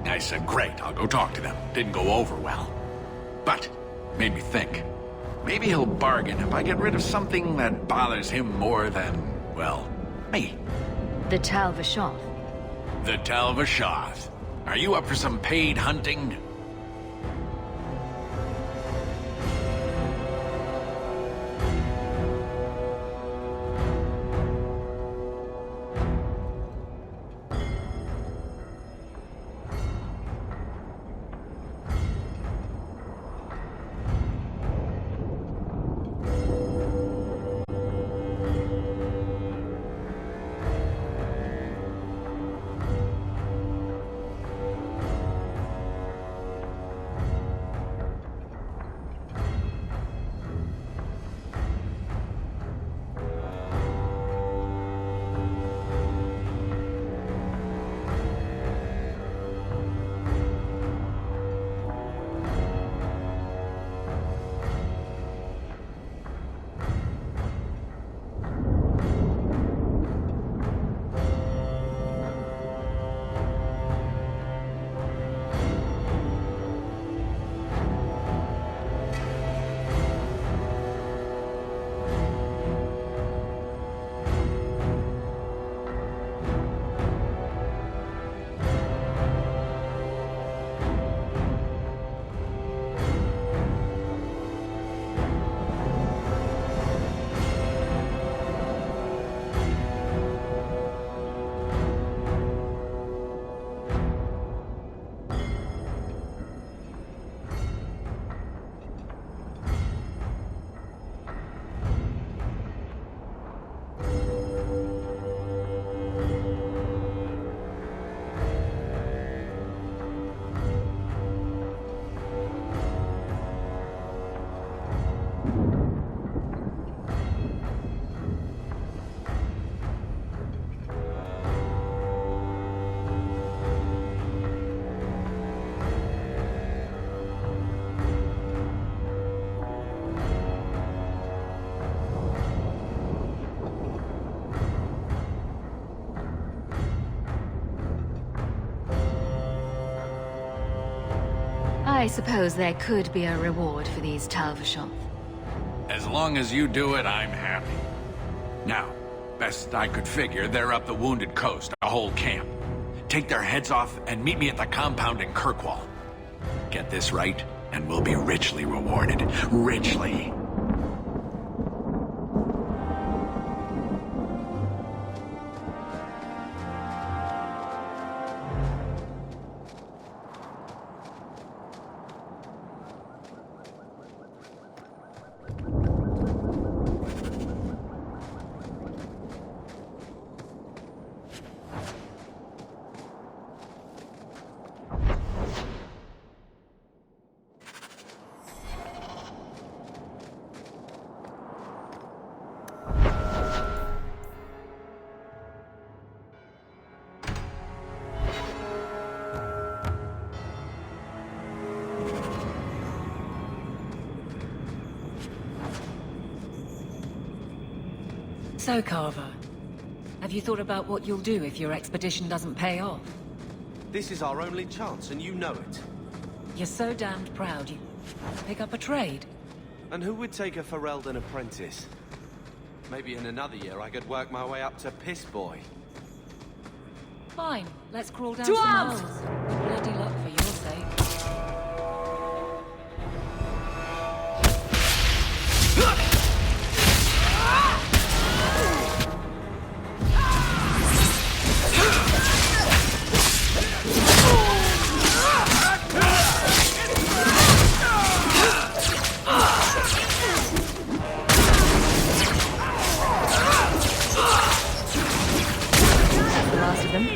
I said, great, I'll go talk to them. Didn't go over well. But, made me think. Maybe he'll bargain if I get rid of something that bothers him more than, well, me. The Talvashath. The Talvashath. Are you up for some paid hunting? I suppose there could be a reward for these Talvashath. As long as you do it, I'm happy. Now, best I could figure, they're up the Wounded Coast, a whole camp. Take their heads off and meet me at the compound in Kirkwall. Get this right, and we'll be richly rewarded. Richly. So, Carver, have you thought about what you'll do if your expedition doesn't pay off? This is our only chance, and you know it. You're so damned proud you pick up a trade. And who would take a Ferelden apprentice? Maybe in another year I could work my way up to Piss Boy. Fine, let's crawl down To some arms! holes. Bloody luck for your sake. The last of them.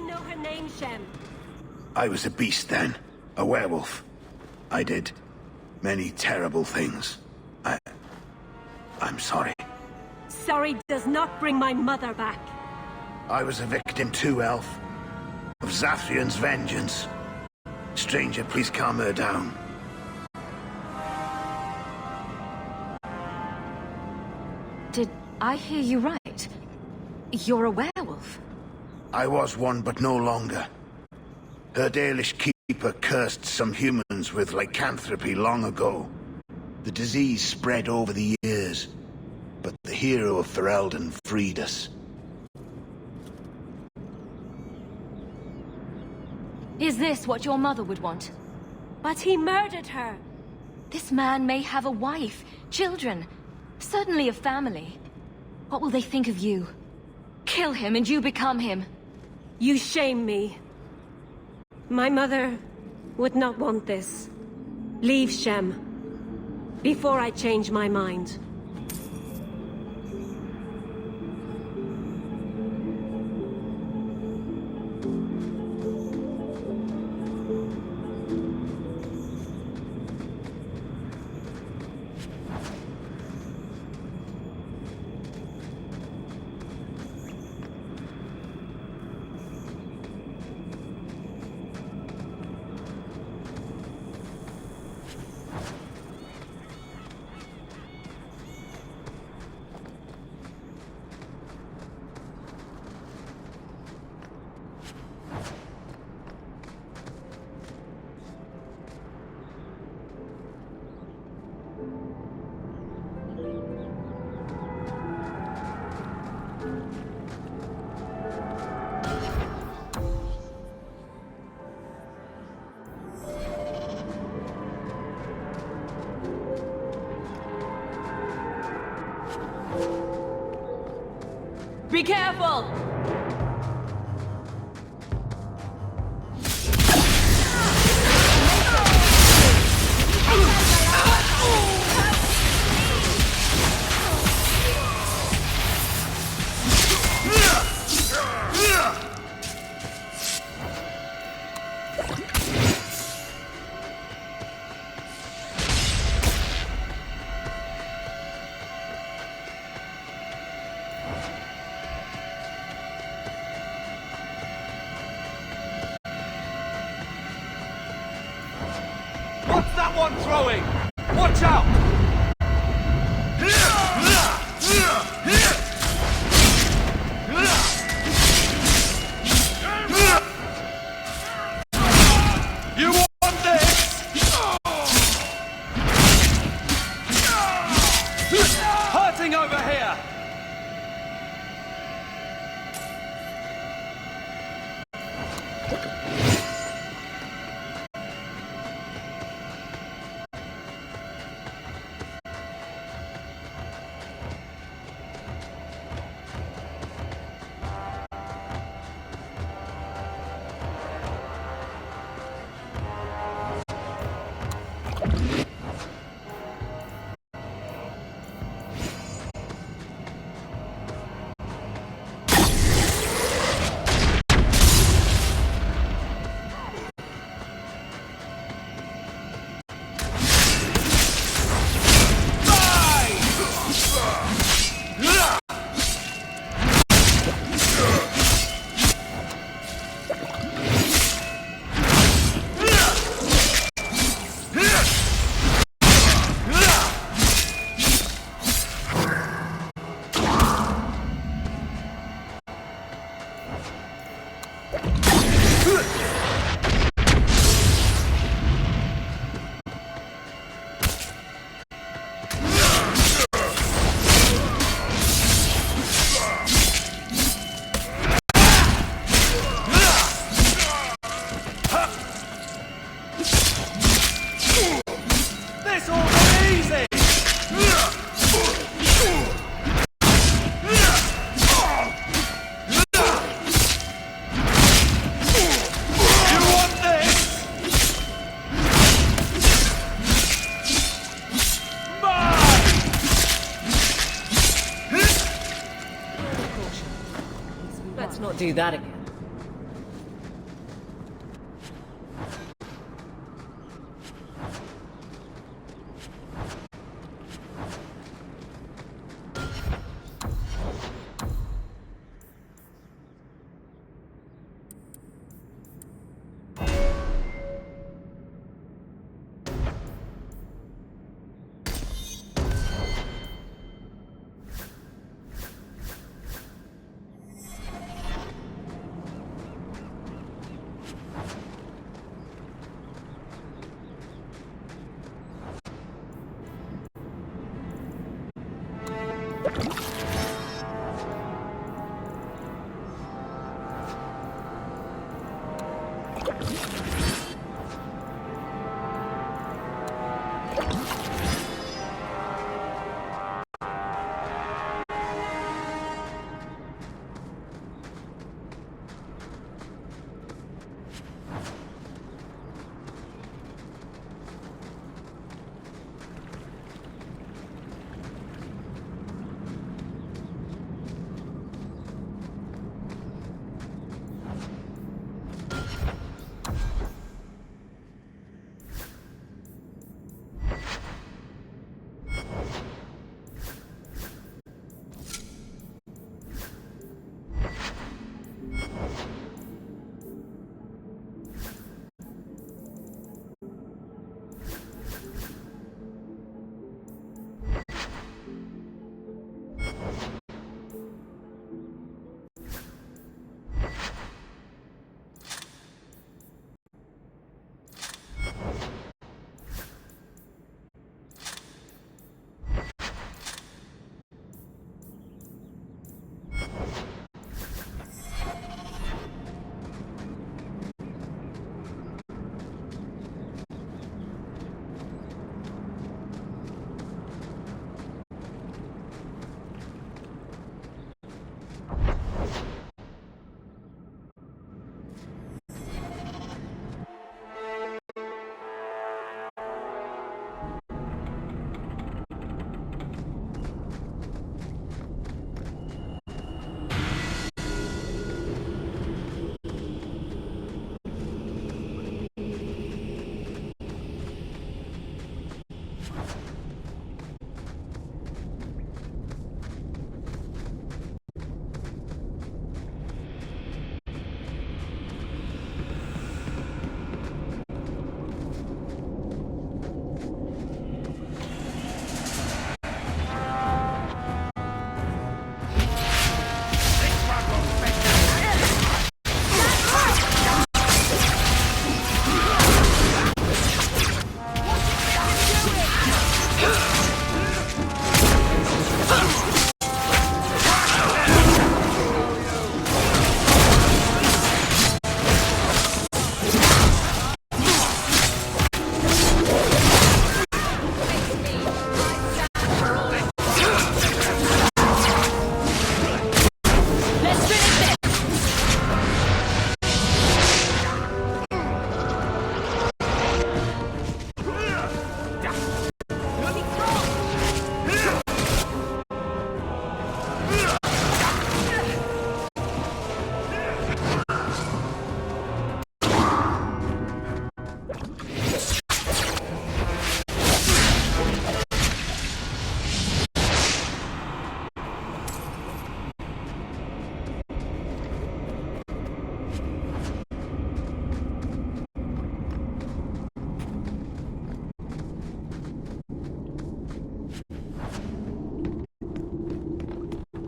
you know her name, Shem? I was a beast then. A werewolf. I did many terrible things. I'm sorry. Sorry does not bring my mother back. I was a victim too, Elf. Of Zathrian's vengeance. Stranger, please calm her down. Did I hear you right? You're a werewolf? I was one, but no longer. Her Dalish keeper cursed some humans with lycanthropy long ago. The disease spread over the years, but the hero of Ferelden freed us. Is this what your mother would want? But he murdered her! This man may have a wife, children, certainly a family. What will they think of you? Kill him and you become him. You shame me. My mother would not want this. Leave Shem. Before I change my mind. Be careful! What's that one throwing? Watch out! You want this? Hurting over here! Let's not do that again.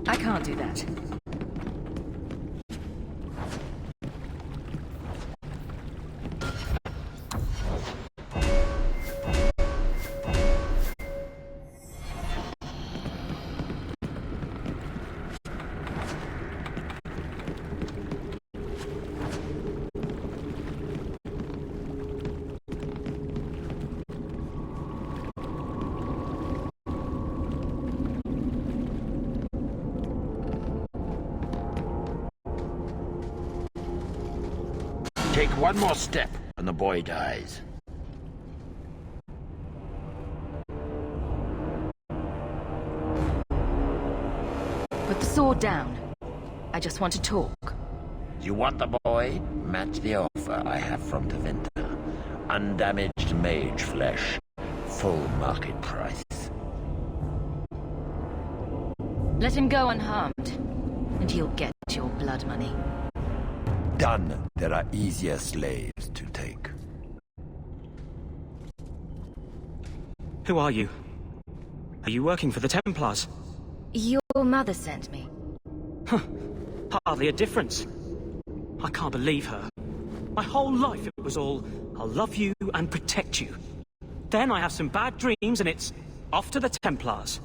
I can't do that. Take one more step, and the boy dies. Put the sword down. I just want to talk. You want the boy? Match the offer I have from Tevinter. Undamaged mage flesh. Full market price. Let him go unharmed, and he'll get your blood money. Done. There are easier slaves to take. Who are you? Are you working for the Templars? Your mother sent me. Huh. Hardly a difference. I can't believe her. My whole life it was all, I'll love you and protect you. Then I have some bad dreams and it's off to the Templars.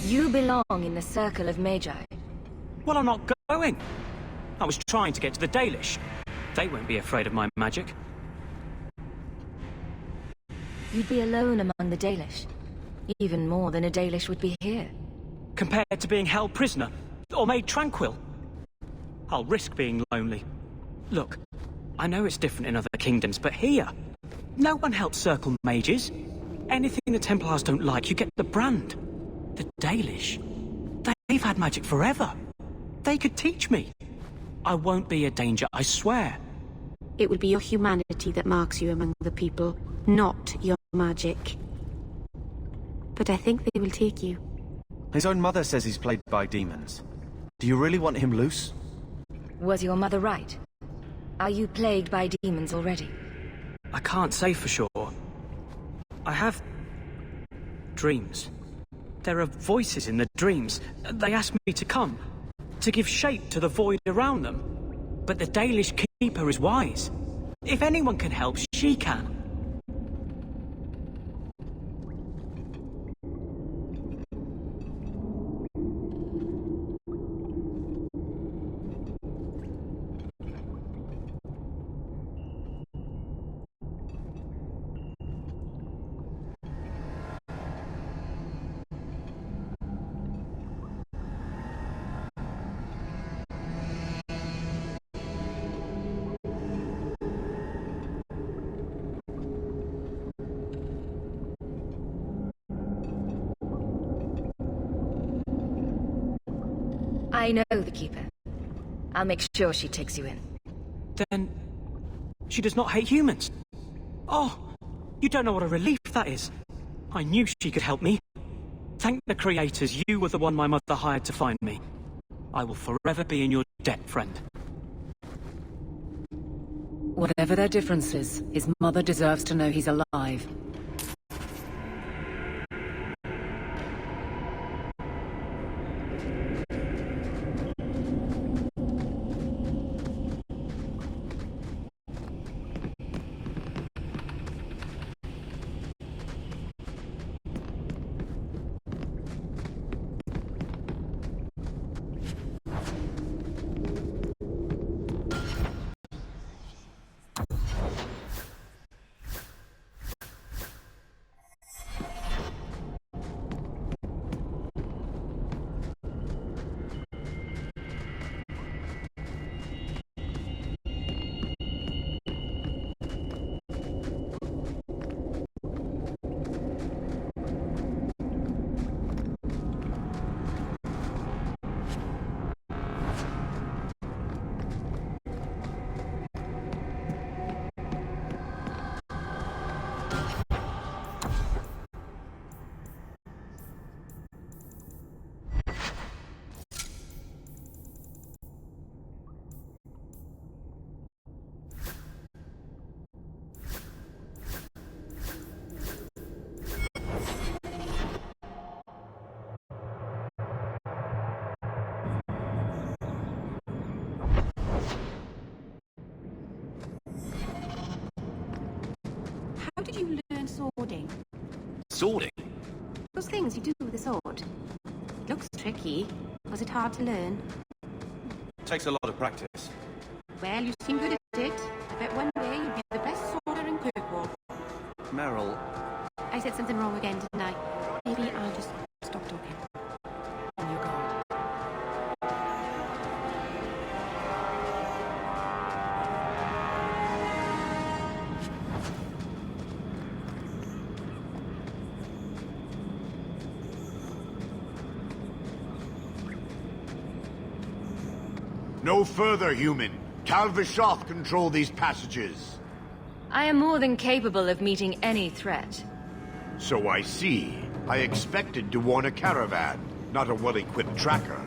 You belong in the circle of Magi. Well, I'm not going. I was trying to get to the Dalish. They won't be afraid of my magic. You'd be alone among the Dalish. Even more than a Dalish would be here. Compared to being held prisoner, or made tranquil. I'll risk being lonely. Look, I know it's different in other kingdoms, but here, no one helps circle mages. Anything the Templars don't like, you get the brand. The Dalish, they've had magic forever. They could teach me. I won't be a danger, I swear. It will be your humanity that marks you among the people, not your magic. But I think they will take you. His own mother says he's plagued by demons. Do you really want him loose? Was your mother right? Are you plagued by demons already? I can't say for sure. I have dreams. There are voices in the dreams. They ask me to come, to give shape to the void around them. But the Dalish keeper is wise. If anyone can help, she can. I know the Keeper. I'll make sure she takes you in. Then, she does not hate humans. Oh, you don't know what a relief that is. I knew she could help me. Thank the creators, you were the one my mother hired to find me. I will forever be in your debt, friend. Whatever their differences, his mother deserves to know he's alive. did you learn swording? Swording? Those things you do with a sword. It looks tricky. Was it hard to learn? Takes a lot of practice. Well, you seem good at it. I bet one day you'll be the best sworder in Kirkwall. Meryl, I said something wrong again, didn't I? Maybe I'll just stop talking. And you go. No further, human. Tal Vishoth control these passages. I am more than capable of meeting any threat. So I see. I expected to warn a caravan, not a well-equipped tracker.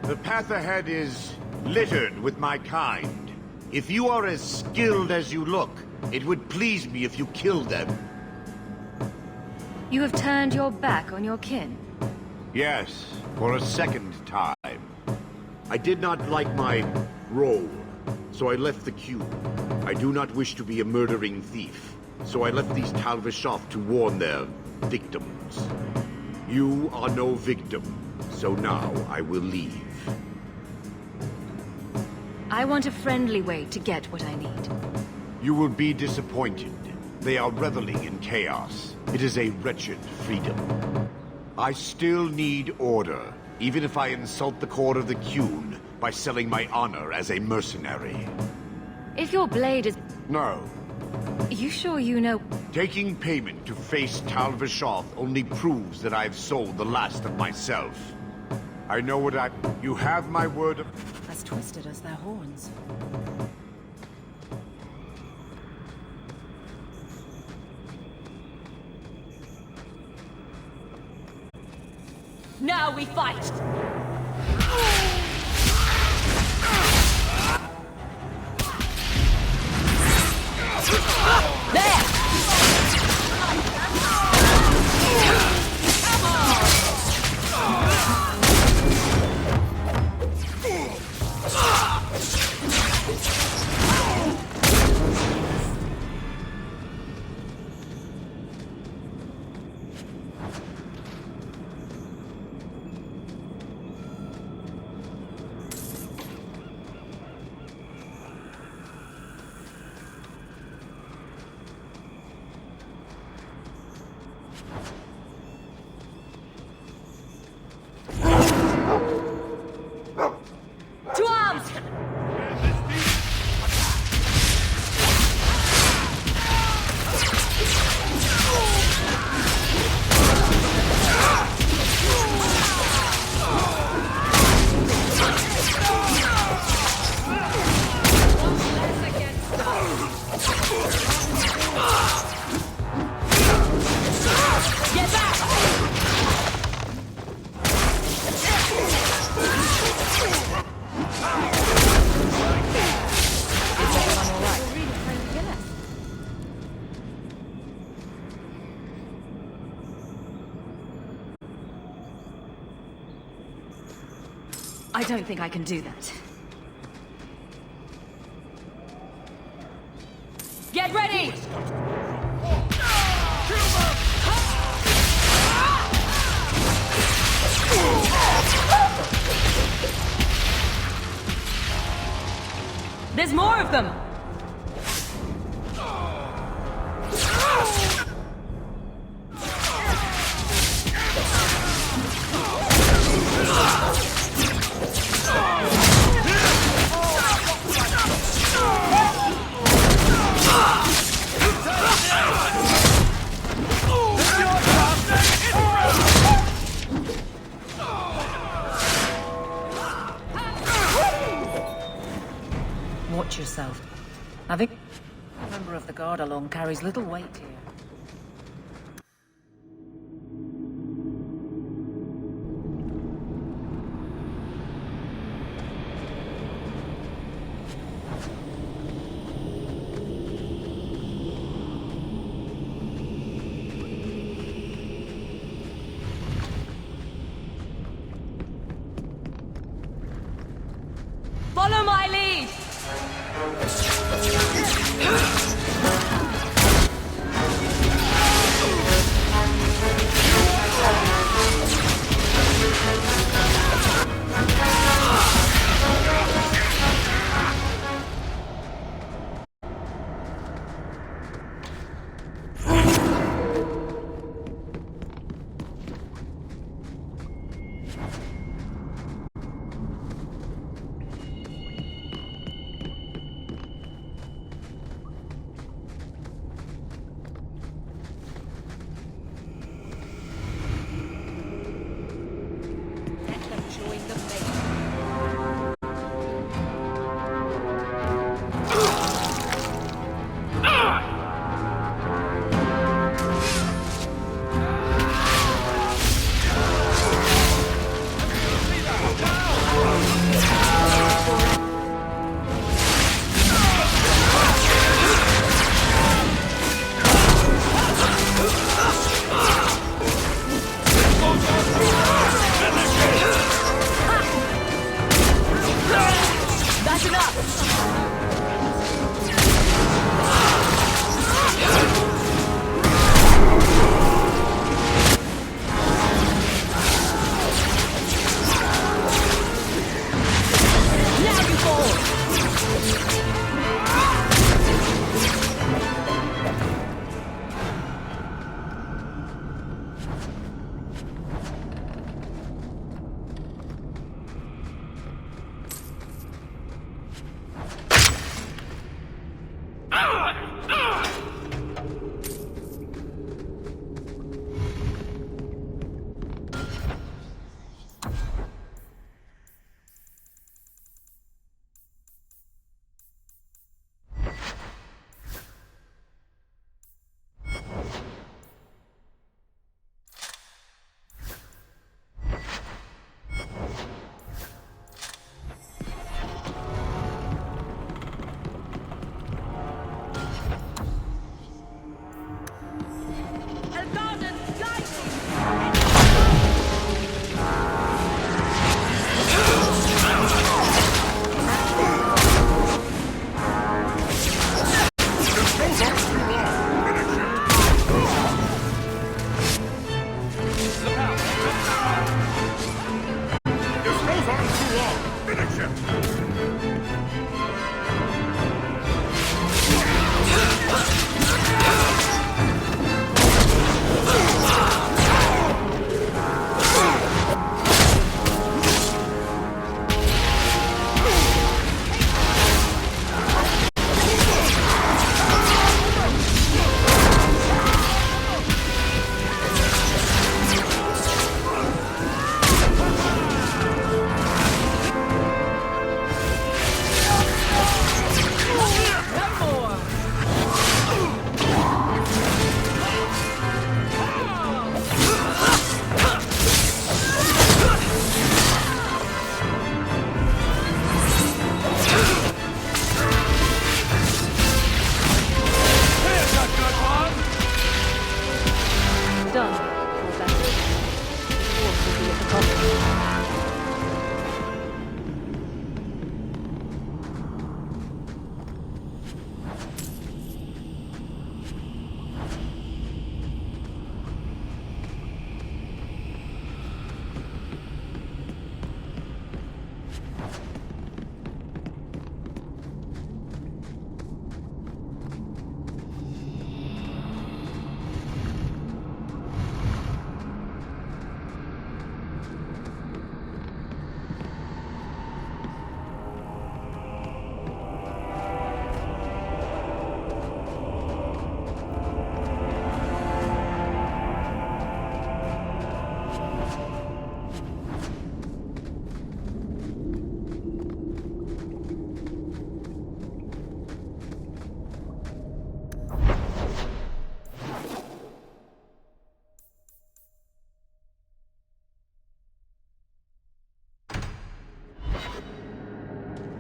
The path ahead is littered with my kind. If you are as skilled as you look, it would please me if you killed them. You have turned your back on your kin. Yes, for a second time. I did not like my role, so I left the queue. I do not wish to be a murdering thief, so I left these Tal Vishoth to warn their victims. You are no victim, so now I will leave. I want a friendly way to get what I need. You will be disappointed. They are reveling in chaos. It is a wretched freedom. I still need order, even if I insult the core of the Qun by selling my honor as a mercenary. If your blade is... No. You sure you know... Taking payment to face Tal Vishoth only proves that I've sold the last of myself. I know what I... You have my word of... As twisted as their horns. Now we fight! There! To arms! Get back! I don't think I can do that. Get ready! There's more of them! Watch yourself. Having a member of the guard along carries little weight here. Follow my lead!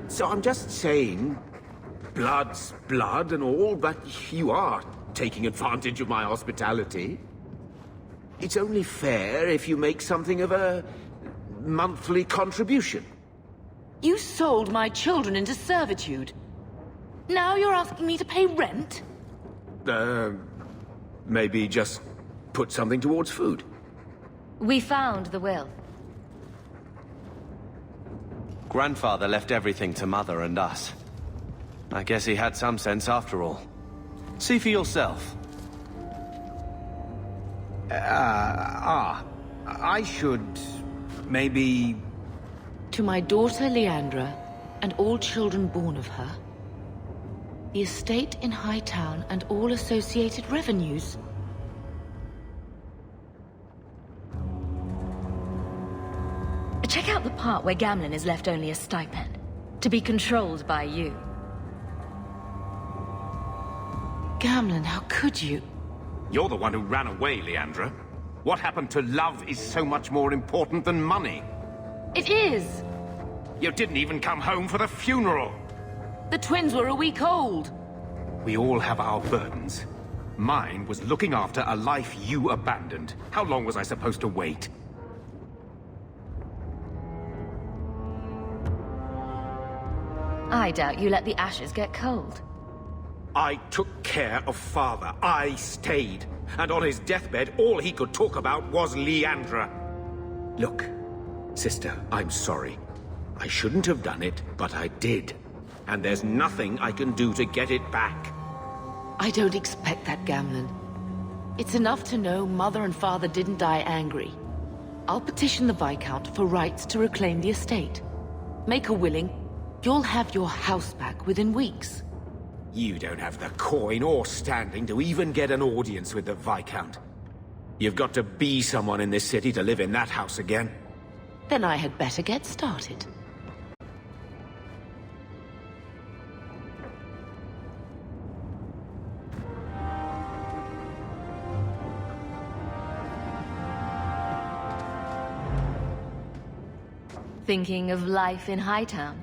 So I'm just saying, blood's blood and all, but you are taking advantage of my hospitality. It's only fair if you make something of a monthly contribution. You sold my children into servitude. Now you're asking me to pay rent? Maybe just put something towards food. We found the will. Grandfather left everything to Mother and us. I guess he had some sense after all. See for yourself. I should... maybe... To my daughter Leandra, and all children born of her, the estate in Hightown and all associated revenues. Check out the part where Gamlen is left only a stipend, to be controlled by you. Gamlen, how could you? You're the one who ran away, Leandra. What happened to love is so much more important than money. It is! You didn't even come home for the funeral. The twins were a week old. We all have our burdens. Mine was looking after a life you abandoned. How long was I supposed to wait? I doubt you let the ashes get cold. I took care of Father. I stayed. And on his deathbed, all he could talk about was Leandra. Look, sister, I'm sorry. I shouldn't have done it, but I did. And there's nothing I can do to get it back. I don't expect that, Gamlen. It's enough to know Mother and Father didn't die angry. I'll petition the Viscount for rights to reclaim the estate. Make her willing, you'll have your house back within weeks. You don't have the coin or standing to even get an audience with the Viscount. You've got to be someone in this city to live in that house again. Then I had better get started. Thinking of life in Hightown?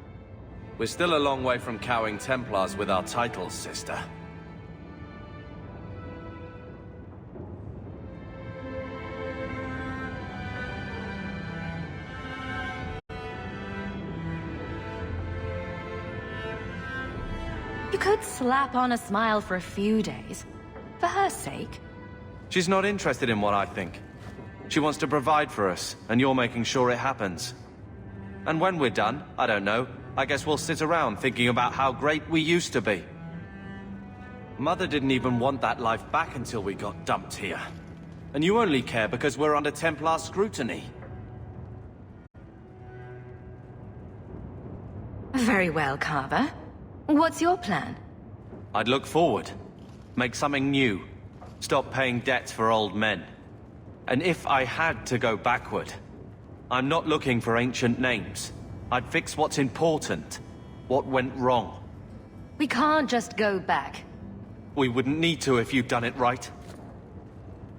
We're still a long way from cowing Templars with our titles, sister. You could slap on a smile for a few days. For her sake. She's not interested in what I think. She wants to provide for us, and you're making sure it happens. And when we're done, I don't know, I guess we'll sit around thinking about how great we used to be. Mother didn't even want that life back until we got dumped here. And you only care because we're under Templar scrutiny. Very well, Carver. What's your plan? I'd look forward. Make something new. Stop paying debts for old men. And if I had to go backward, I'm not looking for ancient names. I'd fix what's important. What went wrong. We can't just go back. We wouldn't need to if you'd done it right.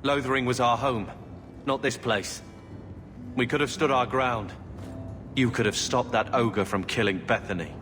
Lothering was our home, not this place. We could have stood our ground. You could have stopped that ogre from killing Bethany.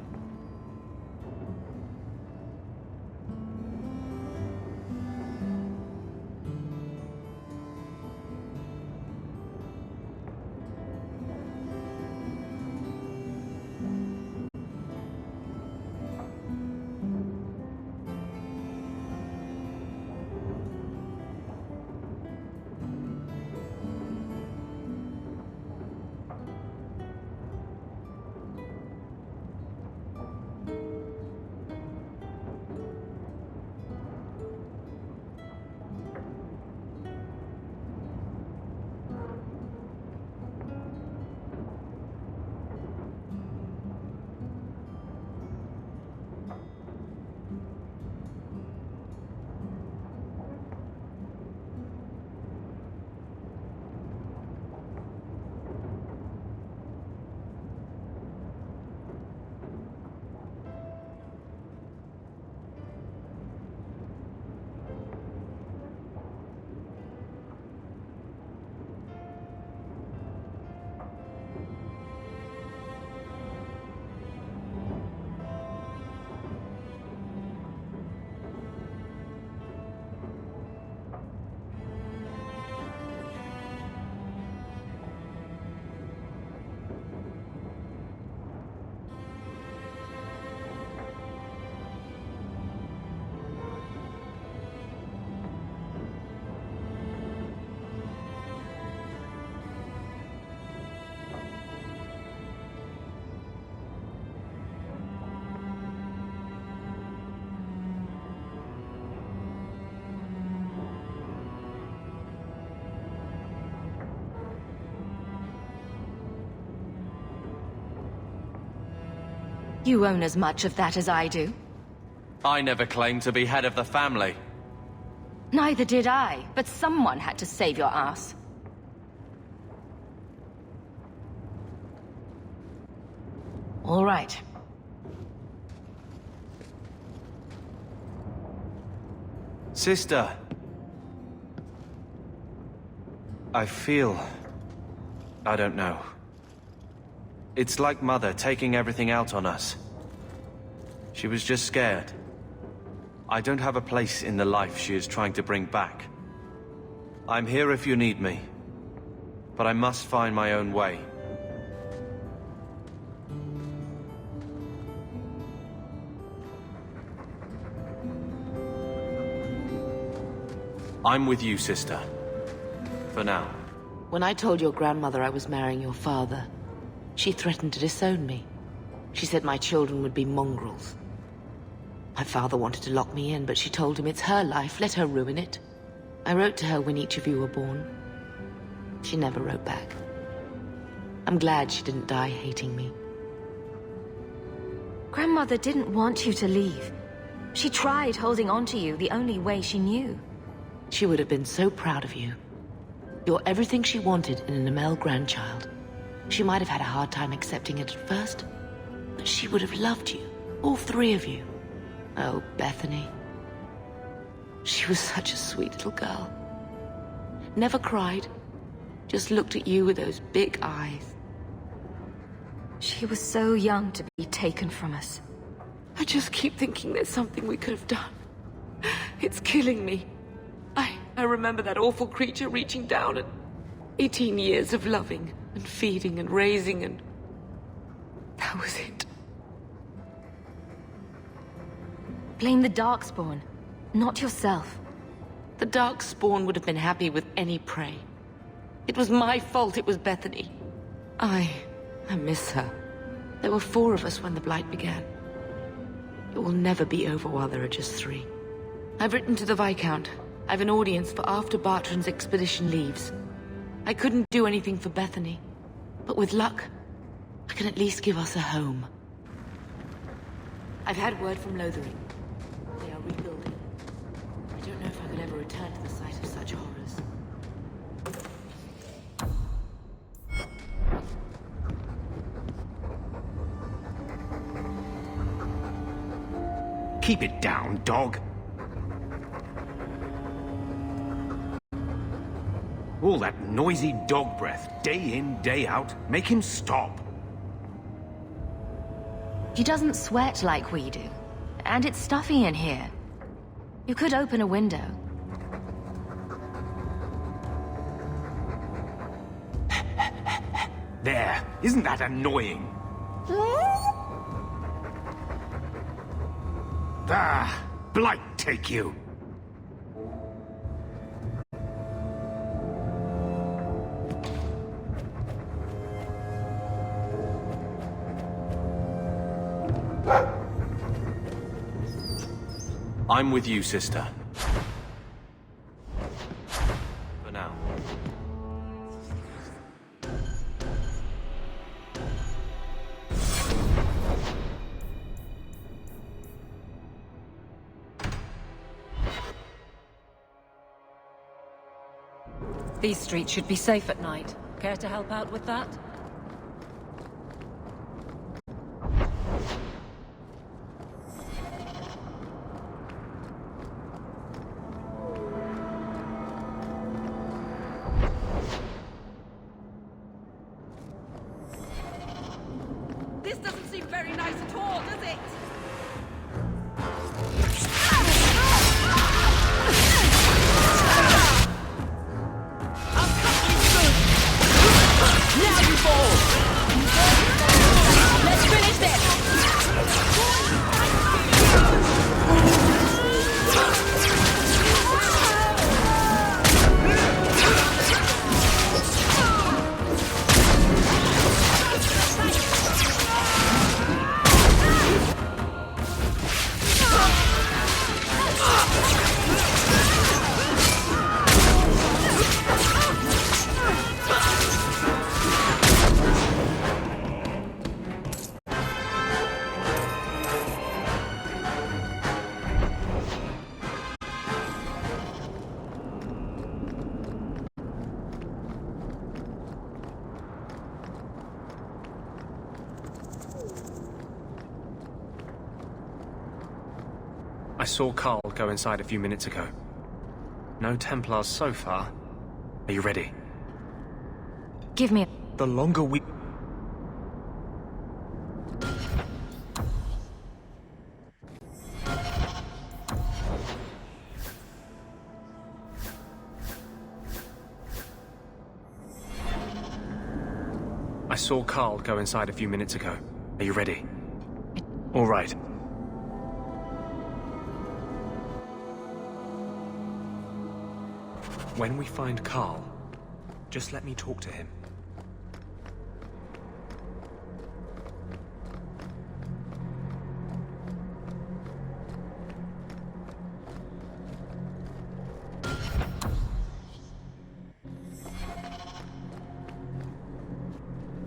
You own as much of that as I do. I never claimed to be head of the family. Neither did I, but someone had to save your ass. All right. Sister. I feel... I don't know. It's like Mother taking everything out on us. She was just scared. I don't have a place in the life she is trying to bring back. I'm here if you need me. But I must find my own way. I'm with you, sister. For now. When I told your grandmother I was marrying your father, she threatened to disown me. She said my children would be mongrels. My father wanted to lock me in, but she told him it's her life, let her ruin it. I wrote to her when each of you were born. She never wrote back. I'm glad she didn't die hating me. Grandmother didn't want you to leave. She tried holding on to you the only way she knew. She would have been so proud of you. You're everything she wanted in an Amel grandchild. She might have had a hard time accepting it at first, but she would have loved you, all three of you. Oh, Bethany. She was such a sweet little girl. Never cried, just looked at you with those big eyes. She was so young to be taken from us. I just keep thinking there's something we could have done. It's killing me. I remember that awful creature reaching down and 18 years of loving and feeding and raising and... that was it. Blame the Darkspawn, not yourself. The Darkspawn would have been happy with any prey. It was my fault it was Bethany. I miss her. There were 4 of us when the Blight began. It will never be over while there are just 3. I've written to the Viscount. I've an audience for after Bartrand's expedition leaves. I couldn't do anything for Bethany, but with luck, I can at least give us a home. I've had word from Lothering. They are rebuilding. I don't know if I could ever return to the site of such horrors. Keep it down, dog. All that noisy dog breath, day in, day out, make him stop. He doesn't sweat like we do. And it's stuffy in here. You could open a window. There, isn't that annoying? Ah, Blight take you. I'm with you, sister. For now. These streets should be safe at night. Care to help out with that? This doesn't seem very nice at all, does it? Now you fall! Let's finish this! I saw Carl go inside a few minutes ago. No Templars so far. Are you ready? Give me a... The longer we... I saw Carl go inside a few minutes ago. Are you ready? All right. When we find Carl, just let me talk to him.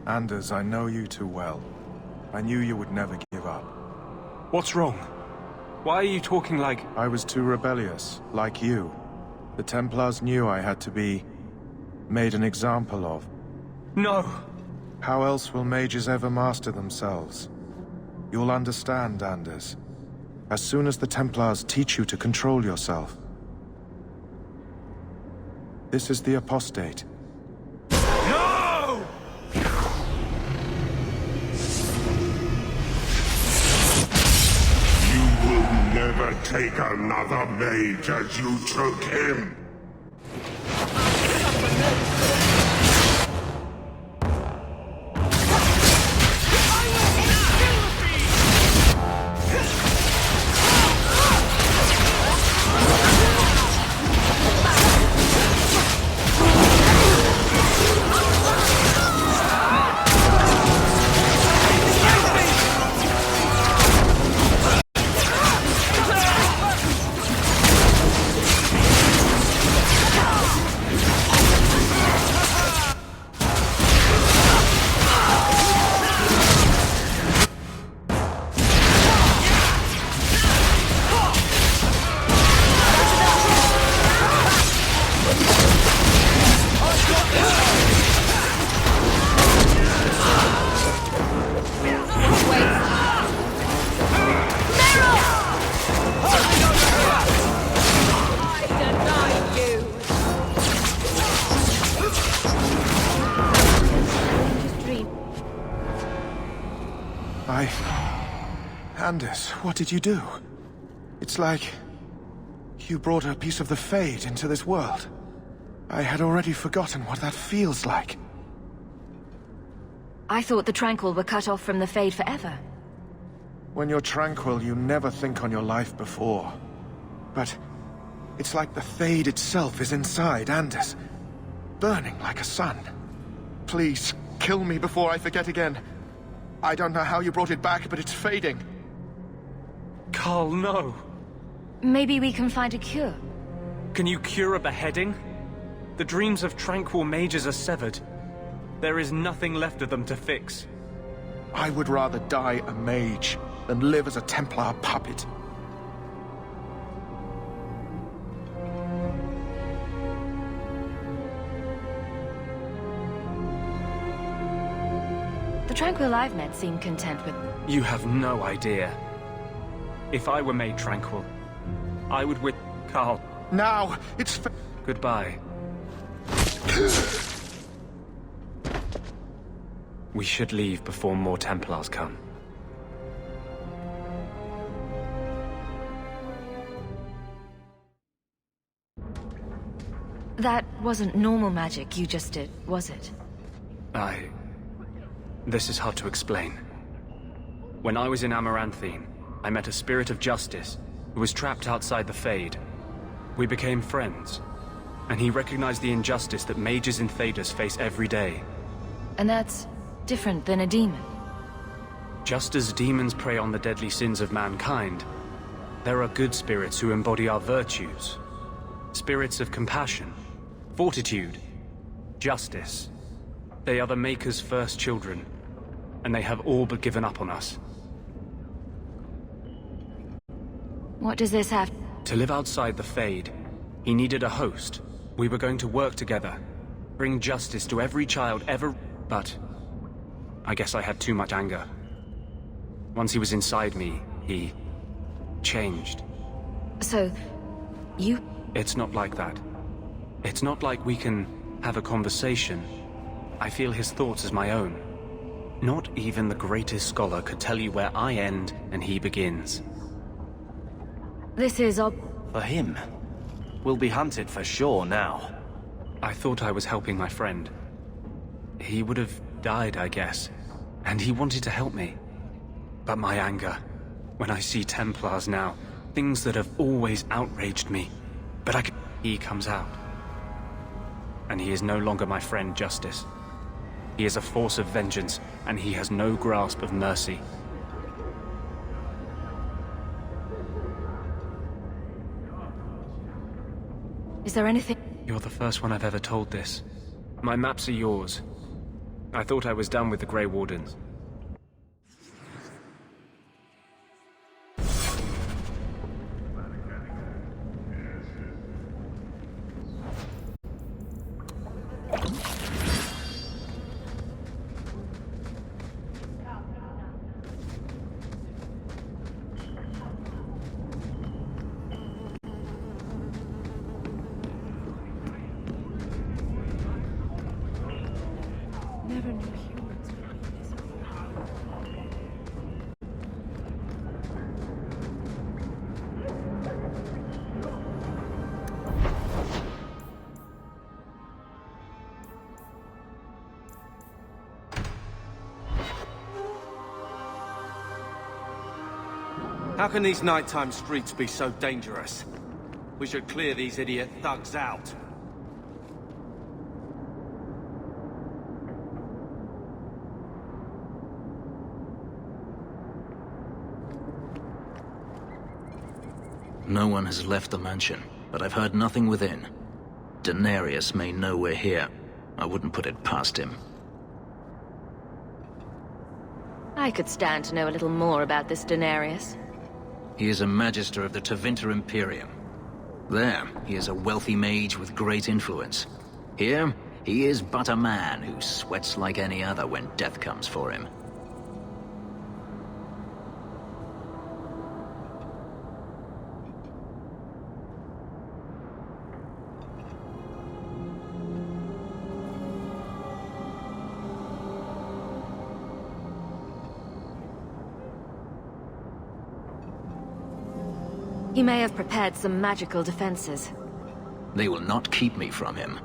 Anders, I know you too well. I knew you would never give up. What's wrong? Why are you talking like... I was too rebellious, like you. The Templars knew I had to be... made an example of. No! How else will mages ever master themselves? You'll understand, Anders. As soon as the Templars teach you to control yourself. This is the apostate. No! You will never take another mage as you took him. Anders, what did you do? It's like... you brought a piece of the Fade into this world. I had already forgotten what that feels like. I thought the Tranquil were cut off from the Fade forever. When you're tranquil, you never think on your life before. But it's like the Fade itself is inside Anders, burning like a sun. Please, kill me before I forget again. I don't know how you brought it back, but it's fading. Carl, no. Maybe we can find a cure. Can you cure a beheading? The dreams of tranquil mages are severed. There is nothing left of them to fix. I would rather die a mage than live as a Templar puppet. The Tranquil I've met seem content with... You have no idea. If I were made tranquil, I would with Carl. Now, it's... Goodbye. We should leave before more Templars come. That wasn't normal magic you just did, was it? This is hard to explain. When I was in Amaranthine, I met a spirit of justice who was trapped outside the Fade. We became friends, and he recognized the injustice that mages in Thedas face every day. And that's different than a demon. Just as demons prey on the deadly sins of mankind, there are good spirits who embody our virtues. Spirits of compassion, fortitude, justice. They are the Maker's first children, and they have all but given up on us. What does this have? To live outside the Fade, he needed a host. We were going to work together, bring justice to every child ever... But I guess I had too much anger. Once he was inside me, he changed. So, you... It's not like that. It's not like we can have a conversation. I feel his thoughts as my own. Not even the greatest scholar could tell you where I end and he begins. This is For him, we'll be hunted for sure now. I thought I was helping my friend. He would have died, I guess. And he wanted to help me. But my anger, when I see Templars now, things that have always outraged me, but he comes out. And he is no longer my friend, Justice. He is a force of vengeance, and he has no grasp of mercy. Is there anything... You're the first one I've ever told this. My maps are yours. I thought I was done with the Grey Wardens. Never knew humans would be this. How can these nighttime streets be so dangerous? We should clear these idiot thugs out. No one has left the mansion, but I've heard nothing within. Daenerys may know we're here. I wouldn't put it past him. I could stand to know a little more about this Daenerys. He is a Magister of the Tevinter Imperium. There, he is a wealthy mage with great influence. Here, he is but a man who sweats like any other when death comes for him. He may have prepared some magical defenses. They will not keep me from him.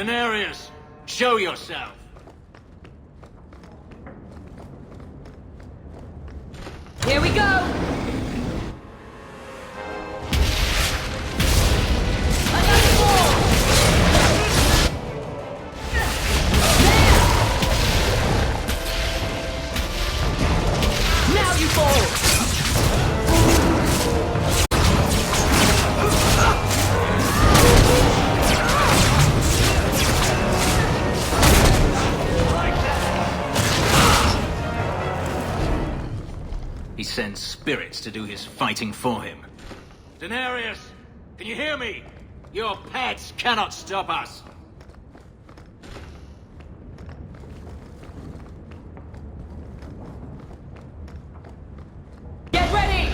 Daenerys, show yourself. Here we go! Now you fall! He sends spirits to do his fighting for him. Daenerys, can you hear me? Your pets cannot stop us. Get ready!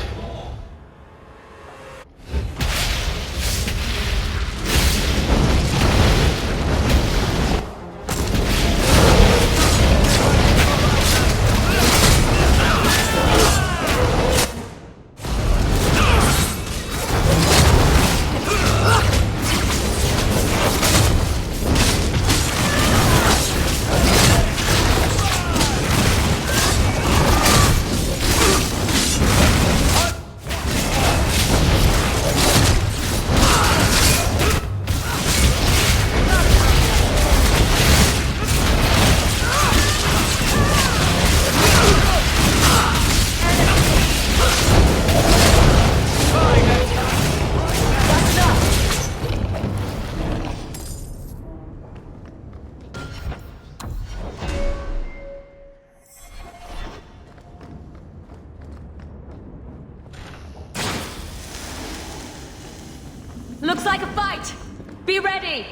Looks like a fight! Be ready!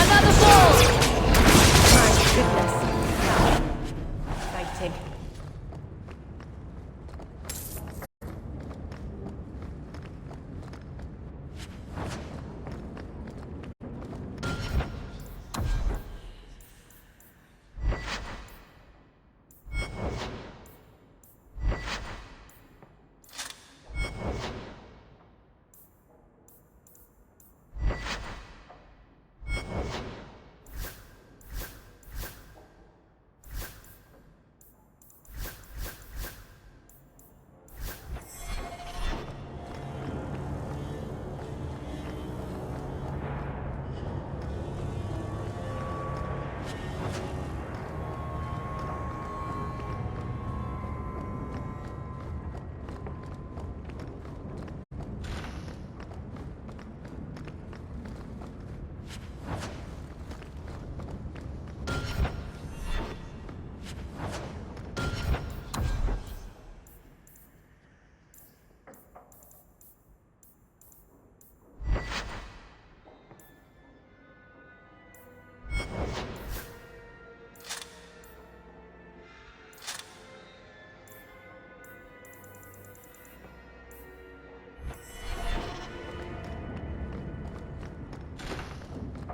Another fall! Fighting.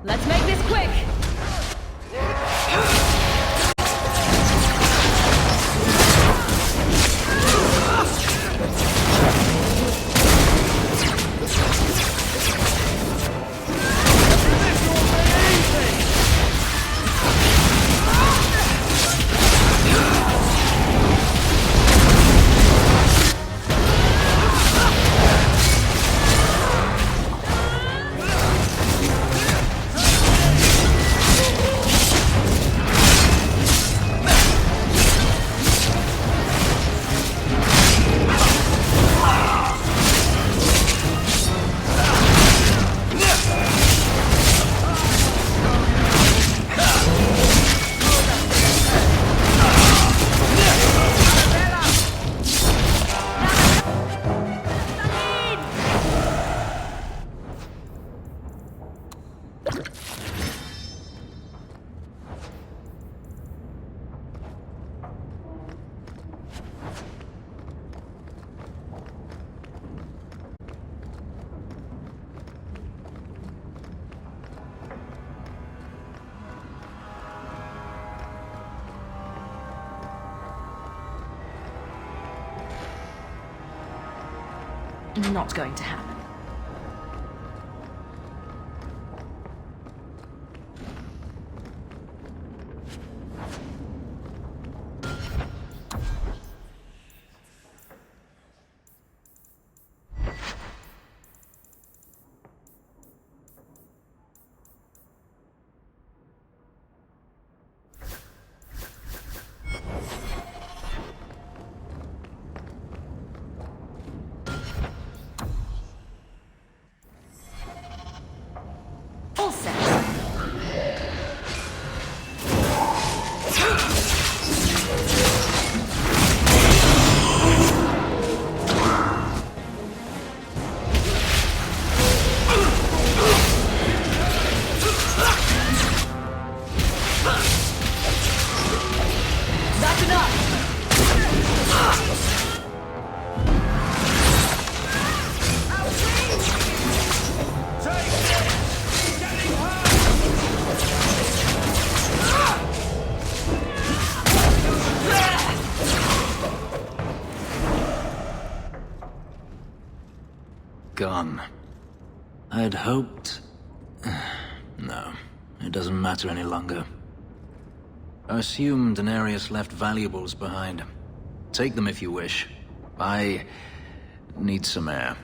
Let's make this quick! not going to happen. All set. That's enough! Gone. I'd hoped... No, it doesn't matter any longer. I assume Daenerys left valuables behind. Take them if you wish. I need some air.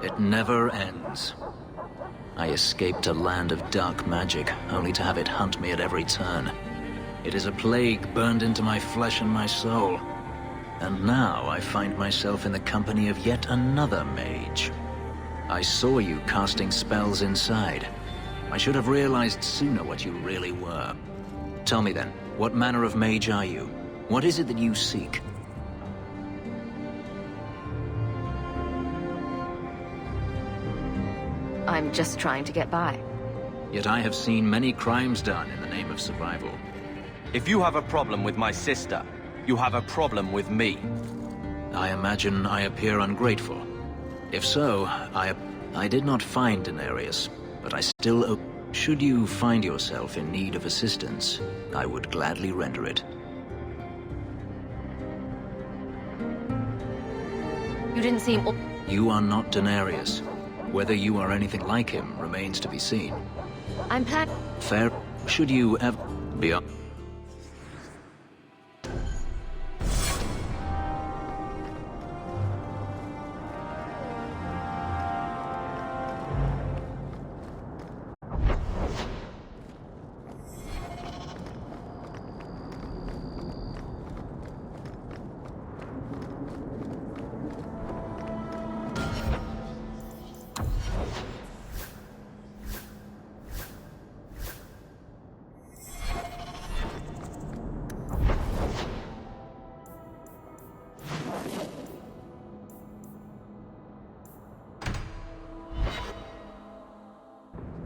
It never ends. I escaped a land of dark magic, only to have it hunt me at every turn. It is a plague burned into my flesh and my soul. And now I find myself in the company of yet another mage. I saw you casting spells inside. I should have realized sooner what you really were. Tell me then, what manner of mage are you? What is it that you seek? I'm just trying to get by. Yet I have seen many crimes done in the name of survival. If you have a problem with my sister, you have a problem with me. I imagine I appear ungrateful. If so, I did not find Daenerys, but I still... Should you find yourself in need of assistance, I would gladly render it. You didn't seem... You are not Daenerys. Whether you are anything like him remains to be seen. I'm Pat. Fair. Should you ever be...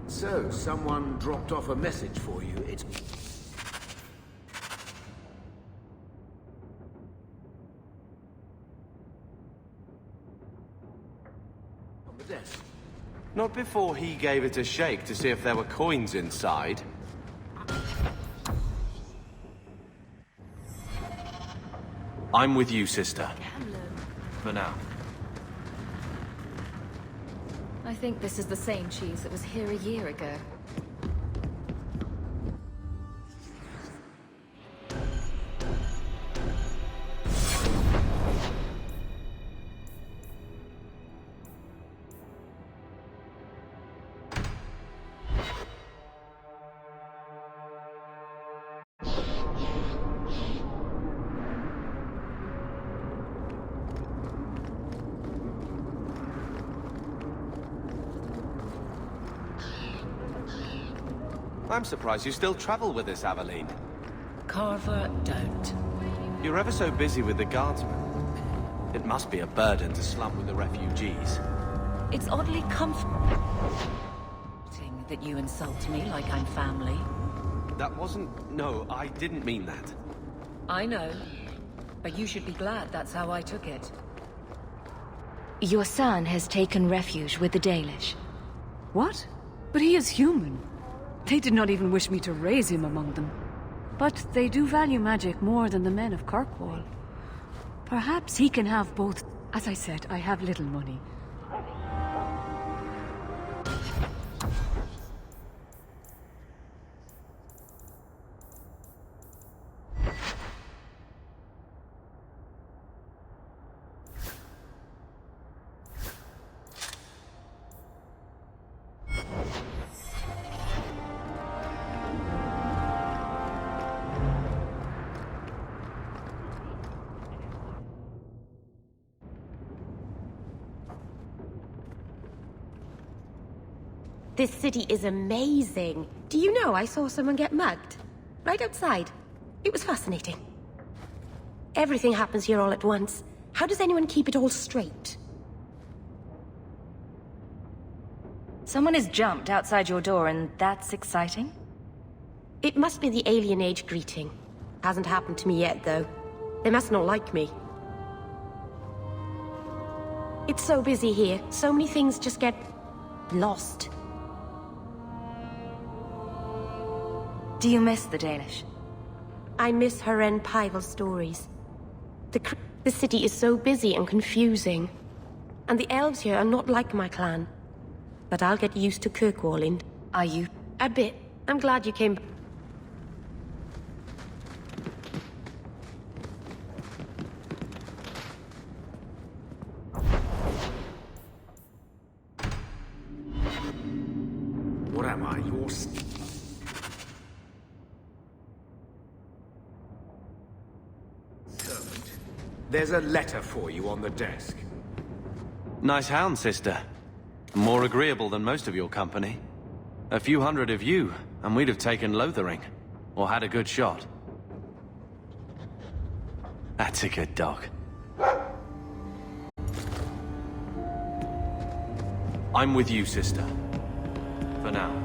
So, someone dropped off a message for you. It's... on the desk. Not before he gave it a shake to see if there were coins inside. I'm with you, sister. For now. I think this is the same cheese that was here a year ago. I'm surprised you still travel with us, Aveline. Carver, don't. You're ever so busy with the guardsmen. It must be a burden to slump with the refugees. It's oddly comforting that you insult me like I'm family. That wasn't... No, I didn't mean that. I know, but you should be glad that's how I took it. Your son has taken refuge with the Dalish. What? But he is human. They did not even wish me to raise him among them. But they do value magic more than the men of Kirkwall. Perhaps he can have both. As I said, I have little money. This city is amazing. Do you know I saw someone get mugged? Right outside. It was fascinating. Everything happens here all at once. How does anyone keep it all straight? Someone has jumped outside your door and that's exciting? It must be the alien age greeting. Hasn't happened to me yet, though. They must not like me. It's so busy here. So many things just get... lost. Do you miss the Dalish? I miss Haren Pival stories. The city is so busy and confusing. And the elves here are not like my clan. But I'll get used to Kirkwall. Are you? A bit. I'm glad you came back. What am I, your... There's a letter for you on the desk. Nice hound, sister. More agreeable than most of your company. A few hundred of you, and we'd have taken Lothering. Or had a good shot. That's a good dog. I'm with you, sister. For now.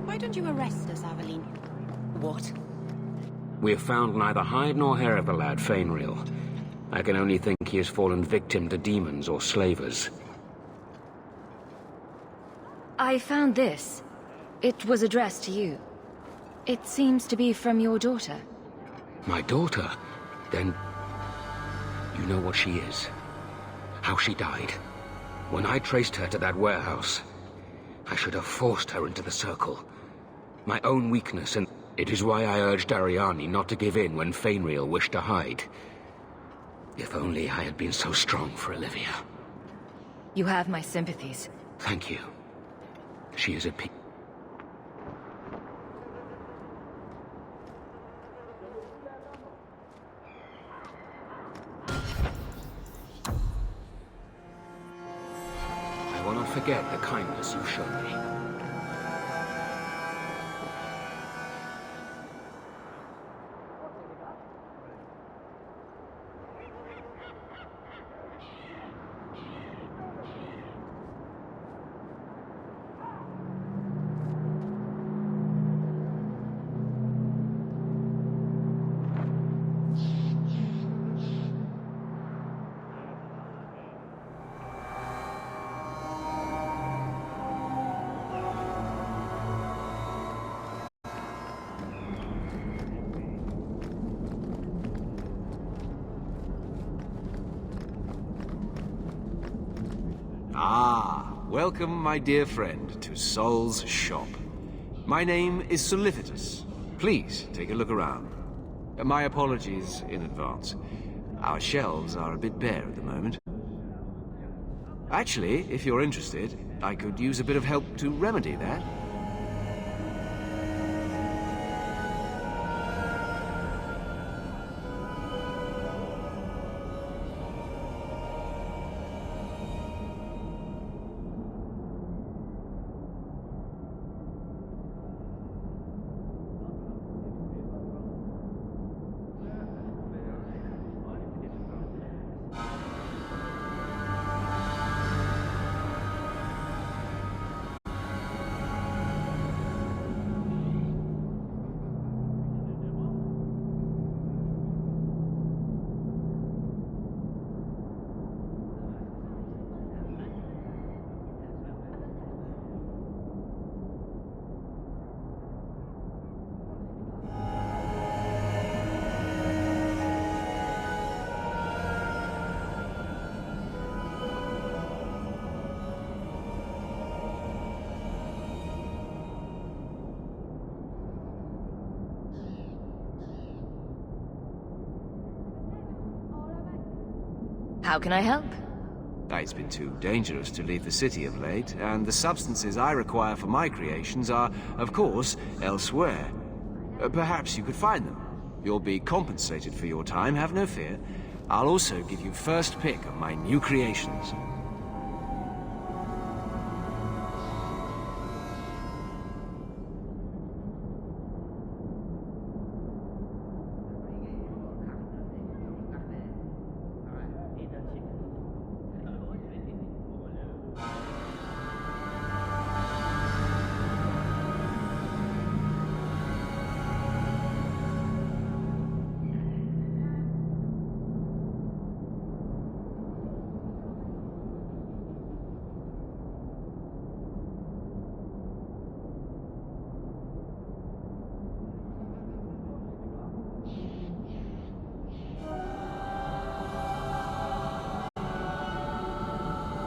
Why don't you arrest us, Aveline? What? We have found neither hide nor hair of the lad, Fainreal. I can only think he has fallen victim to demons or slavers. I found this. It was addressed to you. It seems to be from your daughter. My daughter? Then... you know what she is. How she died. When I traced her to that warehouse, I should have forced her into the circle. My own weakness, and it is why I urged Ariani not to give in when Fainreal wished to hide. If only I had been so strong for Olivia. You have my sympathies. Thank you. She is at peace. I will not forget the kindness you've shown me. Welcome, my dear friend, to Sol's shop. My name is Solicitus. Please, take a look around. My apologies in advance. Our shelves are a bit bare at the moment. Actually, if you're interested, I could use a bit of help to remedy that. How can I help? It's been too dangerous to leave the city of late, and the substances I require for my creations are, of course, elsewhere. Perhaps you could find them. You'll be compensated for your time, have no fear. I'll also give you first pick of my new creations.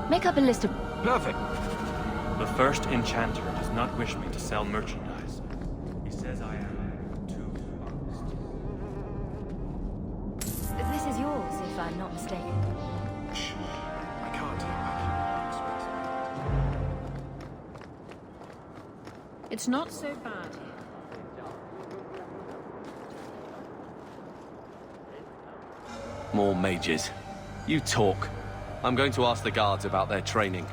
Make up a list of... Perfect. The first enchanter does not wish me to sell merchandise. He says I am too honest. stay. I can't. It's not so bad here. More mages. You talk. I'm going to ask the guards about their training.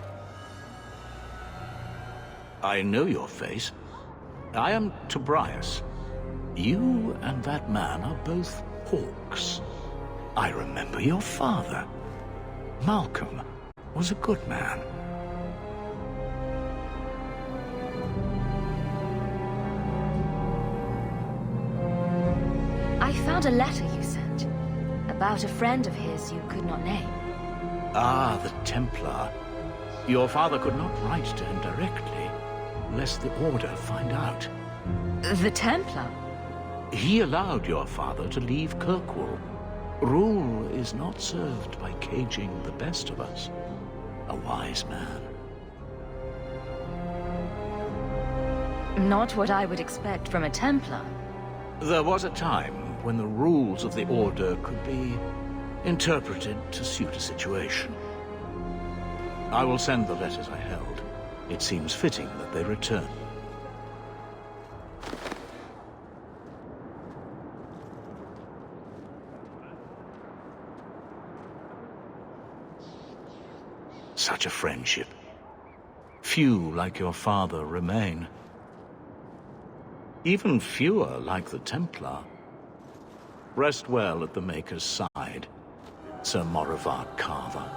I know your face. I am Tobias. You and that man are both hawks. I remember your father. Malcolm was a good man. I found a letter you sent. About a friend of his you could not name. Ah, the Templar. Your father could not write to him directly, lest the Order find out. The Templar? He allowed your father to leave Kirkwall. Rule is not served by caging the best of us. A wise man. Not what I would expect from a Templar. There was a time when the rules of the Order could be interpreted to suit a situation. I will send the letters I held. It seems fitting that they return. Such a friendship. Few like your father remain. Even fewer like the Templar. Rest well at the Maker's side, Sir Moravat Carver.